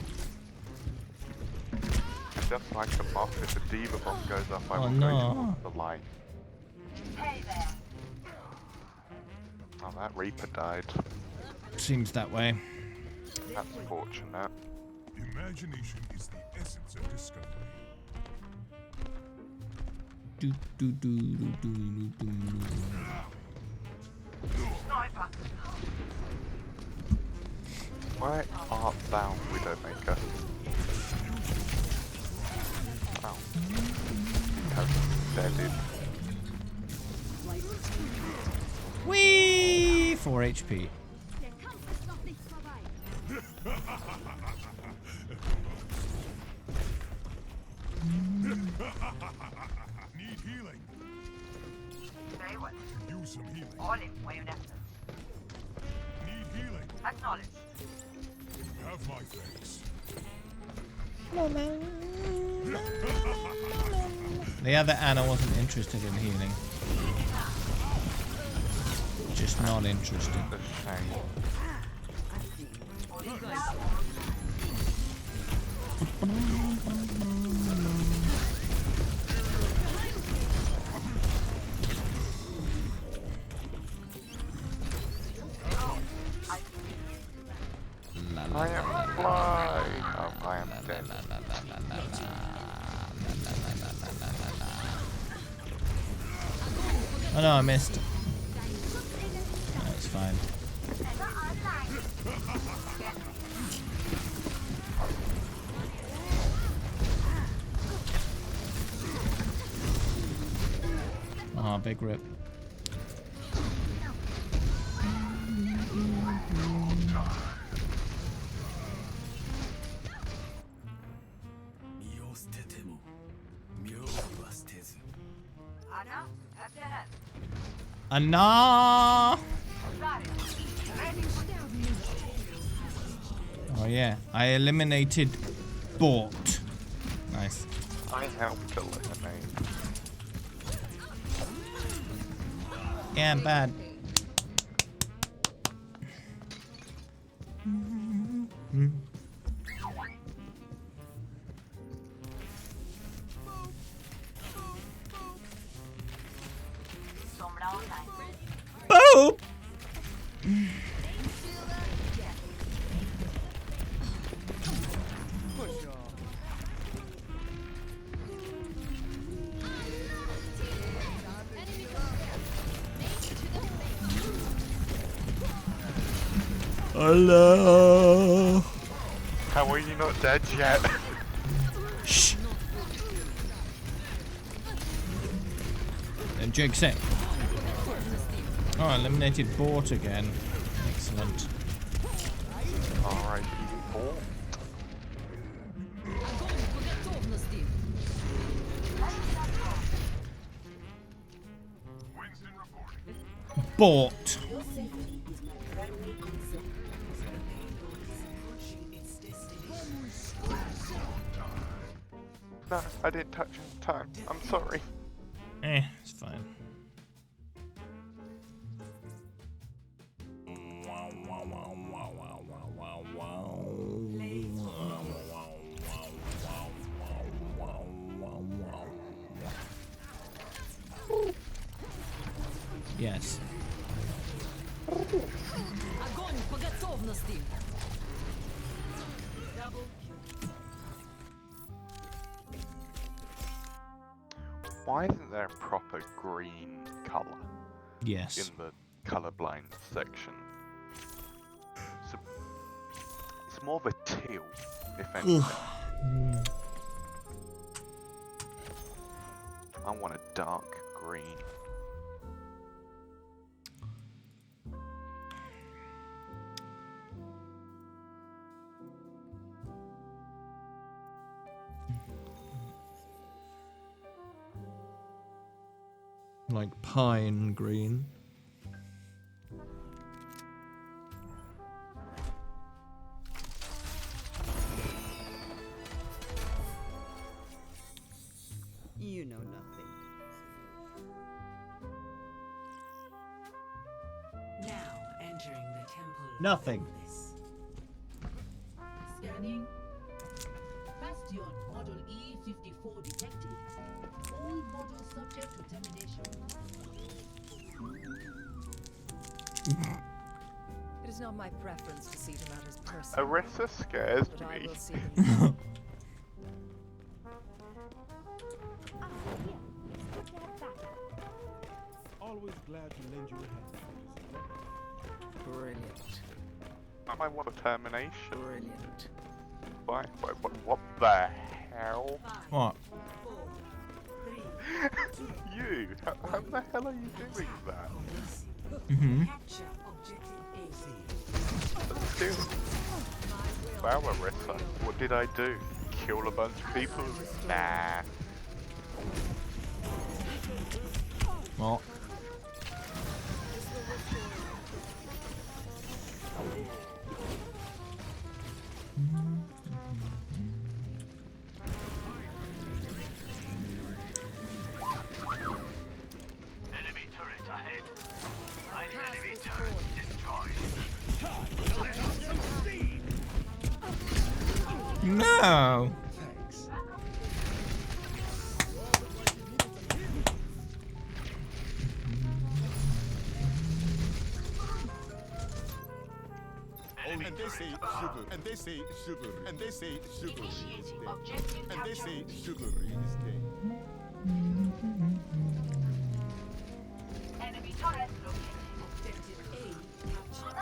And just like a moth, if a diva bomb goes off, I Oh, will no. go towards the light. Oh, that Reaper died. Seems that way. That's fortunate. Imagination is the essence of discovery. Do, do, do, do, do, do, do. Sniper. Where art thou, Widowmaker? Oh. He has deaded. Whee! 4 HP. Need healing. Very well. Use some healing. All in where you left them. Need healing. Acknowledged. You have my thanks. The other Anna wasn't interested in healing. Just not interested. The shame. I am blind. Oh, I am dead. Oh no, I missed. That's fine. Oh, big rip. Anna, up ahead. Anna! Oh yeah, I eliminated Bort. Nice. I helped eliminate. Yeah, I'm bad. Boop! Hello. How are you not dead yet? Shh. And Jake say. Oh, eliminated Bort again. Excellent. Alright, Bort. Bort. No, I didn't touch him in time. I'm sorry. It's fine. Yes. Огонь по готовности. Why isn't there a proper green colour? Yes. In the colourblind section. It's more of a teal, if anything. I want a dark green. Like pine green. You know nothing. Now entering the temple. Nothing. Scanning. Bastion model E54 detected. All models subject to termination. It is not my preference to see the matters personally. Arissa scares but I me. will see them. Always glad to lend you a hand. Brilliant. I want a termination. Brilliant. What the hell? What? You! How the hell are you doing that? Mm-hmm. Dude. Wow, Arissa. What did I do? Kill a bunch of people? Nah. What? Enemy turret ahead. Enemy turret destroyed. No! And they say sugar. And they say sugar. And they say sugar is dead. And they say sugar is dead. Enemy turret located. Objective A captured.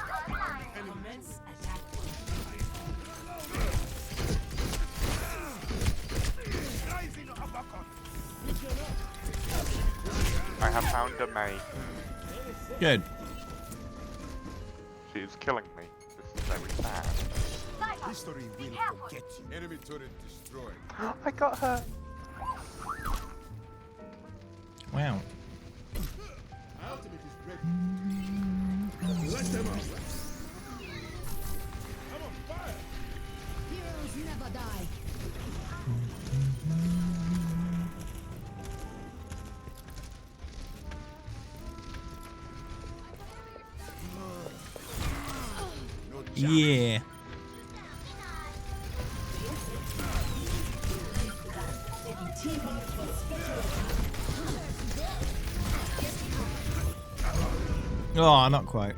Commence attack. I have found a May. Good. She is killing me. This is very sad. History will forget you. Enemy turret destroyed. I got her. Wow. Ultimate is ready. Let them out. I'm on fire. Heroes never die. Yeah. Oh, not quite.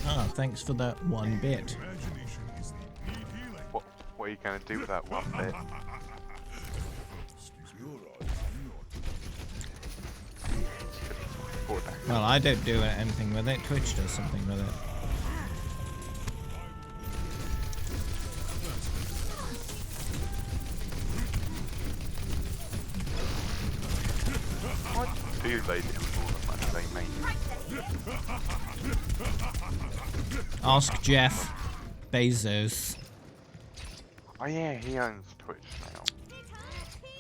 Ah, thanks for that one bit. What are you going to do with that one bit? Well, I don't do anything with it. Twitch does something with it. What do they do with all the money they make? Ask Jeff Bezos. Oh yeah, he owns Twitch now.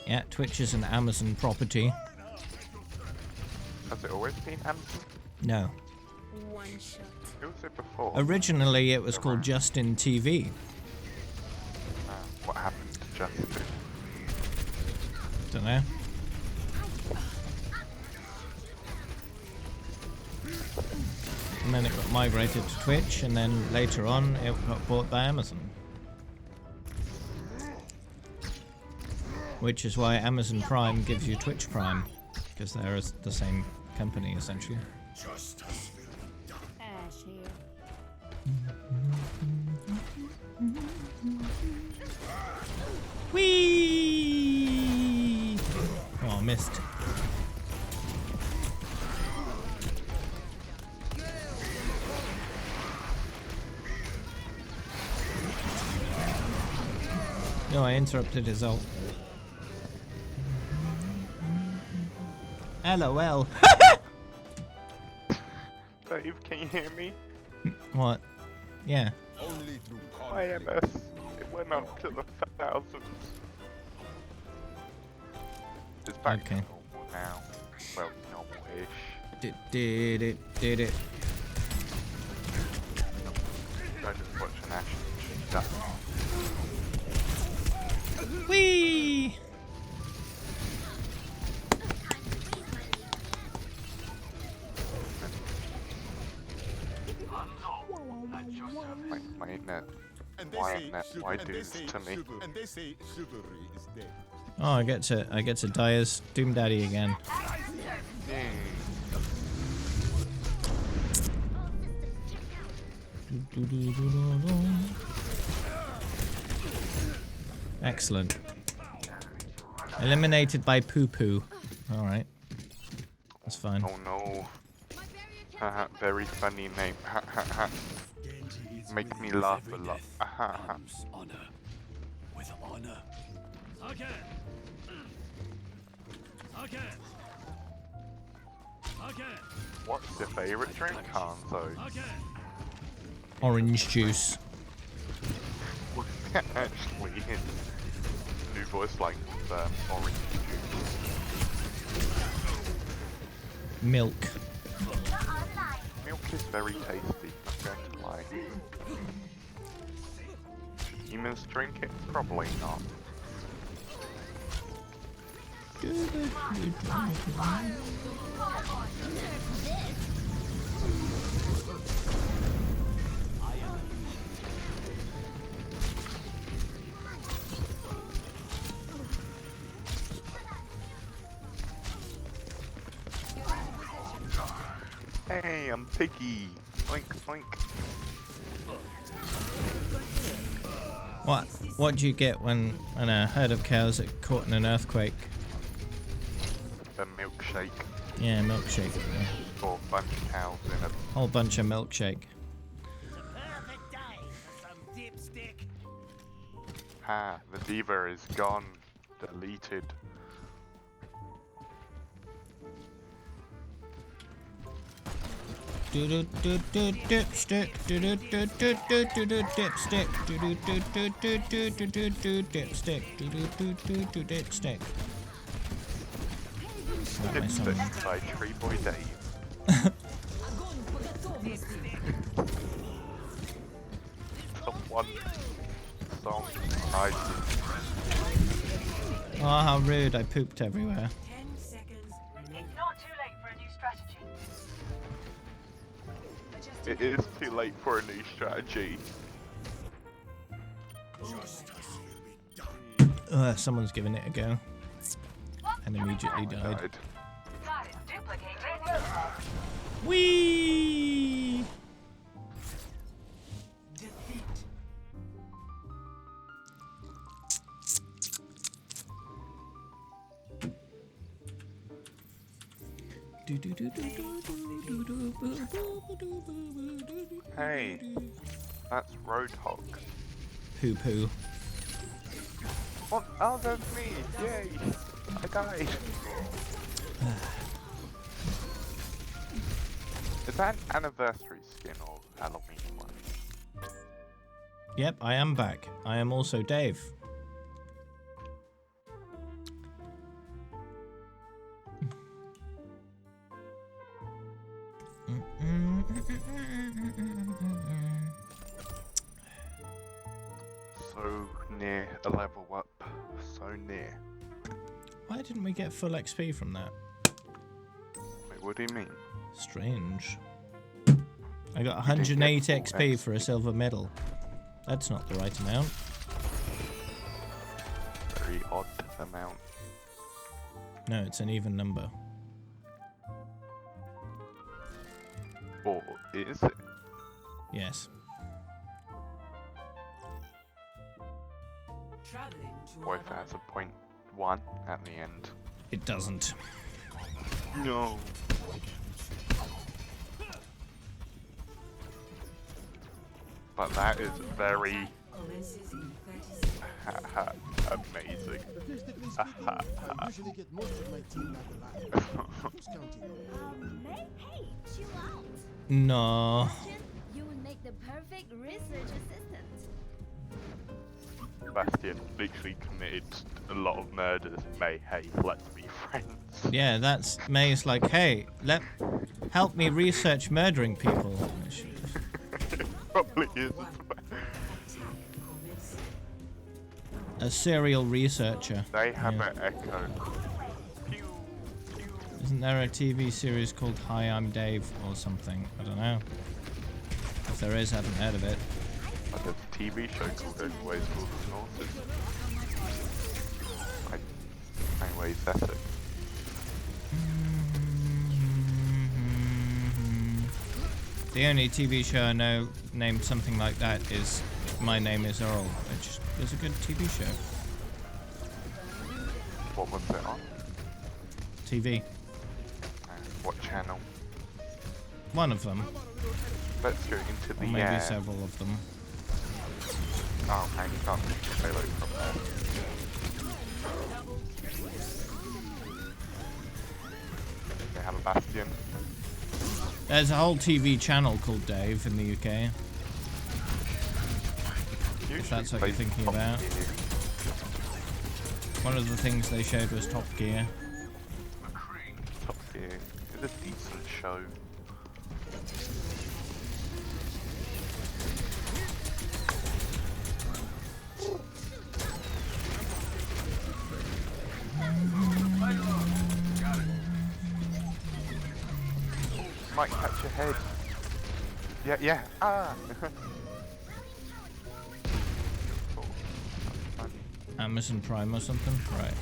Yeah, Twitch is an Amazon property. Has it always been Amazon? No. One shot. Who was it before? Originally, it was called Justin TV. What happened to Justin? Don't know. And then it got migrated to Twitch, and then later on, it got bought by Amazon. Which is why Amazon Prime gives you Twitch Prime, because they're the same company essentially. Ash here. Whee! Oh, missed. No, I interrupted his ult. LOL. Dave, can you hear me? What? Yeah. Only through My MS, it went up to the thousands. It's back to normal now. Well, normal-ish. Did it. I just watched an action shit. Whee! My internet. And Why internet? Why do this to me? And they say chivalry is dead. Oh, I get to die as Doom Daddy again. Excellent. Eliminated by Poo Poo. Alright. That's fine. Oh no. Haha, very funny name. Ha ha ha. Make me laugh a lot. Ha ha. Honor. With honor. Sake! Sake! Sake! What's your favorite drink, Hanzo? Sake! Orange juice. Actually, new voice line was orange juice. Milk. Milk is very tasty, I'm going to lie. Humans drink it? Probably not. Hey, I'm Piggy. Oink, oink. What do you get when a herd of cows are caught in an earthquake? A milkshake. Yeah, milkshake. Yeah. Or a bunch of cows in a... Whole bunch of milkshake. Ha, the diva is gone. Deleted. Dipstick. Dipstick. Dipstick. Dipstick by Tree Boy Dave. Top one song I Oh, how rude. I pooped everywhere. 10 seconds. It's not too late for a new strategy. It is too late for a new strategy. Someone's giving it a go. And immediately died. Whee! Hey, that's Roadhog. Poo poo. What? Oh, that's me! Yay! I died. Is that an anniversary skin or Halloween one? Yep, I am back. I am also Dave. So near a level up. So near. Why didn't we get full XP from that? Wait, what do you mean? Strange. I got 108 XP for a silver medal. That's not the right amount. Very odd. amount. No, it's an even number. Or is it? Yes. What if it has a 0.1 at the end? It doesn't. No. But that is very amazing. Usually get most of my team back alive. Who's counting? Hey, chill out. No. You would make the perfect research assistant. Bastion literally committed a lot of murders. May, hey, let's be friends. Yeah, that's May's like, hey, help me research murdering people. It probably is. A serial researcher. They have an echo. Isn't there a TV series called Hi, I'm Dave or something? I don't know. If there is, I haven't heard of it. Like a TV show called Anyways Called Snorted. Anyways, that's it. The only TV show I know named something like that is My Name is Earl, which is a good TV show. What was it on? TV. What channel? One of them. Let's go into the Or maybe several of them. Oh man, you can't take the payload from there. They have a Bastion. There's a whole TV channel called Dave in the UK. If that's what you're thinking about. One of the things they showed was Top Gear. Top Gear is a decent show. Might catch your head. Yeah, yeah. Ah! Amazon Prime or something? Right.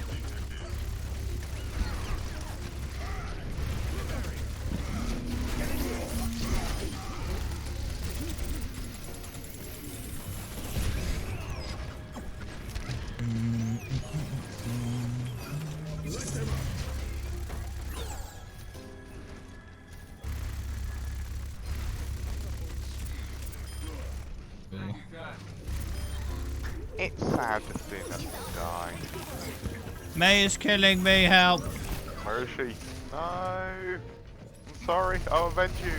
It's sad to see them die. May is killing me, help! Where is she? No! I'm sorry, I'll avenge you.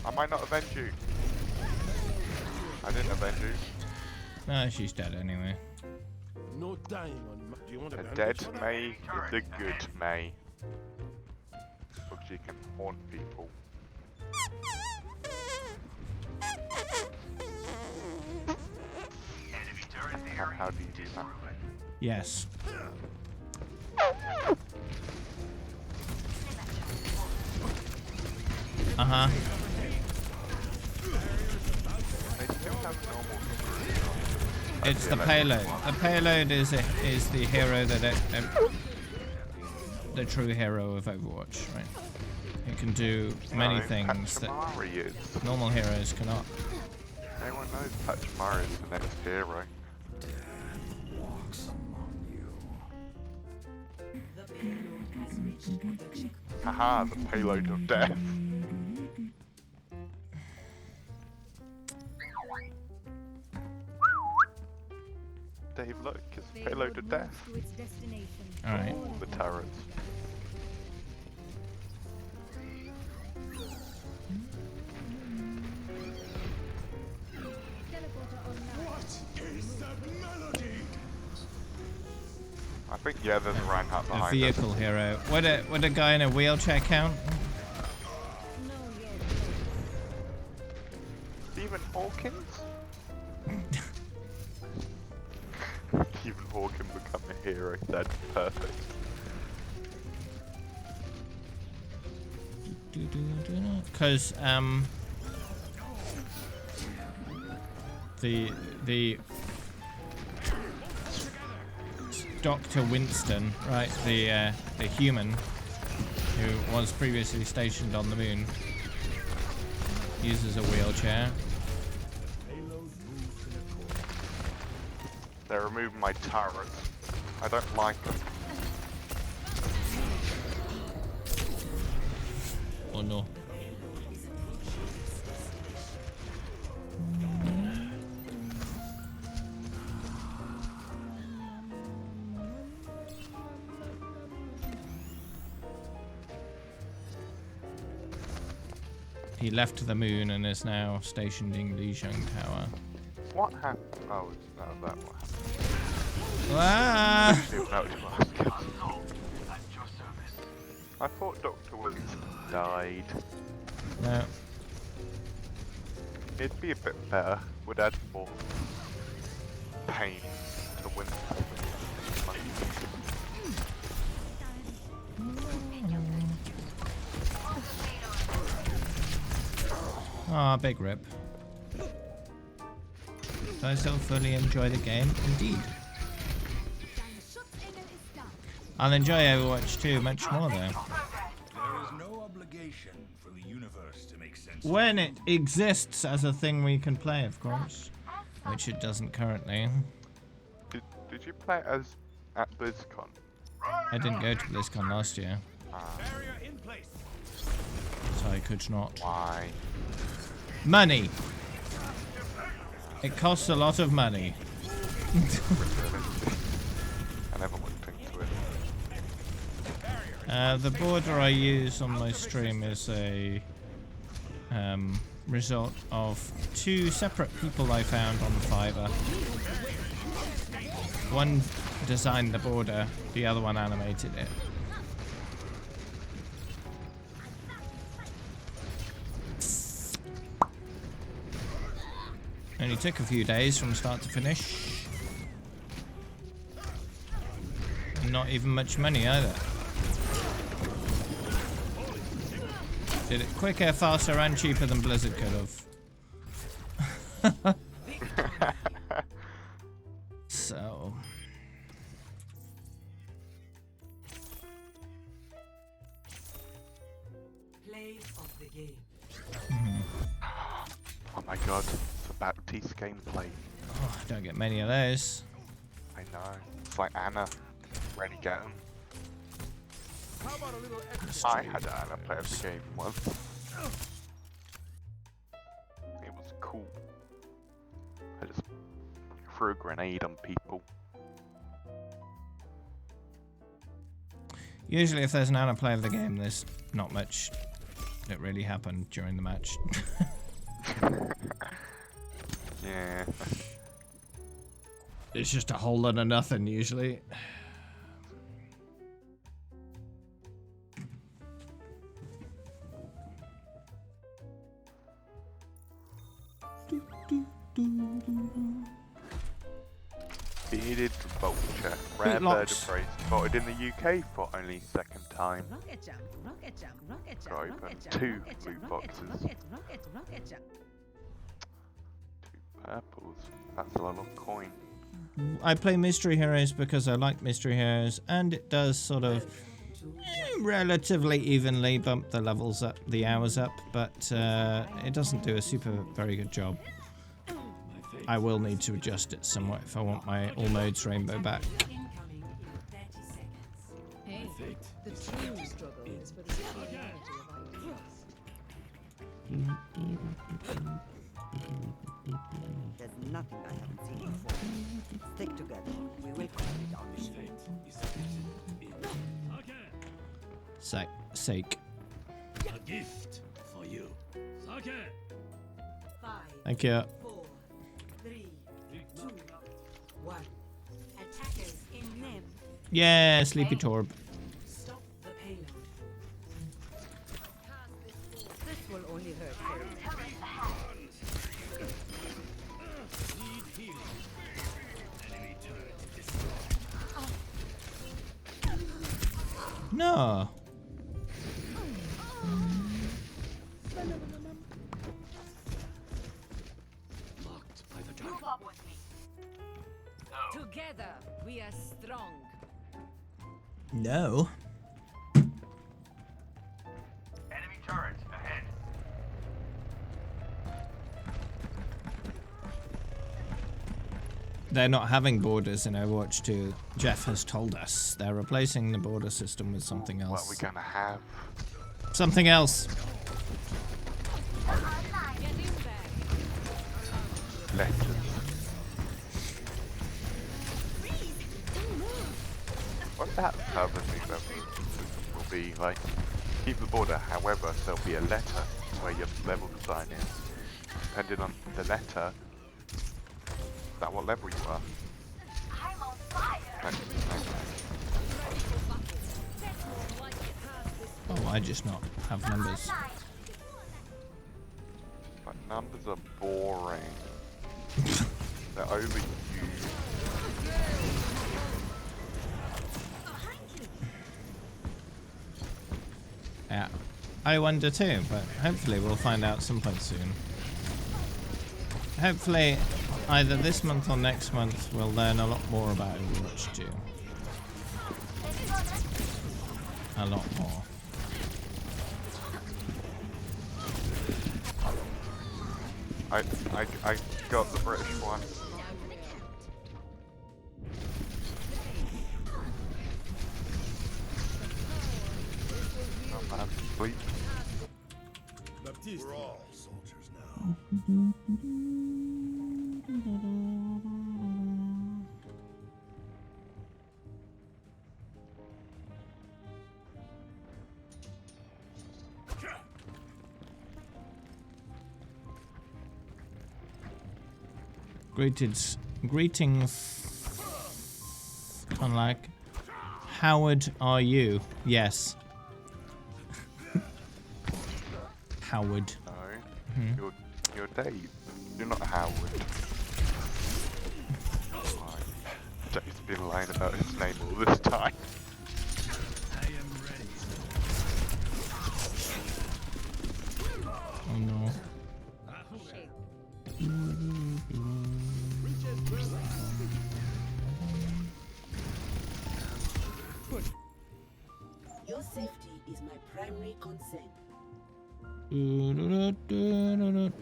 I might not avenge you. I didn't avenge you. No, she's dead anyway. No dying on. Do you want A dead May is a good May. Because she can haunt people. How do you do that? Yes. Uh-huh. They still have normal screws. It's the payload. The payload is the hero that the true hero of Overwatch, right? It can do many things that normal heroes cannot. Everyone knows Pachimari is the next hero. Haha, the payload of death. Dave, look, it's the payload of death. Alright. The turrets. What is that melody? I think, yeah, there's a Reinhardt A behind vehicle hero. Would a guy in a wheelchair count? Stephen Hawkins? Stephen Hawkins become a hero. That's perfect. Because the Dr. Winston, right, the human who was previously stationed on the moon, uses a wheelchair. They're removing my turrets. I don't like them. Oh no. He left the moon and is now stationed in Lijiang Tower. What happened? Oh, no, that one. Ah! I thought Dr. Winston died. No. It'd be a bit better. Would add more pain to Winston. Ah, big rip. Do I still fully enjoy the game? Indeed. I'll enjoy Overwatch 2 much more though. There is no obligation for the universe to make sense. When it exists as a thing we can play, of course. Which it doesn't currently. Did you play it as at BlizzCon? I didn't go to BlizzCon last year. Barrier in place. So I could not. Why? Money! It costs a lot of money. I never looked into it. The border I use on my stream is a result of 2 separate people I found on Fiverr. One designed the border, the other one animated it. Only took a few days from start to finish. And not even much money either. Did it quicker, faster and cheaper than Blizzard could have. So... Play of the game. Oh my god, it's a Baptiste gameplay. Oh, I don't get many of those. I know. It's like Anna. Ready, get 'em. I had Anna play the game once. It was cool. I just threw a grenade on people. Usually if there's an Anna play of the game, there's not much that really happened during the match. Yeah. It's just a whole lot of nothing usually. Bearded Vulture. Rare bird of prey. Spotted in the UK for only second time. Got open 2 loot boxes. 2 purples. That's a lot of coin. I play Mystery Heroes because I like Mystery Heroes, and it does sort of relatively evenly bump the levels up, the hours up, but it doesn't do a very good job. I will need to adjust it somewhat if I want my all modes rainbow back. Hey, the true struggle is for the superiority of ideas. There's nothing I haven't seen before. Stick together. We will complete our mission. Sake. A gift for you. Sake. 5, Thank you. 4, 3, 2, 1. Attackers in NEM. Yeah, Sleepy Torb. Stop the payload. This will only hurt. No. Move up with me. Together, we are strong. No. Enemy turret ahead. They're not having borders in Overwatch 2. Jeff has told us. They're replacing the border system with something else. What are we gonna have? Something else. Letters. What that other thing that will be like? Keep the border, however, there'll be a letter where your level design is. Depending on the letter, is that what level you are? I'm on fire. Oh, I just not have numbers. But numbers are boring. They're overused. Yeah, I wonder too, but hopefully we'll find out some point soon. Hopefully, either this month or next month, we'll learn a lot more about Overwatch 2. A lot more. I got the British one. Oh man, sleep. We're all soldiers now. Greetings. Unlike Howard, are you? Yes. Howard. No, you're Dave. You're not Howard. Oh, Dave's been lying about his name all this time. I am ready. Oh no. Your safety is my primary concern.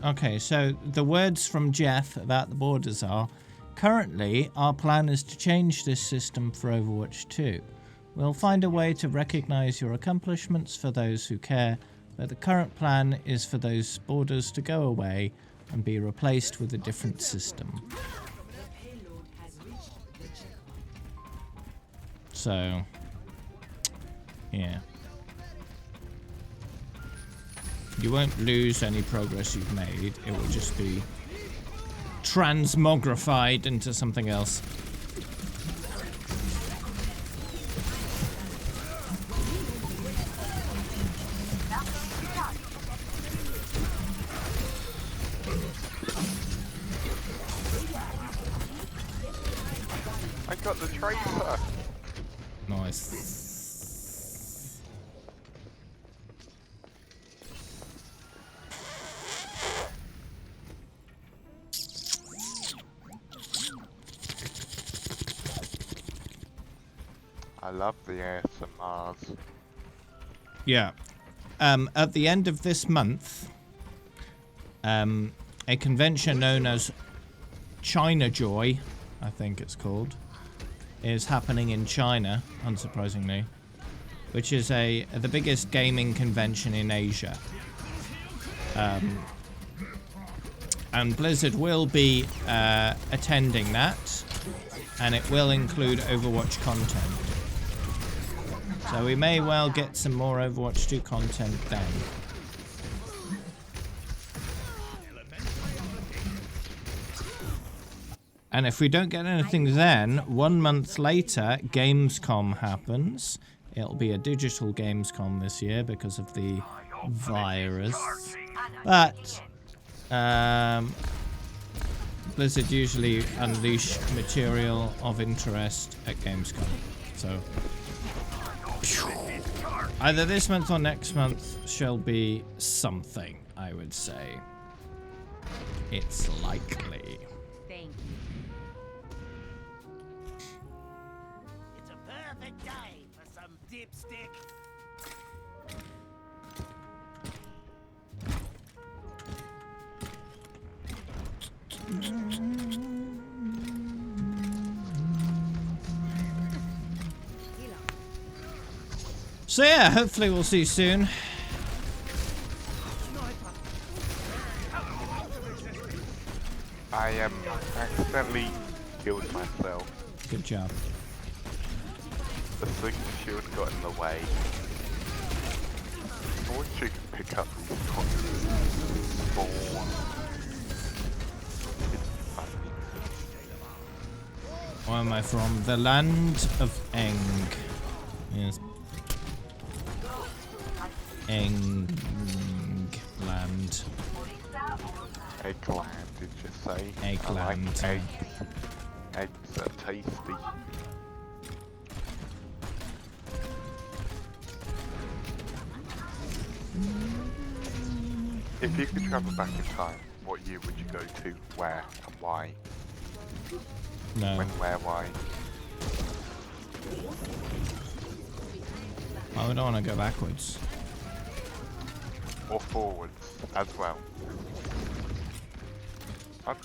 Okay, so the words from Jeff about the borders are, currently our plan is to change this system for Overwatch 2. We'll find a way to recognize your accomplishments for those who care, but the current plan is for those borders to go away and be replaced with a different system. So, yeah. You won't lose any progress you've made, it will just be transmogrified into something else. I got the tracer! Nice. I love the ASMRs. Yeah. At the end of this month, a convention known as China Joy, I think it's called, is happening in China, unsurprisingly, which is the biggest gaming convention in Asia. And Blizzard will be attending that, and it will include Overwatch content. So we may well get some more Overwatch 2 content then. And if we don't get anything then, 1 month later, Gamescom happens. It'll be a digital Gamescom this year because of the virus. But Blizzard usually unleash material of interest at Gamescom. So either this month or next month shall be something, I would say. It's likely. Thank you. It's a perfect day for some lipstick. So yeah, hopefully we'll see you soon. I accidentally killed myself. Good job. The Sigma shield got in the way. I wish you could pick up these coins. Where am I from? The land of Eng. Yes. Eng land. Eggland, did you say? Eggland. I like eggs. Eggs are tasty. If you could travel back in time, what year would you go to, where, and why? No. When, where, why? I would want to go backwards. Or forwards, as well.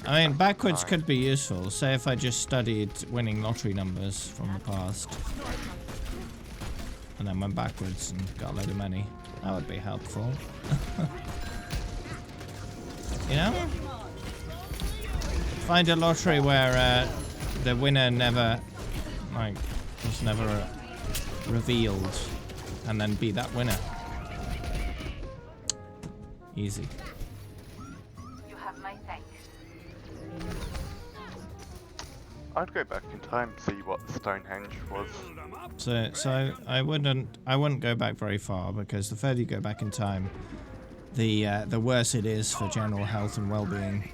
I mean, backwards could be useful. Say if I just studied winning lottery numbers from the past. And then went backwards and got a load of money. That would be helpful. You know? Find a lottery where the winner never, like, was never revealed. And then be that winner. Easy. You have my thanks. I'd go back in time and see what Stonehenge was. So I wouldn't go back very far, because the further you go back in time, the worse it is for general health and well-being.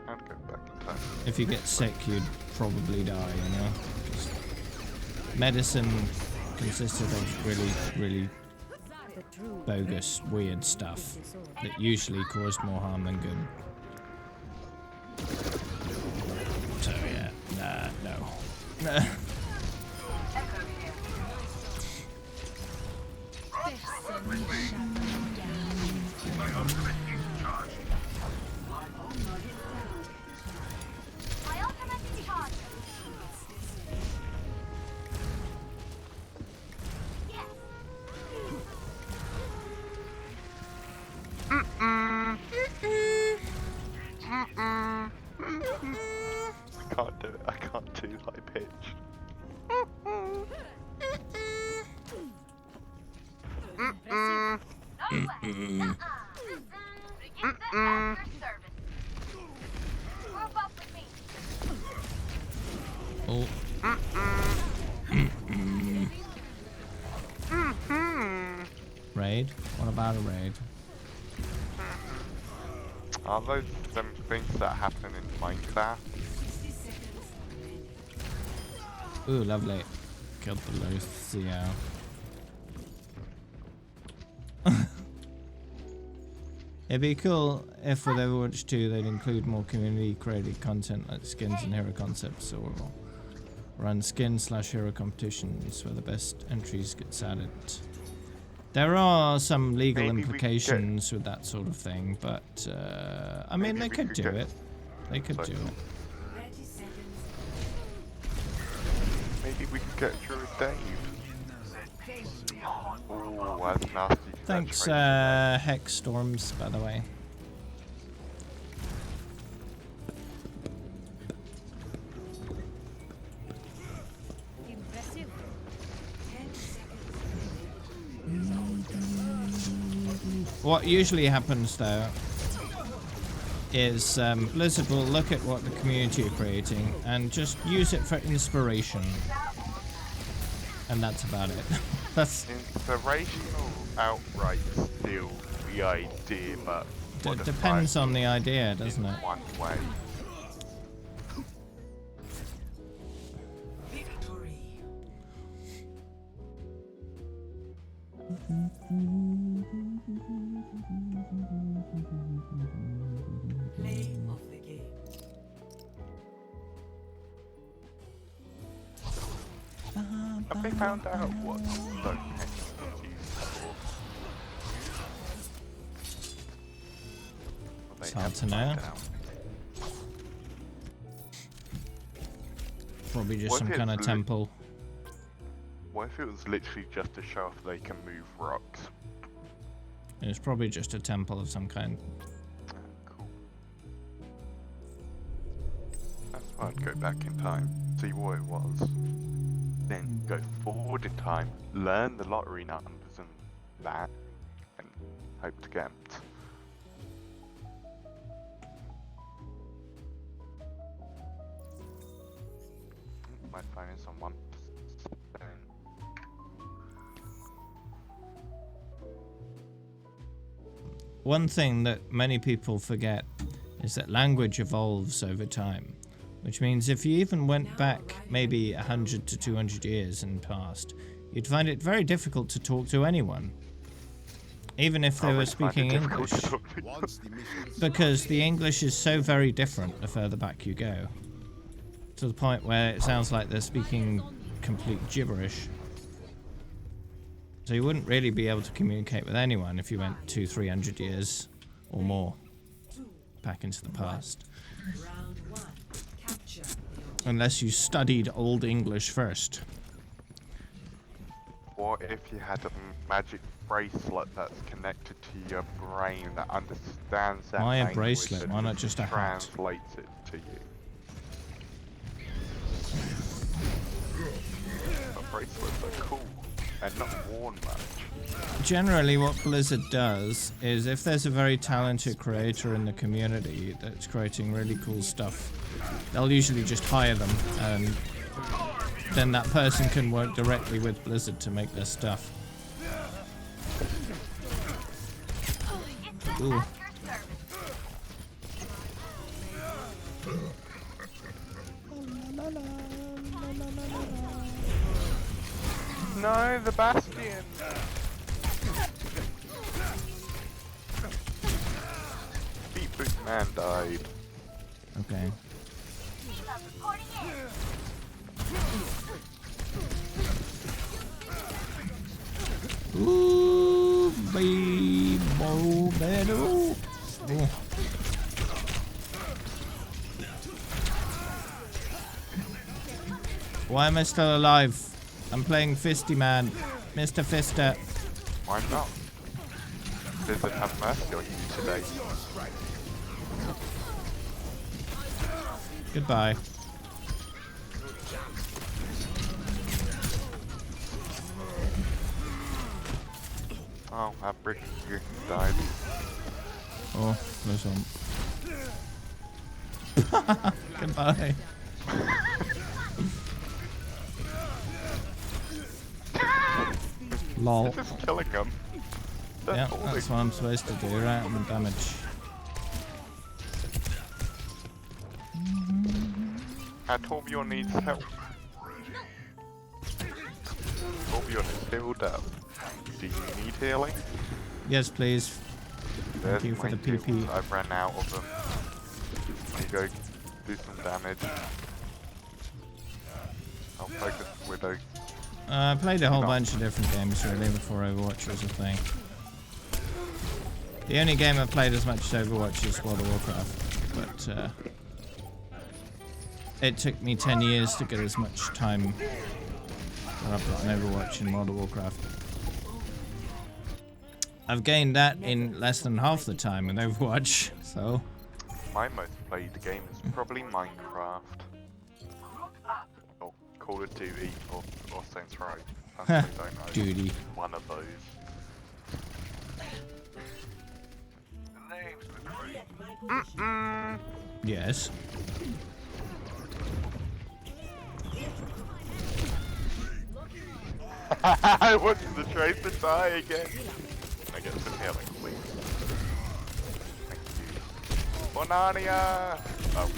I'd go back in time. If you get sick, you'd probably die, you know? 'Cause medicine consisted of really bogus, weird stuff that usually caused more harm than good. So yeah, no. My ultimate is charged. I can't do it. I can't do high pitch. Oh. Raid? What about a raid? Are those them things that happen in Minecraft? Ooh, lovely. Killed the Lucio. It'd be cool if with Overwatch 2 they'd include more community created content like skins and hero concepts, or run skin/hero competitions where the best entries get added. There are some legal implications with that sort of thing, but I mean they could do it. They could do it. Maybe we could get through a Dave. Oh, that's nasty. Thanks, Hex Storms, by the way. Impressive. What usually happens though is Blizzard will look at what the community are creating and just use it for inspiration, and that's about it. That's inspirational. Outright steal the idea, but depends on the idea, doesn't it? One way. Name of the game. Have they found out what Stonehenge is used for? Will It's they hard ever to know. find out? Probably just What some if kind of it's temple. What if it was literally just to show off they can move rocks? It's probably just a temple of some kind. Cool. That's why I'd go back in time, see what it was, then go forward in time, learn the lottery numbers and that, and hope to get 'em. My phone is on 1%. One thing that many people forget is that language evolves over time, which means if you even went back maybe 100 to 200 years in the past, you'd find it very difficult to talk to anyone, even if they were speaking English, because the English is so very different the further back you go, to the point where it sounds like they're speaking complete gibberish. So you wouldn't really be able to communicate with anyone if you went 200-300 years or more back into the past. Unless you studied Old English first. What if you had a magic bracelet that's connected to your brain that understands that Why a language bracelet? and Why not just a hat? translates it to you? But bracelets are cool and not worn much. Generally what Blizzard does is if there's a very talented creator in the community that's creating really cool stuff, they'll usually just hire them and then that person can work directly with Blizzard to make their stuff. Ooh. No, the Bastion! Beat Boot Man died. Okay. Ooh, baby, oh. Why am I still alive? I'm playing Fisty Man, Mr. Fister. Why not? Blizzard have mercy on you today. Goodbye. Oh, that brick died. Oh, there's one. Goodbye. Lol. Just killing them. Yeah, that's what I'm supposed to do, right? On the damage. Torbjorn needs help. Torbjorn is healed up. Do you need healing? Yes, please. There's Thank you for my the PP. heals. I've ran out of them. There you go. Do some damage. I'll focus Widow. I played a whole bunch of different games really before Overwatch was a thing. The only game I've played as much as Overwatch is World of Warcraft, but it took me 10 years to get as much time that I've got in Overwatch and World of Warcraft. I've gained that in less than half the time in Overwatch, so... My most played game is probably Minecraft. Or Call of Duty, or Saints Row. I don't know. Duty. One of those. Yes. I want the train to die again. I get some healing, please. Thank you. Bonania! Oh.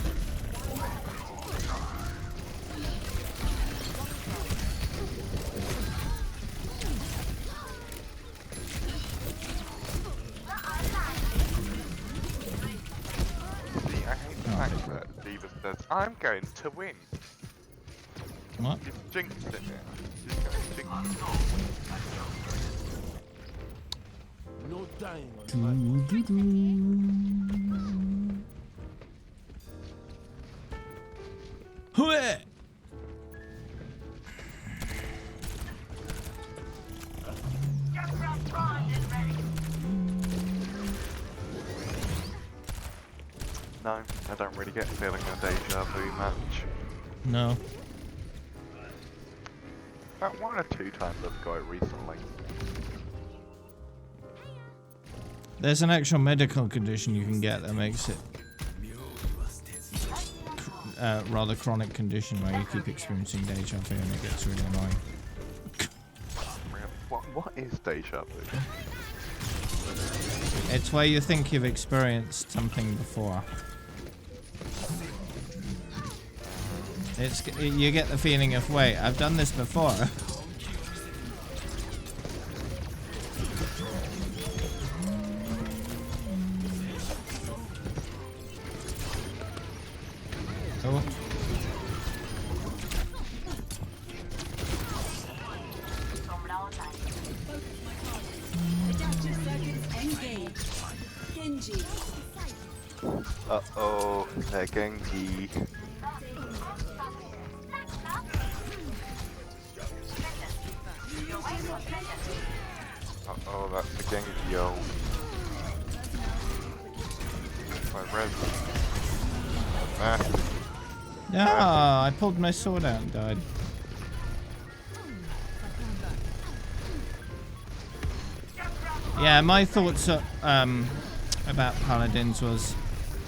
See, I hate the fact that Diva says, I'm going to win. What? You've jinxed it now. You're gonna jinx it. No dying on Hooah! Just grab primed and ready. No, I don't really get a feeling of deja vu match. No. About 1 or 2 times I've got it recently. There's an actual medical condition you can get that makes it rather chronic condition where you keep experiencing deja vu and it gets really annoying. What is deja vu? It's where you think you've experienced something before. You get the feeling of, wait, I've done this before. Oh. Adaptive circuits engaged. Genji. Uh-oh, they're Genji. Uh-oh, that's the Genji, yo. My res. Massive. Ah, I pulled my sword out and died. Yeah, my thoughts about Paladins was,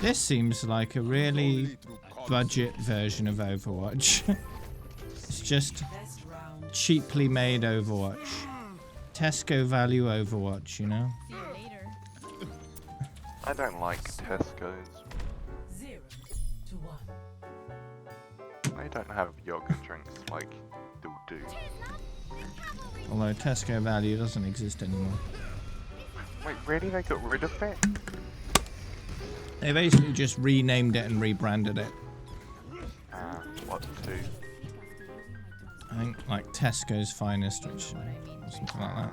this seems like a really budget version of Overwatch. It's just cheaply made Overwatch. Tesco value Overwatch, you know? I don't like Tesco's. 0 to 1. They don't have yogurt drinks like do. Although Tesco value doesn't exist anymore. Wait, really? They got rid of it? They basically just renamed it and rebranded it. What to? I think like Tesco's Finest, which something like that.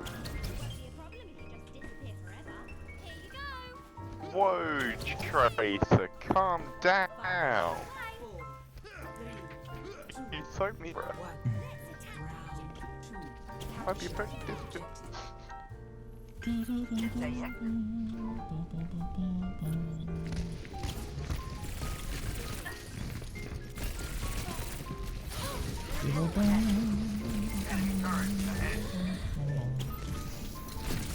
Whoa, Tracer, calm down. You so mean. Might be pretty distant.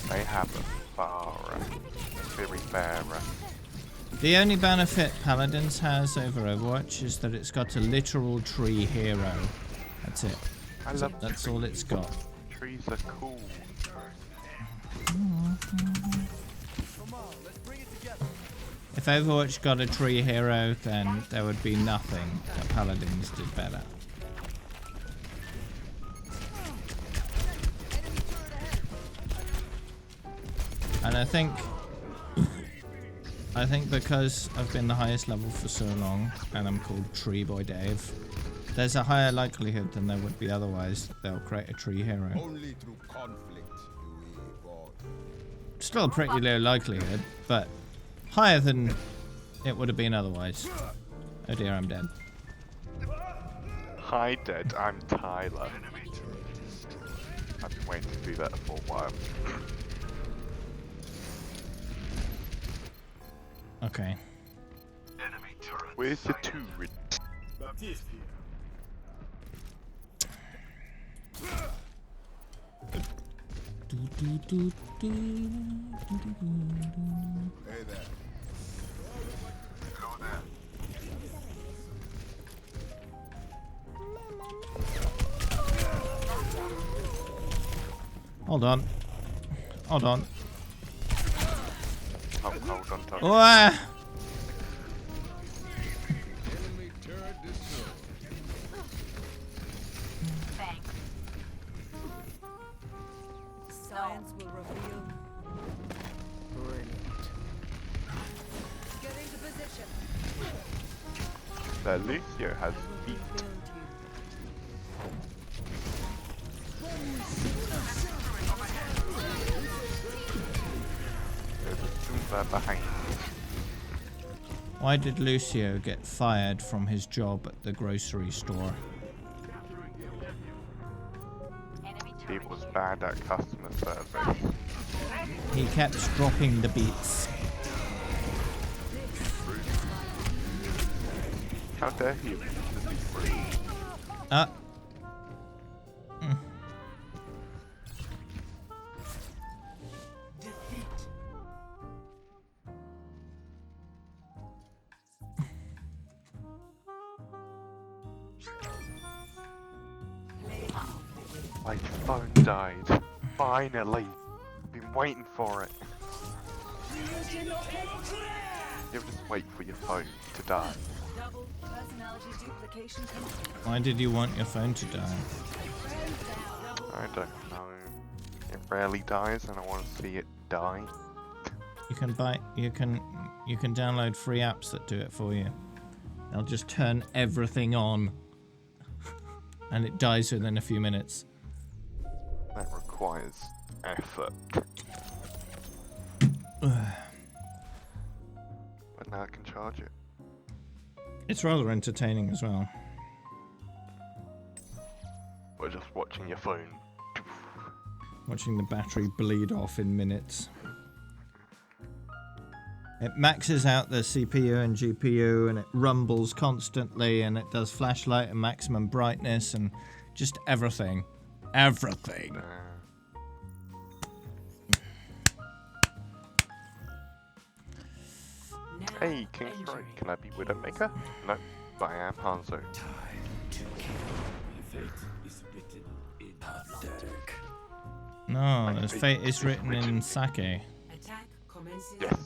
They have a Pharah. Very Pharah. The only benefit Paladins has over Overwatch is that it's got a literal tree hero. That's it. That's all it's got. Trees are cool. If Overwatch got a tree hero, then there would be nothing that Paladins did better. And I think because I've been the highest level for so long, and I'm called Tree Boy Dave, there's a higher likelihood than there would be otherwise they'll create a tree hero. Only through conflict do we evolve. Still a pretty low likelihood, but higher than it would have been otherwise. Oh dear, I'm dead. Hi, Dead. I'm Tyler. I've been waiting to do that for a while. Okay. Where's your turret? Baptiste here. Hey there. Hold on. Hold on. Hold on, Tyler. Oh, ah. Enemy turret destroyed. Science will reveal. Brilliant. Get into position. Lucio has feet. they're behind. Why did Lucio get fired from his job at the grocery store? He was bad at customer service. He kept dropping the beats. How dare he? My phone died. Finally. I've been waiting for it. You'll just wait for your phone to die. Why did you want your phone to die? I don't know. It rarely dies and I want to see it die. You can download free apps that do it for you. They'll just turn everything on and it dies within a few minutes. That requires effort. But now I can charge it. It's rather entertaining as well. We're just watching your phone. Watching the battery bleed off in minutes. It maxes out the CPU and GPU and it rumbles constantly and it does flashlight and maximum brightness and just everything. Everything. Hey, Kingsbury, can I be Widowmaker? No, but I am Hanzo. No, his fate is written in sake. Attack commences in 30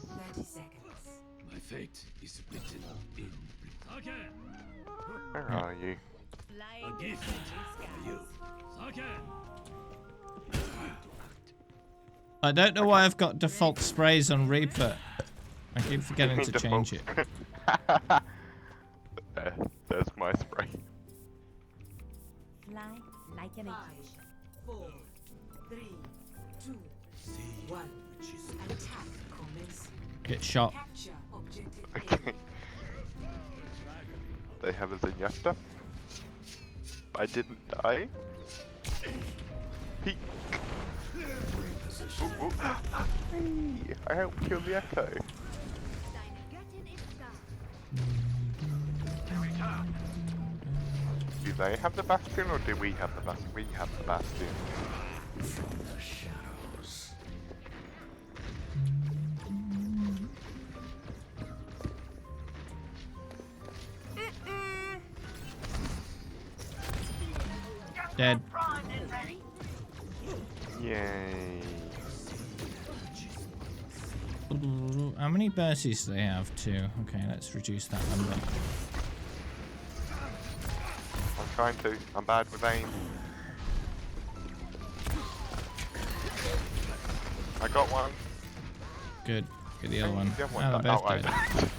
seconds. My fate is written in. Where are you? A gift for you. I don't know why I've got default sprays on Reaper. I keep forgetting to change it. There's my spray. Fly like an 5, 4, 3, 2, 1. Attack commences. Get shot. Capture objective. Okay. They have a Zenyatta. I didn't die. Peek. Ooh, ooh. Hey, I helped kill the Echo. Do they have the Bastion or do we have the Bastion? We have the Bastion. From the shadows. Dead. Yay. How many bursies do they have? 2. Okay, let's reduce that number. I'm trying to. I'm bad with aim. I got one. Good. Get the other one. The other one Oh, they're both died. dead.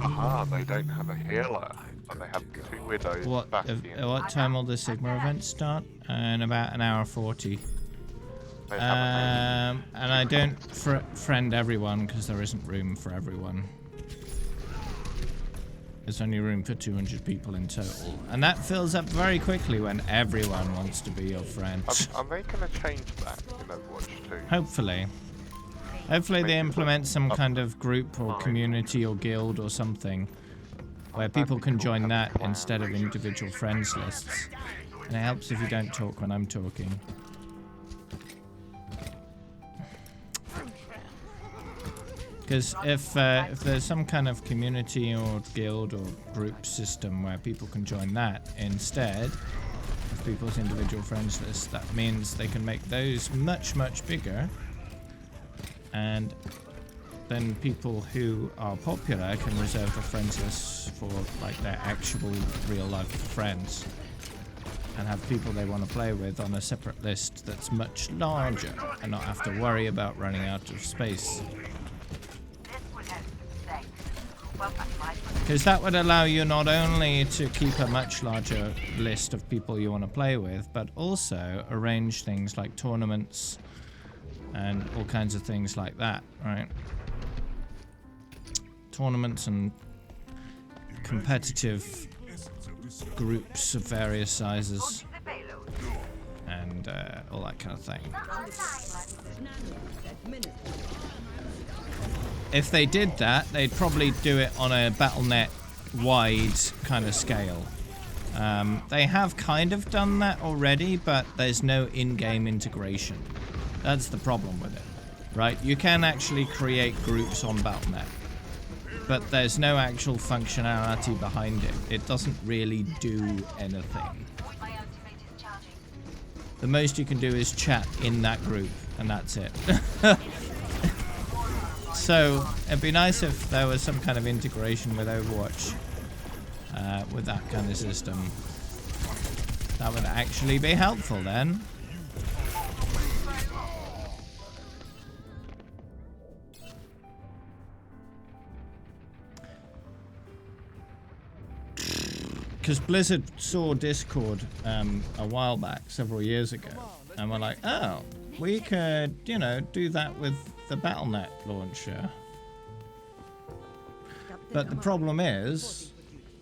Aha, they don't have a healer, but they have 2 widows. What Bastion. time will the Sigma event start? In about an hour 40. And I don't friend everyone because there isn't room for everyone. There's only room for 200 people in total, and that fills up very quickly when everyone wants to be your friend. Are they going to change that in Overwatch 2? Hopefully. Hopefully they implement some kind of group or community or guild or something where people can join that instead of individual friends lists. And it helps if you don't talk when I'm talking. Because if there's some kind of community or guild or group system where people can join that instead of people's individual friends lists, that means they can make those much, much bigger. And then people who are popular can reserve the friends list for like their actual real life friends and have people they want to play with on a separate list that's much larger and not have to worry about running out of space. This would have been safe. Welcome, my friend. Because that would allow you not only to keep a much larger list of people you want to play with, but also arrange things like tournaments and all kinds of things like that, right? Tournaments and competitive groups of various sizes and all that kind of thing. If they did that, they'd probably do it on a Battle.net wide kind of scale. They have kind of done that already, but there's no in-game integration. That's the problem with it, right? You can actually create groups on Battle.net, but there's no actual functionality behind it. It doesn't really do anything. The most you can do is chat in that group, and that's it. So it'd be nice if there was some kind of integration with Overwatch, with that kind of system. That would actually be helpful then. Because Blizzard saw Discord a while back, several years ago, and we're like, oh, we could, you know, do that with the Battle.net launcher. But the problem is,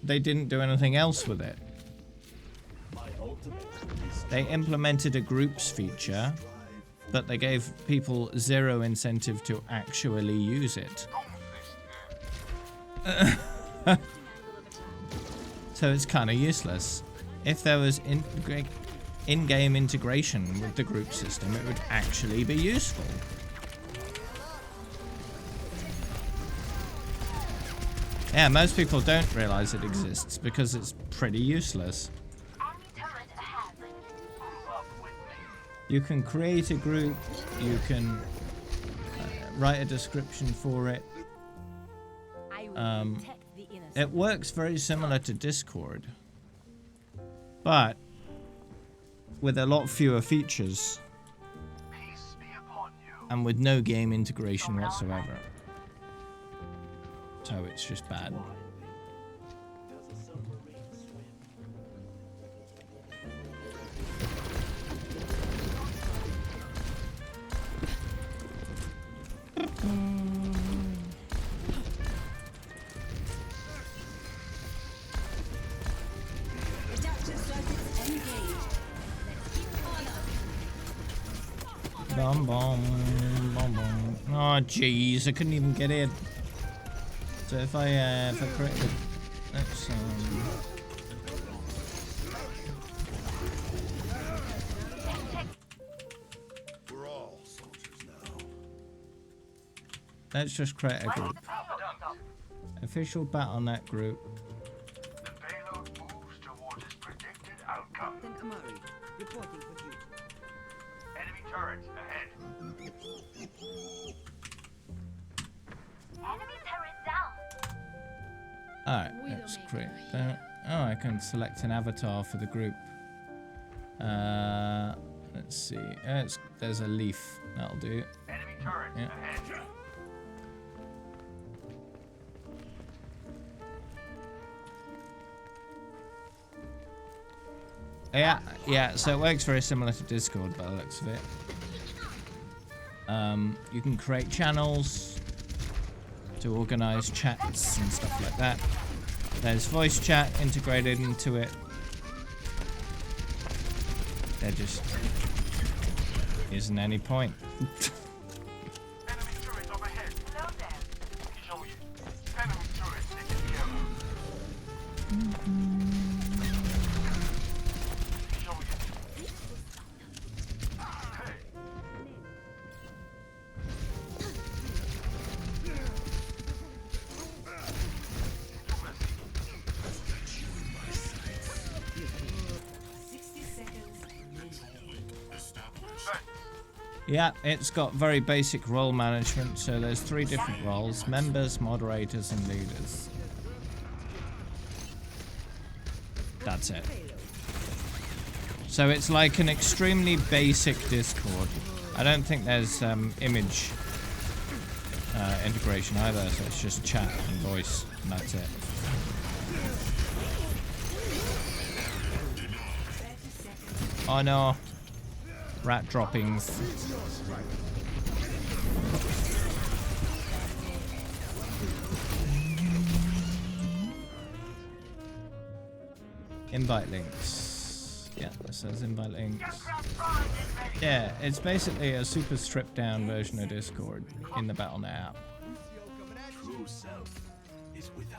they didn't do anything else with it. They implemented a groups feature, but they gave people zero incentive to actually use it. So it's kind of useless. If there was in-game integration with the group system, it would actually be useful. Yeah, most people don't realize it exists because it's pretty useless. You can create a group, you can write a description for it. It works very similar to Discord, but with a lot fewer features and with no game integration whatsoever. So it's just bad. Bum, bum, bum, bum. Oh jeez, I couldn't even get in. So if I corrected, let's We're all soldiers now. let's just create a group. Official Battle.net group. The payload moves towards its predicted outcome. Captain Amari, reporting for duty. Enemy turret ahead. Enemy turret down. Alright, let's create that. Oh, I can select an avatar for the group. Let's see. There's a leaf. That'll do. Enemy turret ahead. Yeah, so it works very similar to Discord by the looks of it. You can create channels to organize chats and stuff like that. There's voice chat integrated into it. There just isn't any point. Enemy turret up ahead. Hello there. Show you. Enemy turret taken care of. Yeah, it's got very basic role management, so there's 3 different roles: members, moderators, and leaders. That's it. So it's like an extremely basic Discord. I don't think there's image integration either, so it's just chat and voice, and that's it. Oh no. Rat droppings. Invite links. Yeah, it says invite links. Yeah, it's basically a super stripped down version of Discord in the Battle.net app.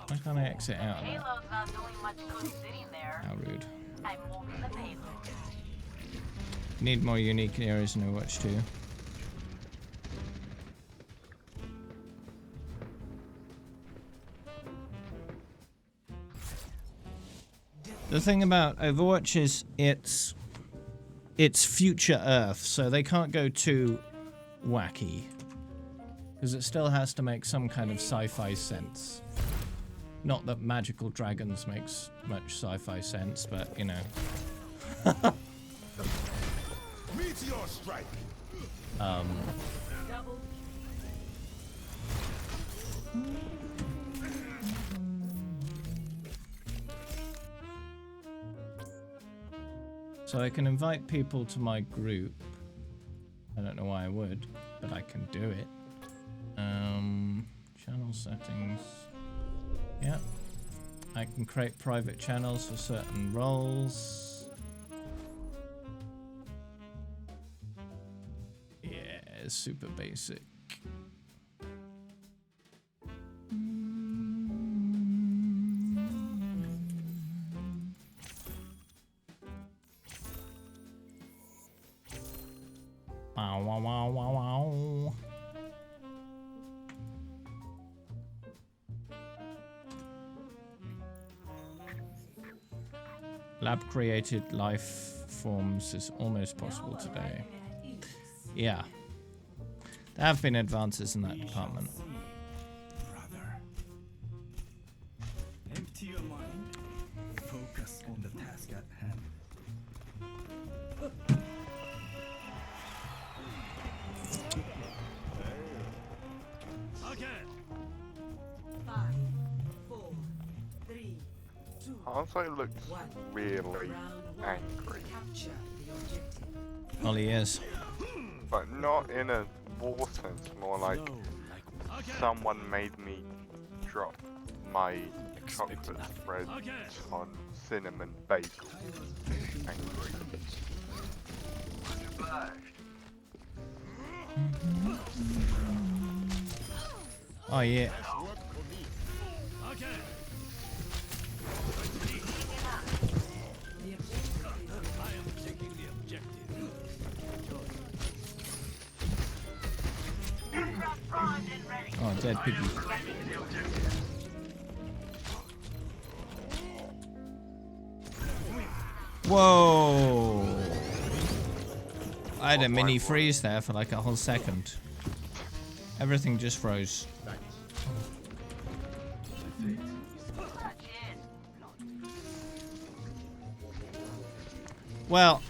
Why can't I exit out of that? Payload's not doing much good sitting there. How rude. I'm moving the payload. Need more unique areas in Overwatch 2. The thing about Overwatch is it's future Earth, so they can't go too wacky. Because it still has to make some kind of sci-fi sense. Not that magical dragons makes much sci-fi sense, but you know. Meteor strike. So I can invite people to my group. I don't know why I would, but I can do it. Channel settings. Yeah. I can create private channels for certain roles. Yeah, it's super basic. Wow, wow, wow, wow, wow. Lab created life forms is almost possible today. Yeah. There have been advances in that department. Empty your mind. Focus on the task at hand. Hanzo looks really angry. Well, he is. But not in a war sense, more like someone made me drop my chocolate spread on cinnamon bagel. Angry. Oh yeah. Oh, dead piggy. Whoa! I had a mini freeze there for like a whole second. Everything just froze. Well,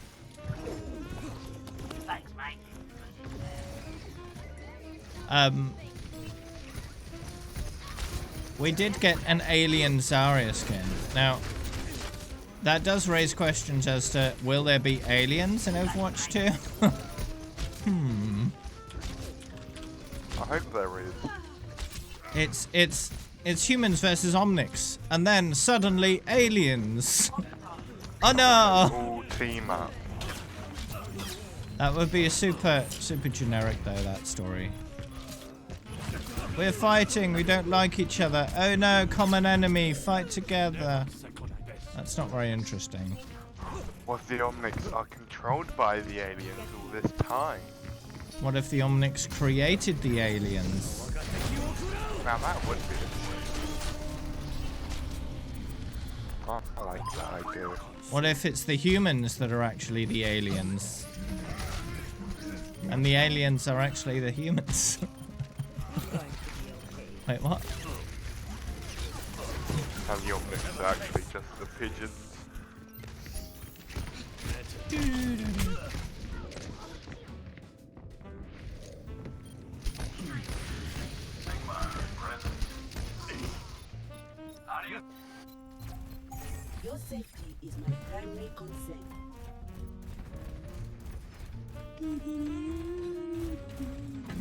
we did get an alien Zarya skin. Now, that does raise questions as to will there be aliens in Overwatch 2? I hope there is. It's humans versus Omnics, and then suddenly aliens. Oh no! All team up. That would be a super generic though, that story. We're fighting, we don't like each other. Oh no, common enemy, fight together. That's not very interesting. What if the Omnics are controlled by the aliens all this time? What if the Omnics created the aliens? Now that would be I like that idea. What if it's the humans that are actually the aliens? And the aliens are actually the humans? Wait, what? And the Omnics are actually just the pigeons. Your safety is my primary concern.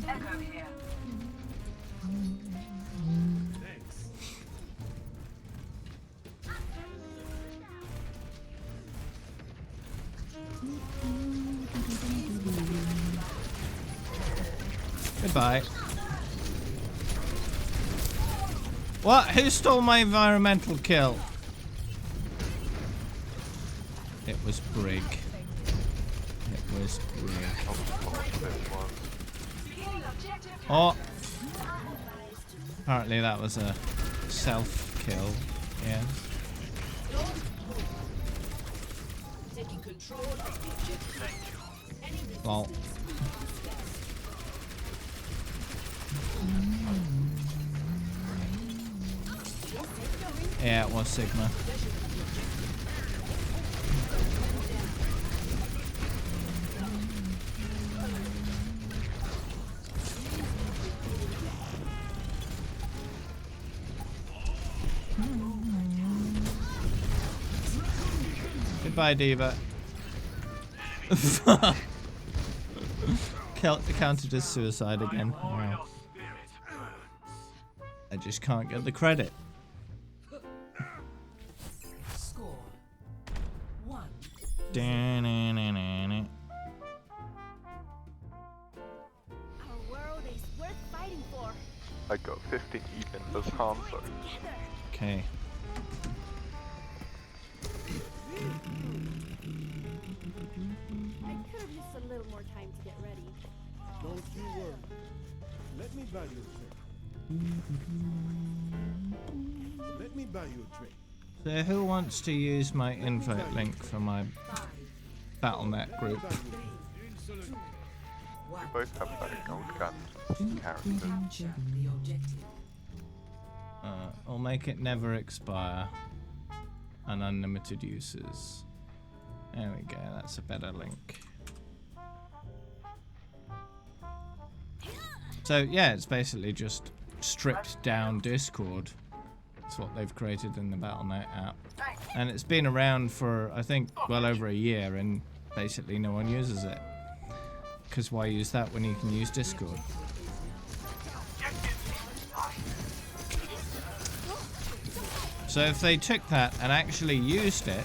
Echo here. Thanks. Goodbye. What? Who stole my environmental kill? It was Brig. It was Brig. Oh! Apparently that was a self-kill. Yeah. Taking control of the objective. Lol. Yeah, it was Sigma. Goodbye, Diva. Counted as suicide again. Wow. I just can't get the credit. Score 1. Our world is worth fighting for. I got 50 even as Hanzo. Okay. I could have used a little more time to get ready. Don't you worry. Let me buy you a drink. Let me buy you a drink. So who wants to use my invite link for my Battle.net group? We both have that gold gun character. I'll make it never expire and unlimited uses. There we go, that's a better link. So yeah, it's basically just stripped down Discord. That's what they've created in the Battle.net app. And it's been around for, I think, well over a year, and basically no one uses it. Because why use that when you can use Discord? So if they took that and actually used it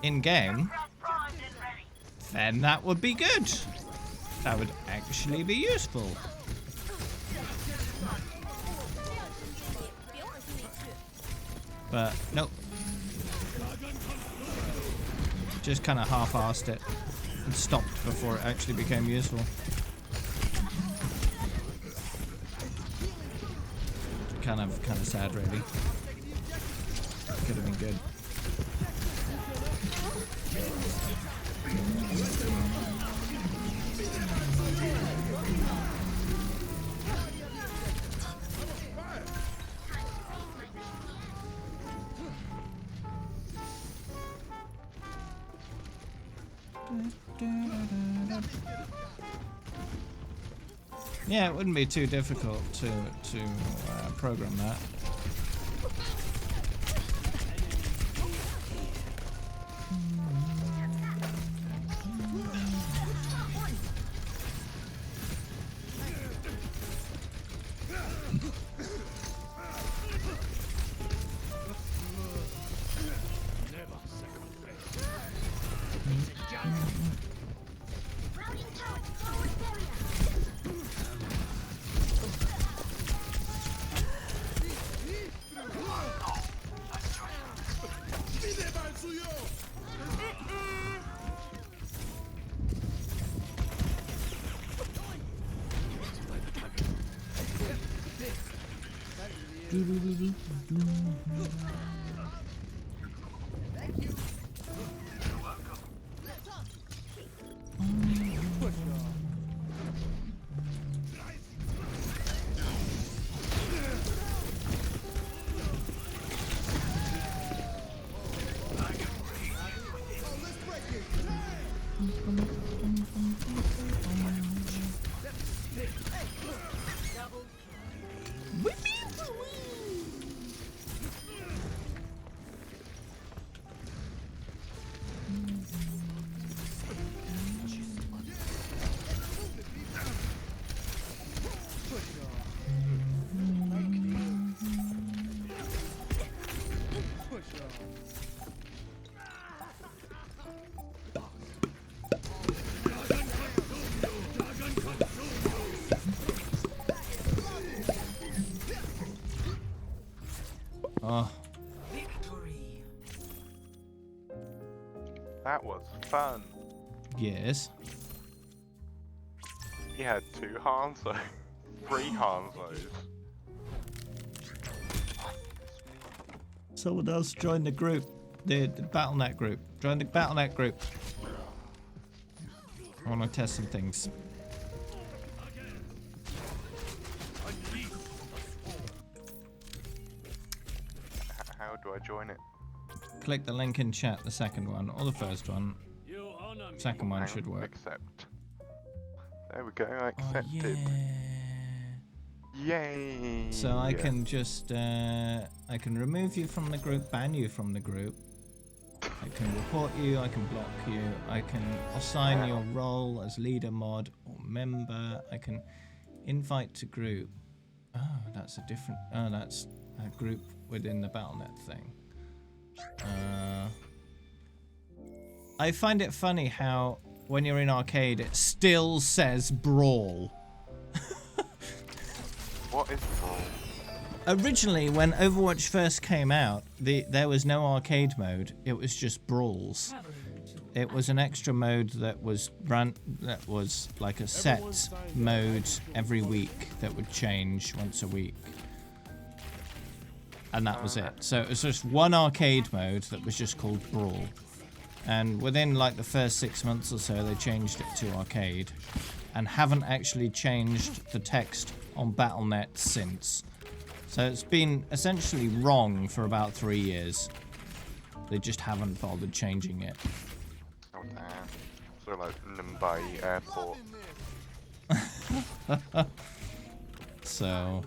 in-game, then that would be good. That would actually be useful. But nope. Just kind of half-assed it and stopped before it actually became useful. Kind of sad, really. Could have been good. Yeah, it wouldn't be too difficult to program that. That was fun. Yes. He had 2 Hanzo. 3 Hanzos. Someone else join the group. The Battle.net group. Join the Battle.net group. I want to test some things. How do I join it? Click the link in chat, the second one, or the first one. Second one should work. Accept. There we go, I accepted. Yay! So I can just, I can remove you from the group, ban you from the group. I can report you, I can block you, I can assign your role as leader, mod, or member. I can invite to group. Oh, that's a different, oh, that's a group within the Battle.net thing. I find it funny how when you're in arcade, it still says Brawl. What is Brawl? Originally, when Overwatch first came out, there was no arcade mode. It was just brawls. It was an extra mode that was like a set mode every week that would change once a week. And that was it. So it was just one arcade mode that was just called Brawl. And within like the first 6 months or so, they changed it to arcade. And haven't actually changed the text on Battle.net since. So it's been essentially wrong for about 3 years. They just haven't bothered changing it. Oh damn. So like Mumbai Airport. So...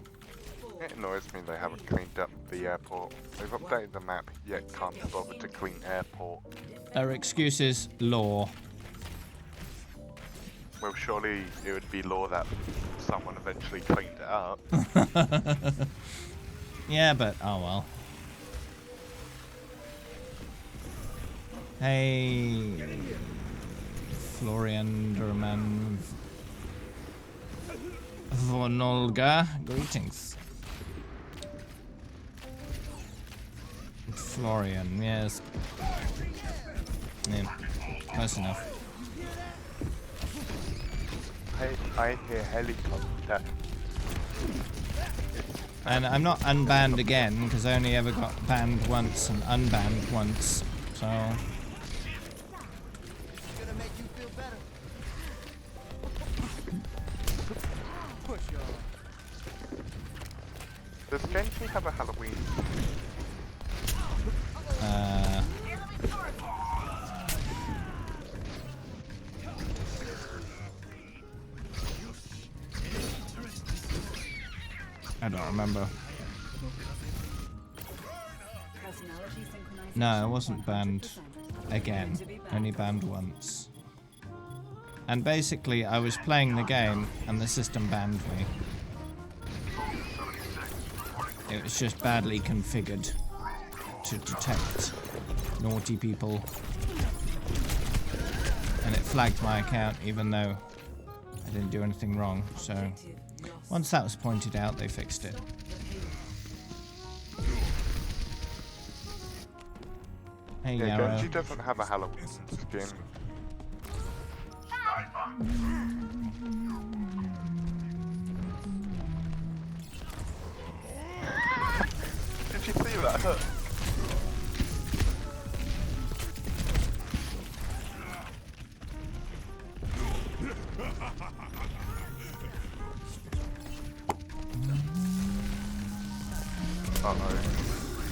It annoys me they haven't cleaned up the airport. They've updated the map, yet can't be bothered to clean airport. Their excuse is law. Well, surely it would be law that someone eventually cleaned it up. Yeah, but oh well. Hey, Florian Derman von Olga, greetings. Florian, yes. Yeah, close enough. I hear helicopter. And I'm not unbanned again, because I only ever got banned once and unbanned once, so... Does Genji have a Halloween? I don't remember. No, I wasn't banned again. Only banned once. And basically, I was playing the game and the system banned me. It was just badly configured to detect naughty people. And it flagged my account even though I didn't do anything wrong, so... Once that was pointed out, they fixed it. Hey, yeah, Yarrow. Genji doesn't have a Halloween skin. Did you see that hook? Uh-oh.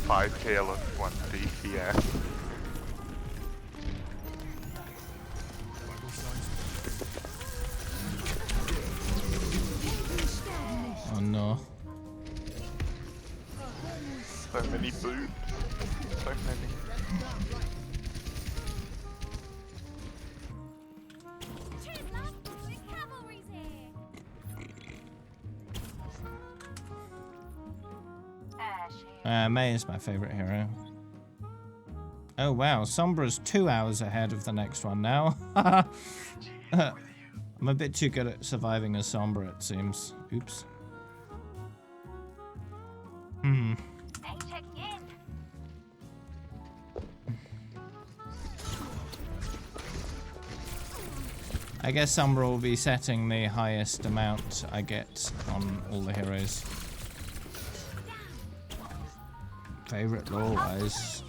5 heal and 1 DPS. Oh no. So many boobs. So many. Mei is my favorite hero. Oh wow, Sombra's 2 hours ahead of the next one now. I'm a bit too good at surviving as Sombra, it seems. Oops. I guess Umbra will be setting the highest amount I get on all the heroes. Favorite lore-wise,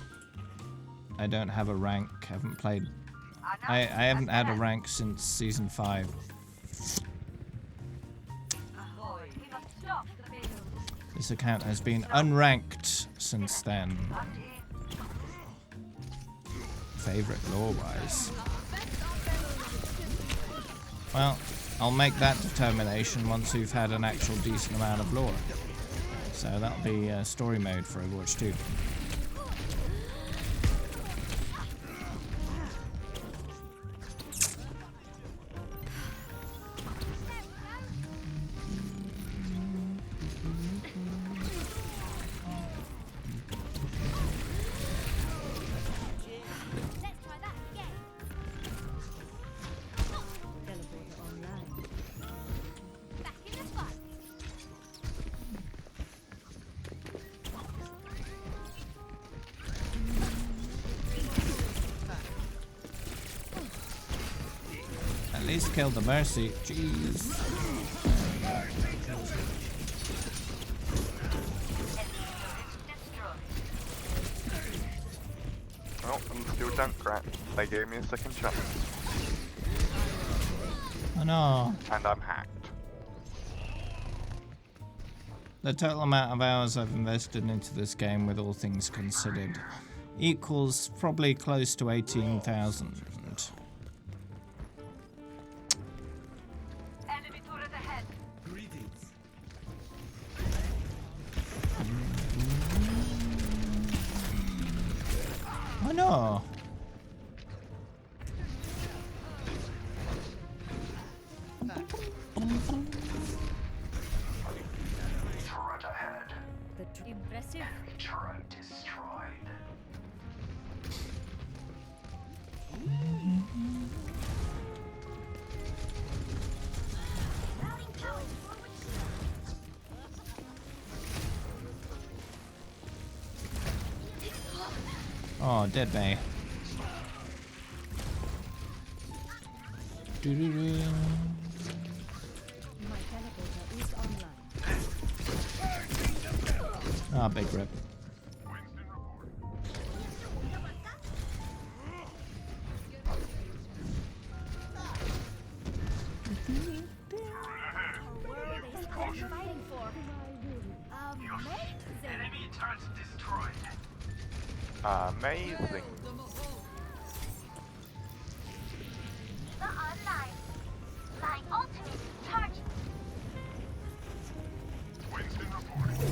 I don't have a rank. Haven't played. I haven't had a rank since season 5. This account has been unranked since then. Favorite lore-wise. Well, I'll make that determination once we've had an actual decent amount of lore. So that'll be story mode for Overwatch 2. At least kill the Mercy. Jeez. Well, I'm still Junkrat. They gave me a second chance. Oh no. And I'm hacked. The total amount of hours I've invested into this game, with all things considered, equals probably close to 18,000. Enemy turret ahead. Greetings. Oh no. Turret ahead. Impressive. Enemy turret destroyed. Oh, dead May. Doo-doo-doo. My teleporter is online. Ah, big rip. World is worth fighting for. Amazing. Enemy turret destroyed. Amazing. The online. Flying ultimate charging. Winston reporting.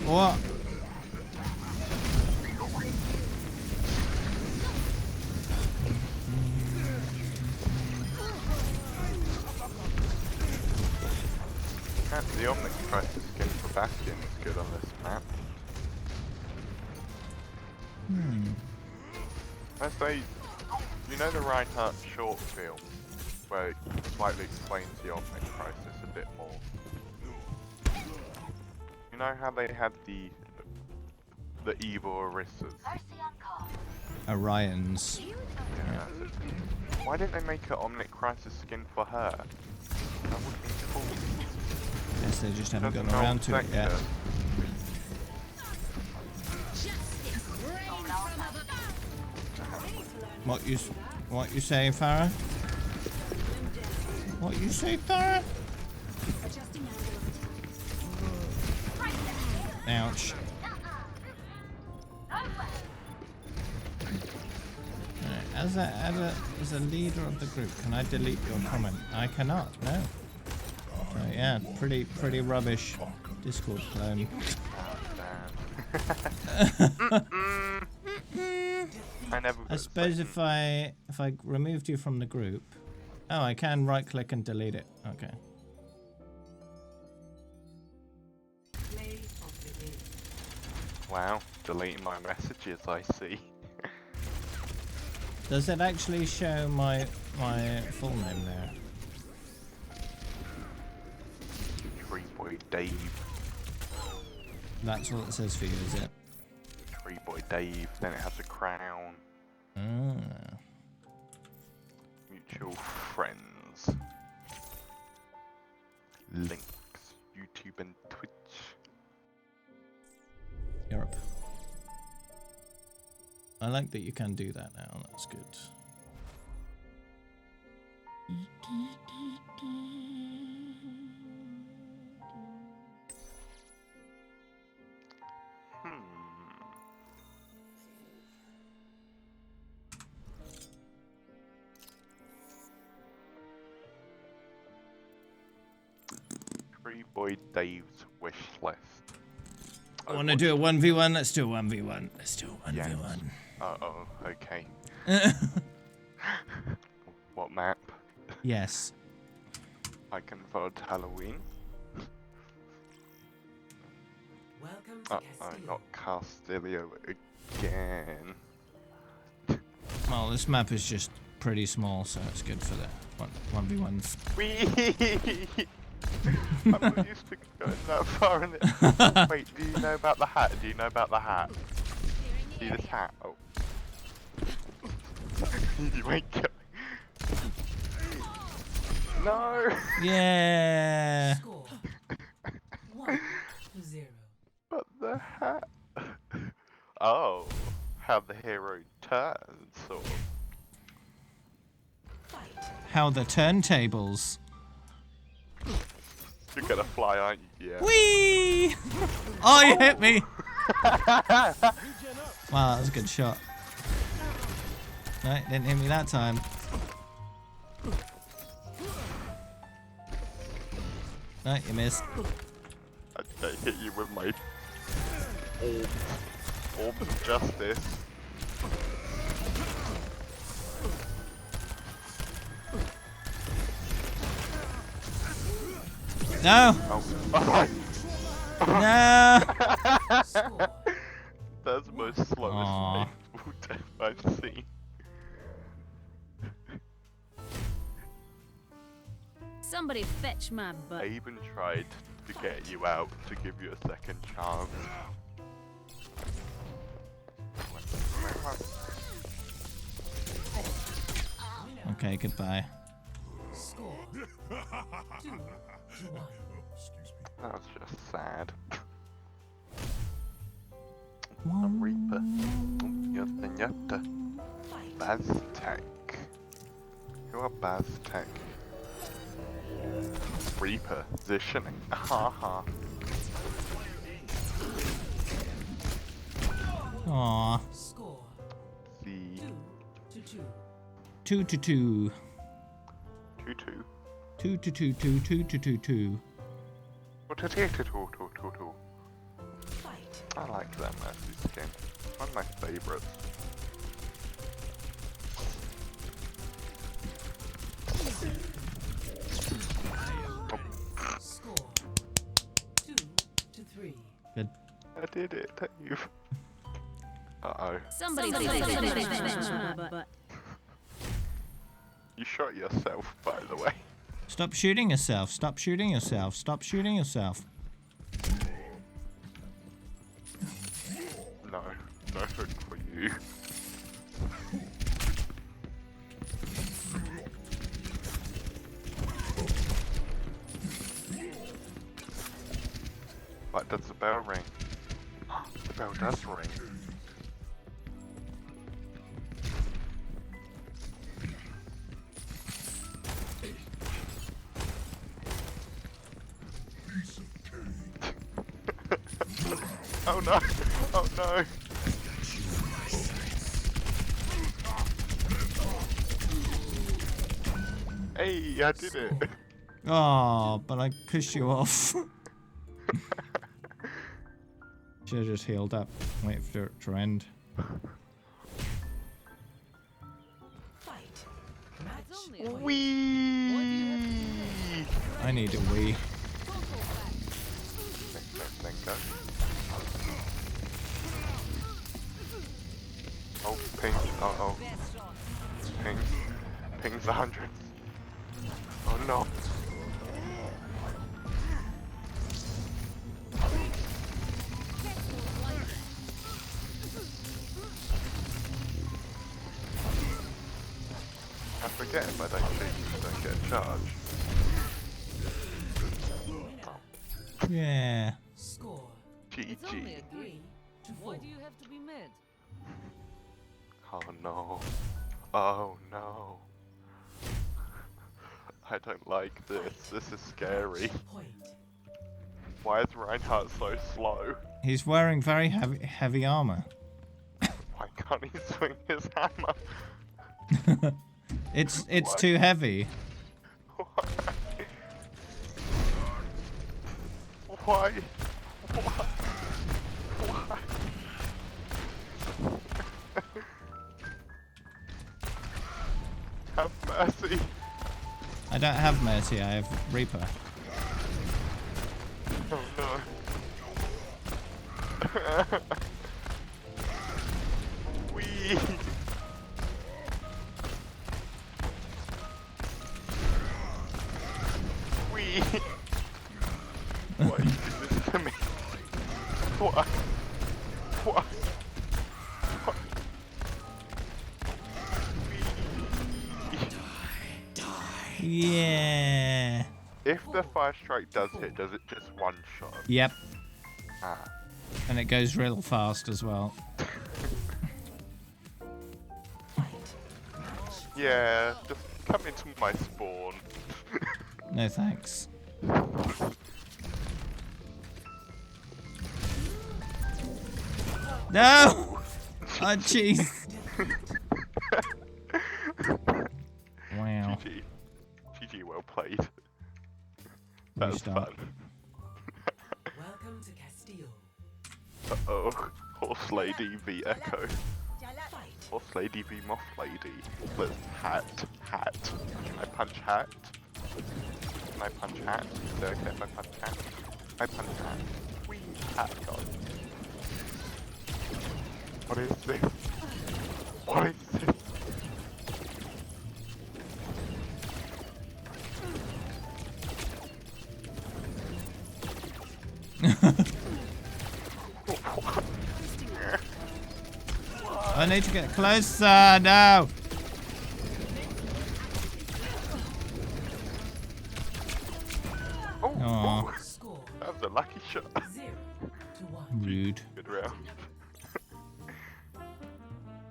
What? The Omnic Crisis skin for Bastion is good on this map. I say, you know the Reinhardt short film, where it slightly explains the Omnic Crisis a bit more. You know how they had the evil Orissas? Orions. Yeah, that's it. Why didn't they make an Omnic Crisis skin for her? That would be cool. Guess they just haven't Doesn't gotten around to it affect yet. her. What you say, Farah? What you say, Farah? Ouch. Right, as a leader of the group, can I delete your comment? I cannot. No. So yeah, pretty rubbish Discord clone. I suppose if I removed you from the group, oh, I can right click and delete it. Okay. Wow, deleting my messages, I see. Does it actually show my full name there? Tree Boy Dave. That's what it says for you, is it? Tree Boy Dave. Then it has a crown. Ah. Mutual friends. Links. YouTube and Twitch. Europe. I like that you can do that now. That's good. Tree Boy Dave's wish list. I want to do a 1v1. Let's do a 1v1. Let's do a 1v1. Yes. Uh-oh, okay. What map? Yes. I can vote Halloween. Welcome to Castillo. Not Castillo again. Well, this map is just pretty small, so it's good for the 1v1s. Whee! I'm not used to going that far in it. Wait, do you know about the hat? Do you know about the hat? See this hat? Oh. You ain't going. No! Yeah! Score 1-0. But the hat. Oh, how the hero turns, sort of. How the turntables. You're gonna fly, aren't you? Yeah. Whee! Oh, you hit me! Wow, that was a good shot. No, didn't hit me that time. No, you missed. I hit you with my orb of justice. No! Oh. No! That's the most slowest painful death I've seen. Somebody fetch my butt. I even tried to get you out to give you a second chance. Okay, goodbye. Score 2-1. That's just sad. A Reaper. Yatta. Baztec. Who are Baztec? Reaper. Positioning. Haha. Aww. Score See. 2-2. 2-2. 2-2. 2-2. I like that Mercy skin. One of my favourites. Score 2-3. Good. I did it, Dave. Uh-oh. Somebody fetch my butt. You shot yourself, by the way. Stop shooting yourself. Stop shooting yourself. Stop shooting yourself. No, no hook for you. What does the bell ring? The bell does ring. Oh no! Oh no! Hey, I did it! Oh, but I pushed you off. Should have just healed up. Wait for it to end. Wee! I need a wee. Thank God. Oh, pink. Uh oh. Ping's 100. Oh no. I forget if I don't shoot, I don't get a charge. Yeah. Score. GG. It's only a game. Why do you have to be mad? Oh no. Oh no. I don't like this. This is scary. Why is Reinhardt so slow? He's wearing very heavy armor. Why can't he swing his hammer? It's Why? too heavy. Why? Why? Have mercy. I don't have Mercy, I have Reaper. Oh no. Wee. Wee. Why you do this to me? Why? Why? Yeah. If the fire strike does hit, does it just one shot? Yep. Ah. And it goes real fast as well. Yeah, just come into my spawn. No thanks. No! Oh jeez. Wow. GG. GG, well played. That was fun. Welcome to Castile. Uh-oh. Horse Lady v Echo. Horse Lady v Moth Lady. Let's hat. Can I punch hat? Can I punch hat? Is it okay if I punch hat? I punch hat. Whee! Hat gone. What is this? What is this? I need to get closer now. Oh, that was a lucky shot. Rude. Good round.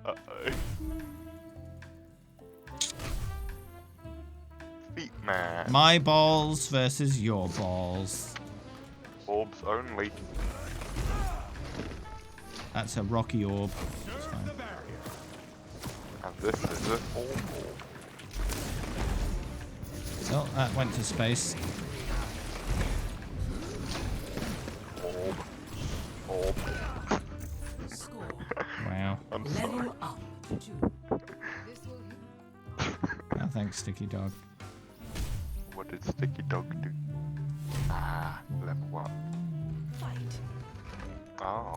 Uh-oh. Feet man. My balls versus your balls. Orbs only. That's a rocky orb. It's fine. And this is an orb. Oh, that went to space. Orb. Wow. I'm sorry. Oh, thanks, Sticky Dog. What did Sticky Dog do? Ah, level up. Oh.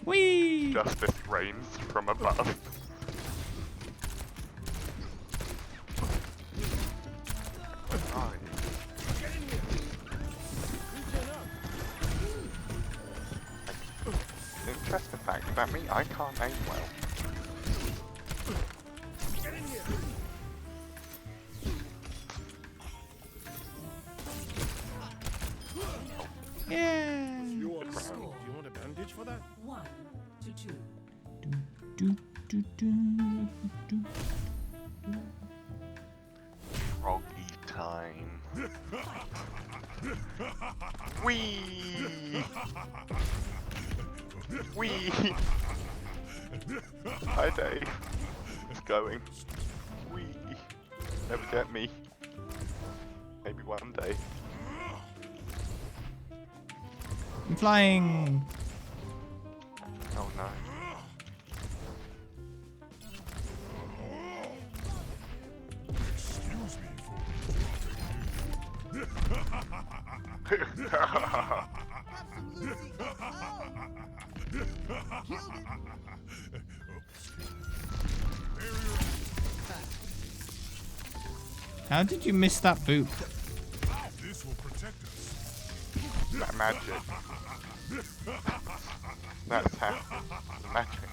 Whee! Justice reigns from above. Interesting fact about me, I can't aim well. Yeah. You want a bandage for that? 1 to 2. Do, do, do, do. Froggy time. Whee! Whee! Hi Dave. It's going. Whee! Never get me. Maybe one day. I'm flying. Oh no. Excuse me for How did you miss that boop? This will protect us. That magic. That's how. Magic.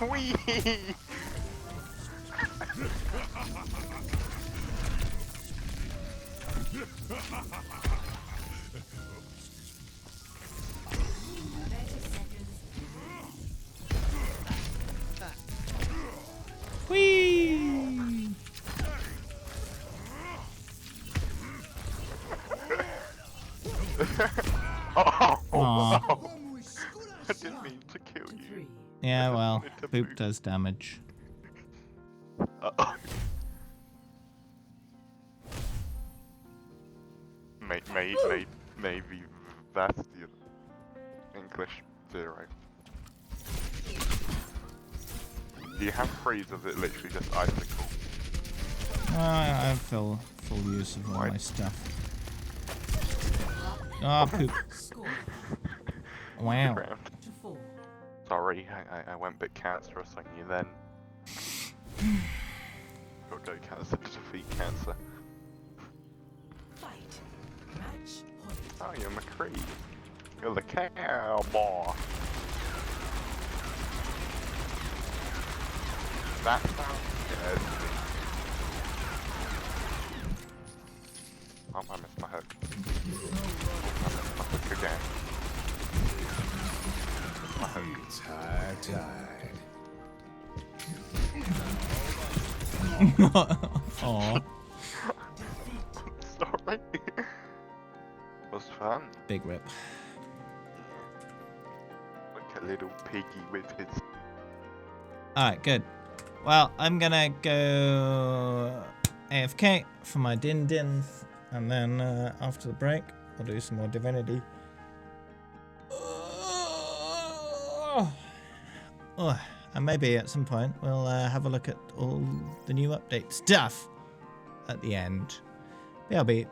Whee! Whee! Oh, Aw. wow. I didn't mean to kill you. Yeah, well, boop does damage. Uh-oh. Maybe that's the English 0. Do you have freeze or is it literally just icicle? I have full use of all my stuff. Ah, poop. Wow. Sorry, I went a bit cancerous on you then. Gotta go cancer to defeat cancer. Oh, you're McCree. You're the cowboy. That sounds good. Oh, I missed my hook. I missed my hook again. My hook. It's high tide. Aww. Sorry. Was fun. Big rip. Look a little piggy with his. Alright, good. Well, I'm gonna go AFK for my din-dins, and then after the break, I'll do some more Divinity. And maybe at some point, we'll have a look at all the new update stuff at the end. BRB.